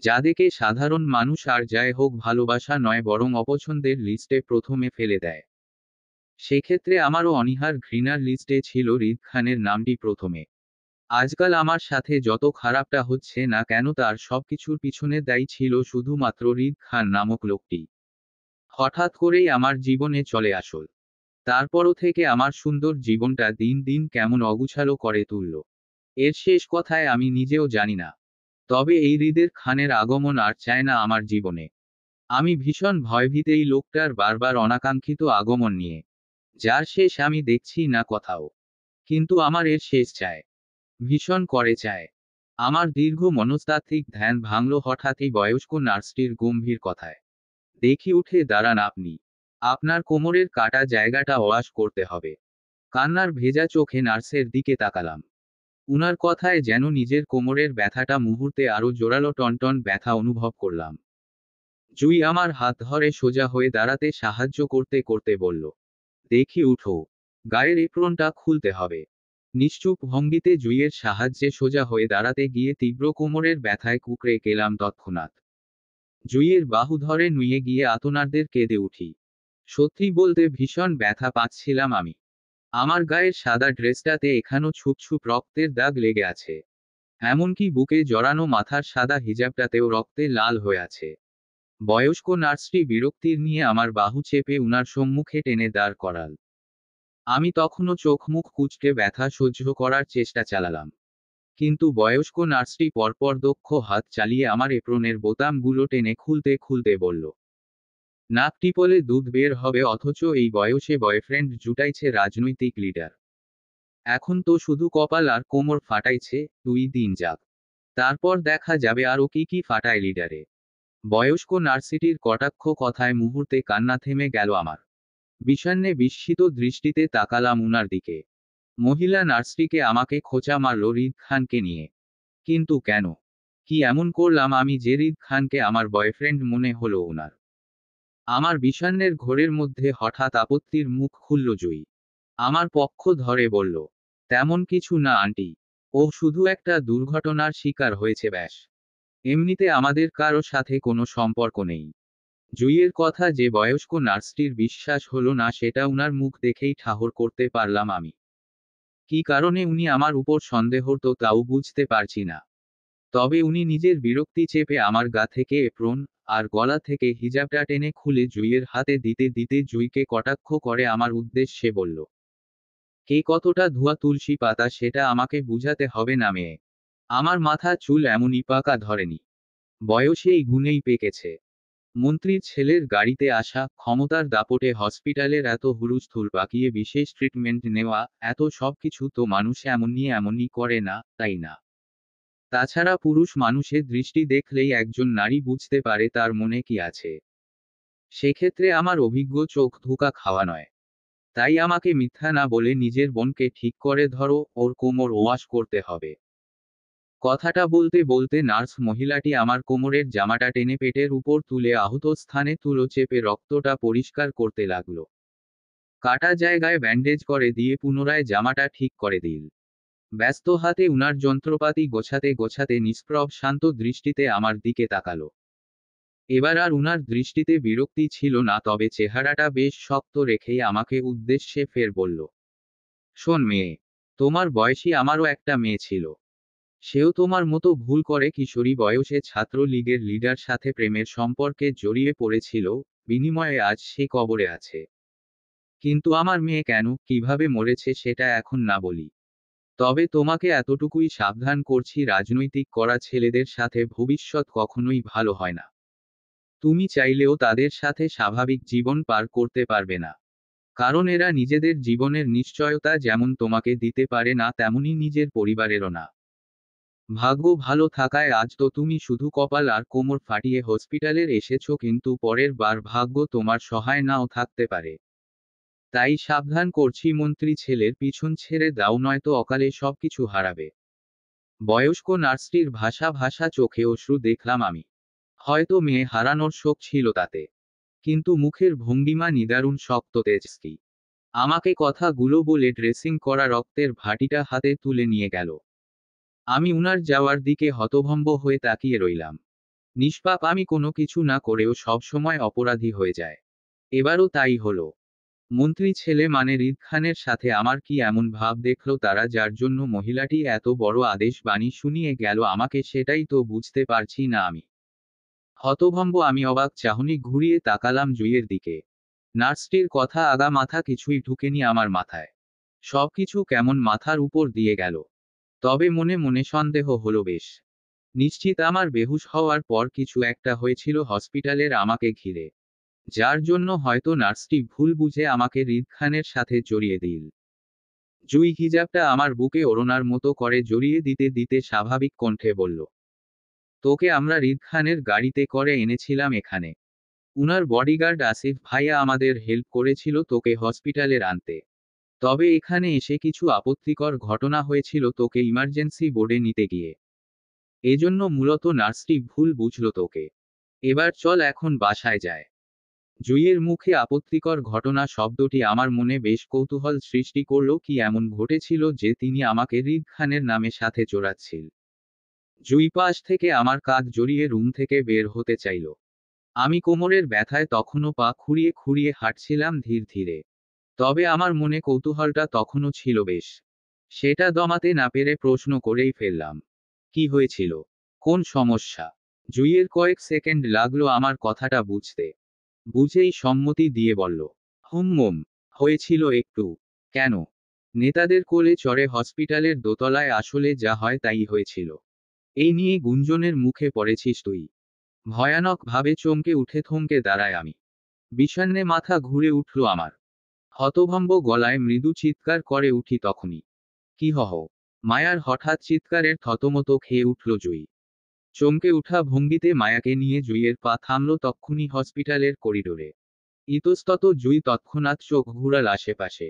যাদেরকে সাধারণ মানুষ আর যাই হোক ভালোবাসা নয় বরং অপছন্দের লিস্টে প্রথমে ফেলে দেয়। সেক্ষেত্রে আমারও অনীহার ঘৃণার লিস্টে ছিল হৃদ খানের নামটি প্রথমে। আজকাল আমার সাথে যত খারাপটা হচ্ছে না কেন তার সবকিছুর পিছনে দায়ী ছিল শুধুমাত্র হৃদ খান নামক লোকটি। হঠাৎ করেই আমার জীবনে চলে আসল। তারপরও থেকে আমার সুন্দর জীবনটা দিন দিন কেমন অগুছালো করে তুলল। এর শেষ কথায় আমি নিজেও জানি না। তবে এই হৃদের খানের আগমন আর চায় না আমার জীবনে। আমি ভীষণ ভয়ভীত এই লোকটার বারবার অনাকাঙ্ক্ষিত আগমন নিয়ে। যার শেষ আমি দেখছি না কোথাও। কিন্তু আমার এর শেষ চায়। ভীষণ করে চায়। আমার দীর্ঘ মনস্তাত্ত্বিক ধ্যান ভাঙল হঠাৎই বয়স্ক নার্সটির গম্ভীর কথায়। দেখি উঠে দাঁড়ান আপনি। আপনার কোমরের কাটা জায়গাটা ওয়াশ করতে হবে। কান্নার ভেজা চোখে নার্সের দিকে তাকালাম। উনার কথায় যেন নিজের কোমরের ব্যথাটা মুহূর্তে আরো জোরালো টনটন ব্যথা অনুভব করলাম। জুই আমার হাত ধরে সোজা হয়ে দাঁড়াতে সাহায্য করতে করতে বলল, দেখি উঠো। গায়ের এপ্রনটা খুলতে হবে। নিশ্চুপ ভঙ্গিতে জুইয়ের সাহায্যে সোজা হয়ে দাঁড়াতে গিয়ে তীব্র কোমরের ব্যথায় কুঁকড়ে গেলাম তৎক্ষণাৎ। জুইয়ের বাহু ধরে নুয়ে গিয়ে আতনার্দের কেঁদে উঠি। সত্যি বলতে ভীষণ ব্যথা পাচ্ছিলাম আমি। আমার গায়ের সাদা ড্রেসটাতে এখানো ছুপ ছুপ রক্তের দাগ লেগে আছে। এমনকি বুকে জড়ানো মাথার সাদা হিজাবটাতেও রক্তে লাল হয়ে আছে। বয়স্ক নার্সটি বিরক্তির নিয়ে আমার বাহু চেপে উনার সম্মুখে টেনে দাঁড় করাল। আমি তখনও চোখ মুখ কুঁচকে ব্যথা সহ্য করার চেষ্টা চালালাম। কিন্তু বয়স্ক নার্সটি পরপর দক্ষ হাত চালিয়ে আমার এপ্রনের বোতামগুলো টেনে খুলতে খুলতে বলল, নাক টিপলে দুধ বের হবে অথচ এই বয়সে বয়ফ্রেন্ড জুটাইছে রাজনৈতিক লিডার। এখন তো শুধু কপাল আর কোমর ফাটাইছে, 2 দিন যাক। তারপর দেখা যাবে আরও কি কি ফাটায় লিডারে। বয়স্ক নার্সটির কটাক্ষ কথায় মুহূর্তে কান্না থেমে গেল আমার। বিষণ্ণে বিস্মিত দৃষ্টিতে তাকালাম উনার দিকে। মহিলা নার্সটিকে আমাকে খোঁচা মারল রিদ খানকে নিয়ে। কিন্তু কেন? কি এমন করলাম আমি যে রিদ খানকে আমার বয়ফ্রেন্ড মনে হলো ওনার? আমার বিষণ্ণের ঘোরের মধ্যে হঠাৎ আপত্তির মুখ খুলল জুই। আমার পক্ষ ধরে বলল, তেমন কিছু না আন্টি। ও শুধু একটা দুর্ঘটনার শিকার হয়েছে ব্যাস। এমনিতে আমাদের কারো সাথে কোনো সম্পর্ক নেই। জুইয়ের কথা যে বয়স্ক নার্সটির বিশ্বাস হলো না সেটা উনার মুখ দেখেই ঠাহর করতে পারলাম আমি। কি কারণে উনি আমার উপর সন্দেহ তো তাও বুঝতে পারছি না। তবে উনি নিজের বিরক্তি চেপে আমার গা থেকে এপ্রন আর গলা থেকে হিজাবটা টেনে খুলে জুইয়ের হাতে দিতে দিতে জুইকে কটাক্ষ করে আমার উদ্দেশ্যে বলল, কে কতটা ধোয়া তুলসী পাতা সেটা আমাকে বুঝাতে হবে না মেয়ে। আমার মাথা চুল এমনই পাকা ধরেনি। বয়সে এই গুণেই পেকেছে। মন্ত্রীর ছেলের গাড়িতে আসা, ক্ষমতার দাপটে হসপিটালের এত হুলস্থুল পাকিয়ে বিশেষ ট্রিটমেন্ট নেওয়া, এত সবকিছু তো মানুষ এমনই করে না, তাই না? তাছাড়া পুরুষ মানুষের দৃষ্টি দেখলেই একজন নারী বুঝতে পারে তার মনে কি আছে। সেক্ষেত্রে আমার অভিজ্ঞ চোখ ধোঁকা খাওয়া নয়। তাই আমাকে মিথ্যা না বলে নিজের বোনকে ঠিক করে ধরো, ওর কোমর ওয়াশ করতে হবে। কথাটা বলতে বলতে নার্স মহিলাটি আমার কোমরের জামাটা টেনে পেটের উপর তুলে আহত স্থানে তুলো চেপে রক্তটা পরিষ্কার করতে লাগলো। কাটা জায়গায় ব্যান্ডেজ করে দিয়ে পুনরায় জামাটা ঠিক করে দিল। ব্যস্ত হাতে উনার যন্ত্রপাতি গোছাতে গোছাতে নিষ্প্রভ শান্ত দৃষ্টিতে আমার দিকে তাকালো। এবার আর উনার দৃষ্টিতে বিরক্তি ছিল না, তবে চেহারাটা বেশ শক্ত রেখেই আমাকে উদ্দেশ্যে ফের বলল, শোন মেয়ে, তোমার বয়সী আমারও একটা মেয়ে ছিল। সেও তোমার মতো ভুল করে কিশোরী বয়সে ছাত্র লীগের লিডার সাথে প্রেমের সম্পর্কে জড়িয়ে পড়েছিল। বিনিময়ে আজ সে কবরে আছে। কিন্তু আমার মেয়ে কেন, কিভাবে মরেছে সেটা এখন না বলি। তবে তোমাকে এতটুকুই সাবধান করছি, রাজনৈতিক করা ছেলেদের সাথে ভবিষ্যৎ কখনোই ভালো হয় না। তুমি চাইলেও তাদের সাথে স্বাভাবিক জীবন পার করতে পারবে না। কারণ এরা নিজেদের জীবনের নিশ্চয়তা যেমন তোমাকে দিতে পারে না, তেমনি নিজের পরিবারেরও না। ভাগ্য ভালো থাকায় আজ তো তুমি শুধু কপাল আর কোমর ফাটিয়ে হসপিটালের এসেছো, কিন্তু পরের বার ভাগ্য তোমার সহায় নাও থাকতে পারে। তাই সাবধান করছি, মন্ত্রী ছেলের পিছন ছেড়ে দাও, নয়তো অকালে সবকিছু হারাবে। বয়স্ক নার্সটির ভাষা ভাষা চোখে অশ্রু দেখলাম আমি। হয়তো মেয়ে হারানোর শোক ছিল তাতে। কিন্তু মুখের ভঙ্গিমা নিদারুণ শক্ত তেজস্বী। আমাকে কথাগুলো বলে ড্রেসিং করা রক্তের ভাটিটা হাতে তুলে নিয়ে গেল। আমি উনার যাওয়ার দিকে হতভম্ব হয়ে তাকিয়ে রইলাম। নিষ্পাপ আমি কোনো কিছু না করেও সবসময় অপরাধী হয়ে যায়। এবারও তাই হলো। মন্ত্রী ছেলে মানে রিদ খানের সাথে আমার কি এমন ভাব দেখলো তারা, যার জন্য মহিলাটি এত বড় আদেশ বাণী শুনিয়ে গেল আমাকে, সেটাই তো বুঝতে পারছি না আমি। হতভম্ব আমি অবাক চাহনি ঘুরিয়ে তাকালাম জুইয়ের দিকে। নার্সটির কথা আগা মাথা কিছুই ঢুকেনি আমার মাথায়। সবকিছু কেমন মাথার উপর দিয়ে গেল। তবে মনে মনে সন্দেহ হলো বেশ। নিশ্চিত আমার বেহুশ হওয়ার পর কিছু একটা হয়েছিল হসপিটালের আমাকে ঘিরে, যার জন্য হয়তো নার্সটি ভুল বুঝে আমাকে রিদ খানের সাথে জড়িয়ে দিল। জুই হিজাবটা আমার বুকে ওড়নার মতো করে জড়িয়ে দিতে দিতে স্বাভাবিক কণ্ঠে বলল, তোকে আমরা রিদ খানের গাড়িতে করে এনেছিলাম এখানে। উনার বডিগার্ড আসিফ ভাইয়া আমাদের হেল্প করেছিল তোকে হসপিটালে আনতে। তবে এখানে এসে কিছু আপত্তিকর ঘটনা হয়েছিল তোকে ইমার্জেন্সি বোর্ডে নিতে গিয়ে। এজন্য মূলত নার্সটি ভুল বুঝল তোকে। এবার চল এখন বাসায় যায়। জুইয়ের মুখে আপত্তিকর ঘটনা শব্দটি আমার মনে বেশ কৌতূহল সৃষ্টি করল। কি এমন ঘটেছিল যে তিনি আমাকে রিদ খানের নামে সাথে জোড়াচ্ছিল? জুই পাশ থেকে আমার কাঁধ জড়িয়ে রুম থেকে বের হতে চাইল। আমি কোমরের ব্যথায় তখনও পা খুঁড়িয়ে খুঁড়িয়ে হাঁটছিলাম ধীর ধীরে। তবে আমার মনে কৌতূহলটা তখনও ছিল বেশ। সেটা দমাতে না পেরে প্রশ্ন করেই ফেললাম, কি হয়েছিল? কোন সমস্যা? জুইয়ের কয়েক সেকেন্ড লাগলো আমার কথাটা বুঝতে। বুঝেই সম্মতি দিয়ে বলল, হুম, হয়েছিল একটু। কেন? নেতাদের কোলে চড়ে হসপিটালের দোতলায় আসলে যা হয় তাই হয়েছিল। এই নিয়ে গুঞ্জনের মুখে পড়েছিস তুই? ভয়ানক ভাবে চমকে উঠে থমকে দাঁড়ায় আমি। বিষণ্ণে মাথা ঘুরে উঠল আমার। হতভম্ব গলায় মৃদু চিৎকার করে উঠি তখনই। কি হহ? মায়ার হঠাৎ চিৎকারের থতমত খেয়ে উঠল জুই। চমকে উঠা ভঙ্গিতে মায়াকে নিয়ে জুইয়ের পা থামল তক্ষুনি হসপিটালের করিডোরে। ইতস্তত জুই তৎক্ষণাৎ চোখ ঘুরাল আশেপাশে।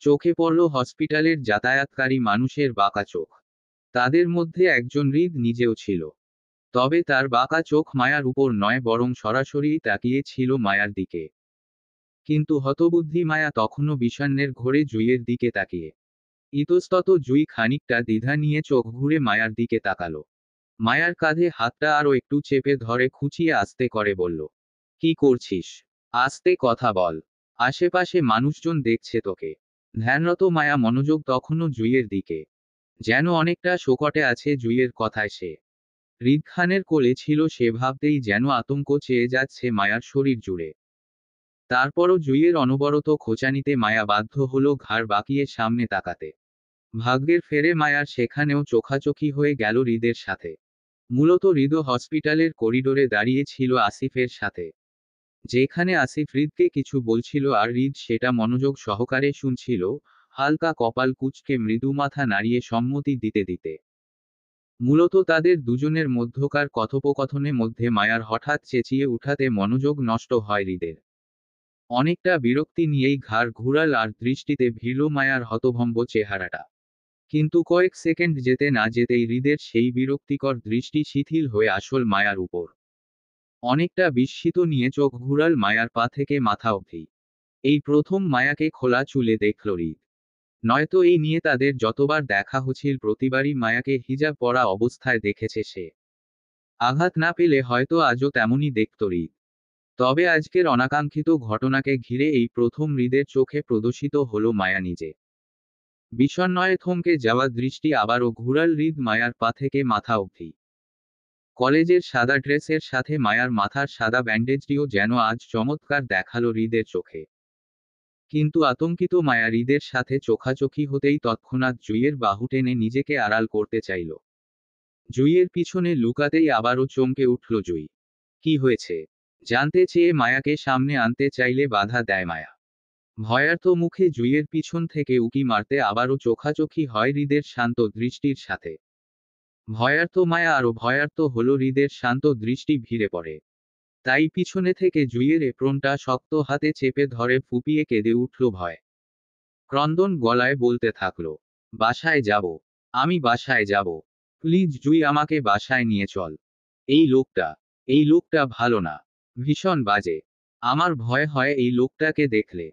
চোখে পড়ল হসপিটালের যাতায়াতকারী মানুষের বাঁকা চোখ। তাদের মধ্যে একজন হৃদ নিজেও ছিল। তবে তার বাঁকা চোখ মায়ার উপর নয়, বরং সরাসরি তাকিয়ে ছিল মায়ার দিকে। কিন্তু হতবুদ্ধি মায়া তখনও বিষণ্ণের ঘোরে জুইয়ের দিকে তাকিয়ে। ইতস্তত জুই খানিকটা দ্বিধা নিয়ে চোখ ঘুরে মায়ার দিকে তাকালো। মায়ার কাঁধে হাতটা আরো একটু চেপে ধরে খুঁচিয়ে আস্তে করে বলল, কি করছিস? আস্তে কথা বল। আশেপাশে মানুষজন দেখছে তোকে। ধ্যানরত মায়া মনোযোগ তখনও জুইয়ের দিকে। যেন অনেকটা শোকটে আছে জুইয়ের কথায় সে। হৃদ খানের কোলে ছিল সে, ভাবতেই যেন আতঙ্ক চেয়ে যাচ্ছে মায়ার শরীর জুড়ে। তারপরও জুইয়ের অনবরত খোঁচানিতে মায়া বাধ্য হলো ঘাড় বাঁকিয়ে সামনে তাকাতে। ভাগ্যের ফেরে মায়ার সেখানেও চোখাচোখি হয়ে গেল হৃদের সাথে। মূলত হৃদ হসপিটালের করিডোরে দাঁড়িয়ে ছিল আসিফের সাথে। যেখানে আসিফ হৃদকে কিছু বলছিল আর হৃদ সেটা মনোযোগ সহকারে শুনছিল, হালকা কপাল কুঁচকে মৃদু মাথা নাড়িয়ে সম্মতি দিতে দিতে। মূলত তাদের দুজনের মধ্যকার কথোপকথনের মধ্যে মায়ার হঠাৎ চেঁচিয়ে উঠাতে মনোযোগ নষ্ট হয় হৃদের। অনেকটা বিরক্তি নিয়েই ঘাড় ঘুরাল আর দৃষ্টিতে ভিড়ল মায়ার হতভম্ব চেহারাটা। কিন্তু কয়েক সেকেন্ড যেতে না যেতেই হৃদের সেই বিরক্তিকর দৃষ্টি শিথিল হয়ে আসল মায়ার উপর। অনেকটা বিস্মিত নিয়ে চোখ ঘুরাল মায়ার পা থেকে মাথা অবধি। এই প্রথম মায়াকে খোলা চুলে দেখল হৃদ। নয়তো এই নিয়ে তাদের যতবার দেখা হচ্ছিল প্রতিবারই মায়াকে হিজাব পরা অবস্থায় দেখেছে সে। আঘাত না পেলে হয়তো আজও তেমনই দেখত হৃদ। তবে আজকের অনাকাঙ্ক্ষিত ঘটনাকে ঘিরে এই প্রথম হৃদের চোখে প্রদর্শিত হলো মায়া নিজে। বিষণ্ণয়ে থমকে যাওয়া দৃষ্টি আবারও ঘুরাল হৃদ মায়ার পা থেকে মাথা অবধি। কলেজের সাদা ড্রেসের সাথে মায়ার মাথার সাদা ব্যান্ডেজটিও যেন আজ চমৎকার দেখালো হৃদের চোখে। কিন্তু আতঙ্কিত মায়া হৃদের সাথে চোখাচোখি হতেই তৎক্ষণাৎ জুইয়ের বাহু টেনে নিজেকে আড়াল করতে চাইল। জুইয়ের পিছনে লুকাতেই আবারও চমকে উঠল জুই। কি হয়েছে জানতে চেয়ে মায়াকে সামনে আনতে চাইলে বাধা দেয় মায়া। ভয়ার্ত মুখে জুইয়ের পিছন থেকে উকি মারতে আবারও চোখাচোখি হয় হৃদের শান্ত দৃষ্টির সাথে। ভয়ার্ত মায়া আরও ভয়ার্ত হলো হৃদের শান্ত দৃষ্টি ভিড়ে পড়ে। তাই পিছনে থেকে জুইয়ের এপ্রনটা শক্ত হাতে চেপে ধরে ফুপিয়ে কেঁদে উঠল ভয়। ক্রন্দন গলায় বলতে থাকলো, বাসায় যাব, আমি বাসায় যাব। প্লিজ জুই, আমাকে বাসায় নিয়ে চল। এই লোকটা ভালো না, ভীষণ বাজে। আমার ভয় হয় এই লোকটাকে দেখলে।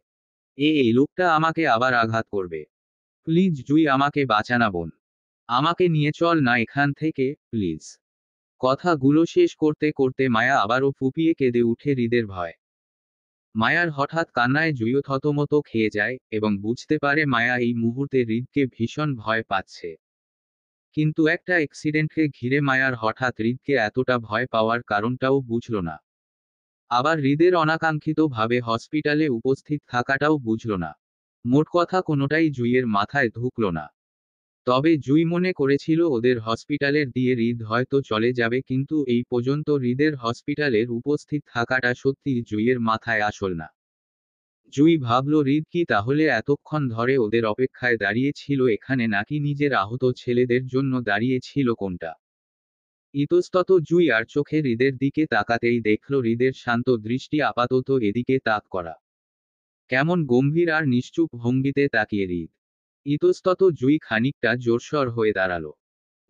এই লোকটা আমাকে আবার আঘাত করবে। প্লিজ জুই, আমাকে বাঁচানা বোন। আমাকে নিয়ে চল না এখান থেকে, প্লিজ। কথাগুলো শেষ করতে করতে মায়া আবারও ফুপিয়ে কেঁদে উঠে হৃদের ভয়। মায়ার হঠাৎ কান্নায় জুইও থতমত খেয়ে যায় এবং বুঝতে পারে মায়া এই মুহূর্তে হৃদকে ভীষণ ভয় পাচ্ছে। কিন্তু একটা অ্যাক্সিডেন্টকে ঘিরে মায়ার হঠাৎ হৃদকে এতটা ভয় পাওয়ার কারণটাও বুঝল না। আবার হৃদের অনাকাঙ্ক্ষিত ভাবে হসপিটালে উপস্থিত থাকাটাও বুঝল না। মোট কথা কোনোটাই জুইয়ের মাথায় ঢুকল না। তবে জুই মনে করেছিল ওদের হসপিটালের দিয়ে হৃদ হয়তো চলে যাবে, কিন্তু এই পর্যন্ত হৃদের হসপিটালের উপস্থিত থাকাটা সত্যি জুইয়ের মাথায় আসল না। জুই ভাবল, হৃদ কি তাহলে এতক্ষণ ধরে ওদের অপেক্ষায় দাঁড়িয়ে ছিল এখানে, নাকি নিজের আহত ছেলেদের জন্য দাঁড়িয়ে ছিল কোনটা? ইতস্তত জুই আর চোখে হৃদের দিকে তাকাতেই দেখল হৃদের শান্ত দৃষ্টি আপাতত এদিকে তাক করা। কেমন গম্ভীর আর নিশ্চুপ ভঙ্গিতে তাকিয়ে হৃদ। ইতস্তত জুই খানিকটা জোরসর হয়ে দাঁড়ালো।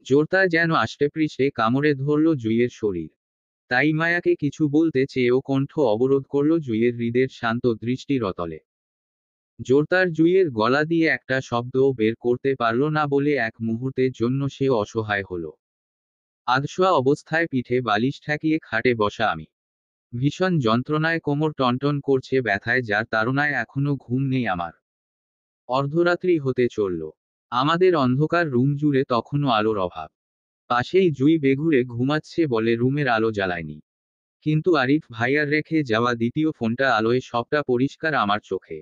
জোরটা যেন আষ্টেপৃষ্ঠে কামড়ে ধরল জুইয়ের শরীর। তাই মায়াকে কিছু বলতে চেয়েও কণ্ঠ অবরোধ করল জুইয়ের হৃদের শান্ত দৃষ্টির অতলে। জোরদার জুইয়ের গলা দিয়ে একটা শব্দও বের করতে পারল না বলে এক মুহূর্তের জন্য সে অসহায় হলো। আধশোয়া অবস্থায় পিঠে বালিশ ঠেকিয়ে খাটে বসা আমি। ভীষণ যন্ত্রণায় কোমর টনটন করছে ব্যথায়, যার তাড়নায় এখনো ঘুম নেই আমার। অর্ধরাত্রি হতে চলল। আমাদের অন্ধকার রুম জুড়ে তখনও আলোর অভাব। পাশেই জুই বেঘুরে ঘুমাচ্ছে বলে রুমের আলো জ্বালায়নি। কিন্তু আরিফ ভাইয়ার রেখে যাওয়া দ্বিতীয় ফোনটা আলোয় সবটা পরিষ্কার আমার চোখে।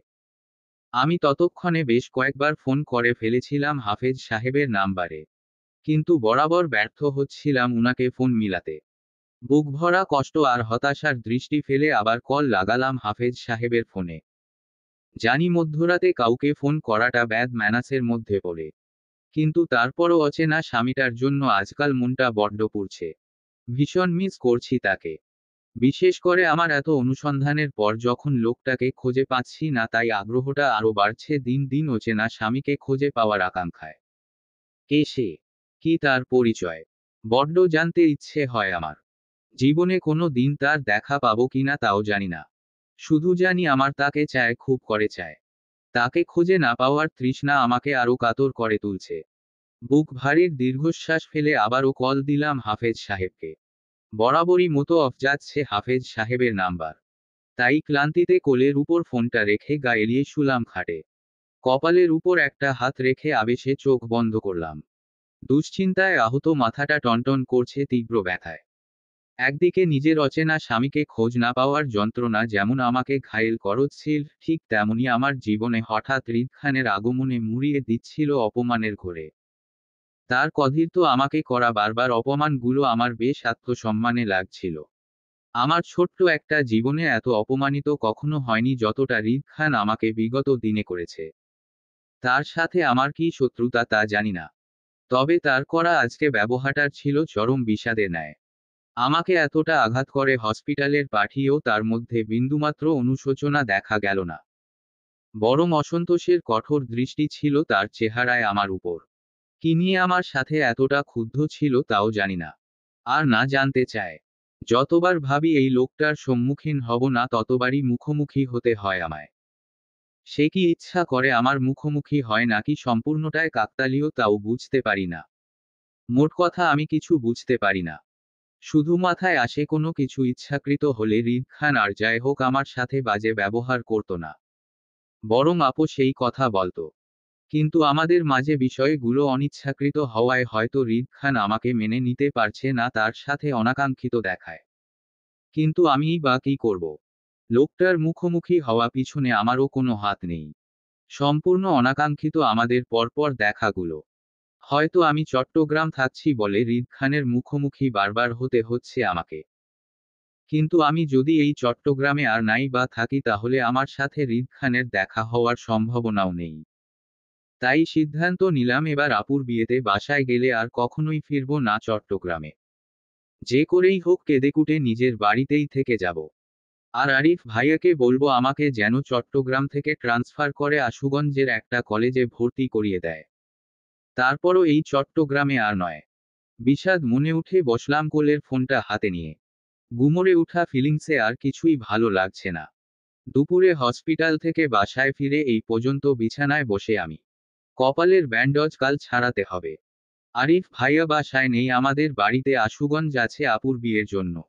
আমি ততক্ষণে বেশ কয়েকবার ফোন করে ফেলেছিলাম হাফেজ সাহেবের নাম্বারে। কিন্তু বরাবর ব্যর্থ হচ্ছিলাম উনাকে ফোন মিলাতে। বুক ভরা কষ্ট আর হতাশার দৃষ্টি ফেলে আবার কল লাগালাম হাফেজ সাহেবের ফোনে। জানি মধ্যরাতে কাউকে ফোন করাটা ব্যাড ম্যানাসের মধ্যে পড়ে। কিন্তু তারপরও অচেনা স্বামীটার জন্য আজকাল মনটা বড্ড পুড়ছে। ভীষণ মিস করছি তাকে। বিশেষ করে আমার এত অনুসন্ধানের পর যখন লোকটাকে খুঁজে পাচ্ছি না, তাই আগ্রহটা আরো বাড়ছে দিন দিন অচেনা স্বামীকে খুঁজে পাওয়ার আকাঙ্ক্ষায়। কে সে? কি তার পরিচয়? বড্ড জানতে ইচ্ছে হয় আমার। জীবনে কোনো দিন তার দেখা পাবো কিনা তাও জানি না। শুধু জানি আমার তাকে চায়, খুব করে চায়। তাকে খুঁজে না পাওয়ার তৃষ্ণা আমাকে আরো কাতর করে তুলছে। বুক ভারীর দীর্ঘশ্বাস ফেলে আবারও কল দিলাম হাফেজ সাহেবকে। বরাবরই মতো অফ যাচ্ছে হাফেজ সাহেবের নাম্বার। তাই ক্লান্তিতে কোলের উপর ফোনটা রেখে গা এলিয়ে শুলাম খাটে। কপালের উপর একটা হাত রেখে আবেশে চোখ বন্ধ করলাম। দুশ্চিন্তায় আহত মাথাটা টনটন করছে তীব্র ব্যথায়। একদিকে নিজের অচেনা স্বামীকে খোঁজ না পাওয়ার যন্ত্রণা যেমন আমাকে ঘায়েল করছিল, ঠিক তেমনি আমার জীবনে হঠাৎ হৃদ খানের আগমনে মুড়িয়ে দিচ্ছিল অপমানের ঘোরে। তার কথিত আমাকে করা বারবার অপমানগুলো আমার বেশ আত্মসম্মানে লাগছিল। আমার ছোট্ট একটা জীবনে এত অপমানিত কখনো হয়নি যতটা হৃদ খান আমাকে বিগত দিনে করেছে। তার সাথে আমার কি শত্রুতা তা জানি না। তবে তার করা আজকে ব্যবহারটার ছিল চরম বিষাদের ন্যায়। আমাকে এতটা আঘাত করে হসপিটালের পাঠিয়েও তার মধ্যে বিন্দুমাত্র অনুশোচনা দেখা গেল না। বরং অসন্তোষের কঠোর দৃষ্টি ছিল তার চেহারায় আমার উপর। কি নিয়ে আমার সাথে এতটা ক্ষুব্ধ ছিল তাও জানি না। আর না জানতে চায়। যতবার ভাবি এই লোকটার সম্মুখীন হব না, ততবারই মুখোমুখি হতে হয় আমায়। সে কি ইচ্ছা করে আমার মুখোমুখি হয় নাকি সম্পূর্ণটাই কাকতালীয় তাও বুঝতে পারি না। মোট কথা আমি কিছু বুঝতে পারি না। শুধু মাথায় আসে কোনো কিছু ইচ্ছাকৃত হলে হৃদ খান আর যাই হোক আমার সাথে বাজে ব্যবহার করতো না। বরং সেই কথা বলতো। কিন্তু আমাদের মাঝে বিষয়গুলো অনিচ্ছাকৃত হওয়ায় হয়তো হৃদ খান আমাকে মেনে নিতে পারছে না তার সাথে অনাকাঙ্ক্ষিত দেখায়। কিন্তু আমিই বা কি করব? লোকটার মুখোমুখি হওয়া পিছনে আমারও কোনো হাত নেই। সম্পূর্ণ অনাকাঙ্ক্ষিত আমাদের পরপর দেখাগুলো। হয়তো আমি চট্টগ্রাম থাকছি বলে হৃদ খানের মুখোমুখি বারবার হতে হচ্ছে আমাকে। কিন্তু আমি যদি এই চট্টগ্রামে আর নাই বা থাকি, তাহলে আমার সাথে হৃদ খানের দেখা হওয়ার সম্ভাবনাও নেই। তাই সিদ্ধান্ত নিলাম এবার আপুর বিয়েতে বাসায় গেলে আর কখনোই ফিরব না চট্টগ্রামে। যে করেই হোক কেঁদেকুটে নিজের বাড়িতেই থেকে যাব। আর আরিফ ভাইয়াকে বলবো আমাকে যেন চট্টগ্রাম থেকে ট্রান্সফার করে আশুগঞ্জের একটা কলেজে ভর্তি করিয়ে দেয়। তারপরও এই চট্টগ্রামে আর নয়। বিষাদ মনে উঠে বসলাম কোলের ফোনটা হাতে নিয়ে। গুমরে উঠা ফিলিংসে আর কিছুই ভালো লাগছে না। দুপুরে হসপিটাল থেকে বাসায় ফিরে এই পর্যন্ত বিছানায় বসে আমি। কপালের ব্যান্ডজ কাল ছাড়াতে হবে। আরিফ ভাইয়া বাসায় নেই, আমাদের বাড়িতে আশুগঞ্জ আছে আপুর বিয়ের জন্য।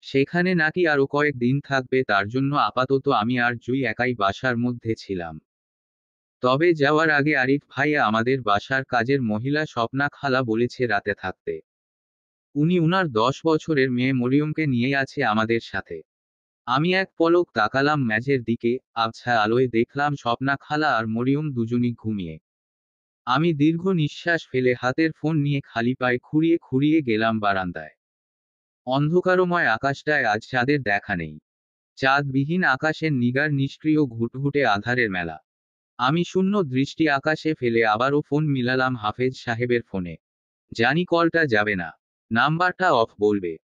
সেখানে নাকি আরো কয়েক দিন থাকবে, তার জন্য আপাতত আমি আর জুই একাই বাসার মধ্যে ছিলাম। তবে যাওয়ার আগে আরিফ ভাইয়া আমাদের বাসার কাজের মহিলা স্বপ্না খালা বলেছে রাতে থাকতে। উনি উনার 10 বছরের মেয়ে মরিয়মকে নিয়ে আছে আমাদের সাথে। আমি এক পলক তাকালাম মেঝের দিকে। আবছা আলোয় দেখলাম স্বপ্না খালা আর মরিয়ম দুজনই ঘুমিয়ে। আমি দীর্ঘ নিঃশ্বাস ফেলে হাতের ফোন নিয়ে খালি পায়ে খুঁড়িয়ে খুঁড়িয়ে গেলাম বারান্দায়। অন্ধকারময় আকাশটায় আজ চাঁদের দেখা নেই। চাঁদবিহীন আকাশের নিগার নিষ্ক্রিয় ঘুটঘুটে আধারের মেলা। আমি শূন্য দৃষ্টি আকাশে ফেলে আবারও ফোন মিলালাম হাফেজ সাহেবের ফোনে। জানি কলটা যাবে না। নাম্বারটা অফ বলবে।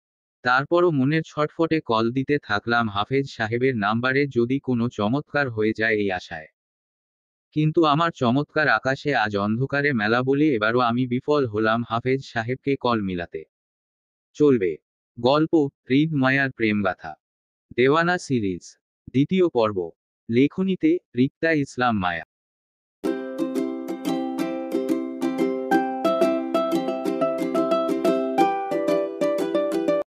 তারপরও মনের ছটফটে কল দিতে থাকলাম হাফেজ সাহেবের নাম্বারে, যদি কোনো চমৎকার হয়ে যায় এই আশায়। কিন্তু আমার চমৎকার আকাশে আজ অন্ধকারে মেলা বলে এবারও আমি বিফল হলাম হাফেজ সাহেবকে কল মিলাতে। চলবে। গল্প হৃদ মায়ার প্রেমগাথা। দেওয়ানা সিরিজ। দ্বিতীয় পর্ব। লেখনীতে রিক্তা ইসলাম মায়া।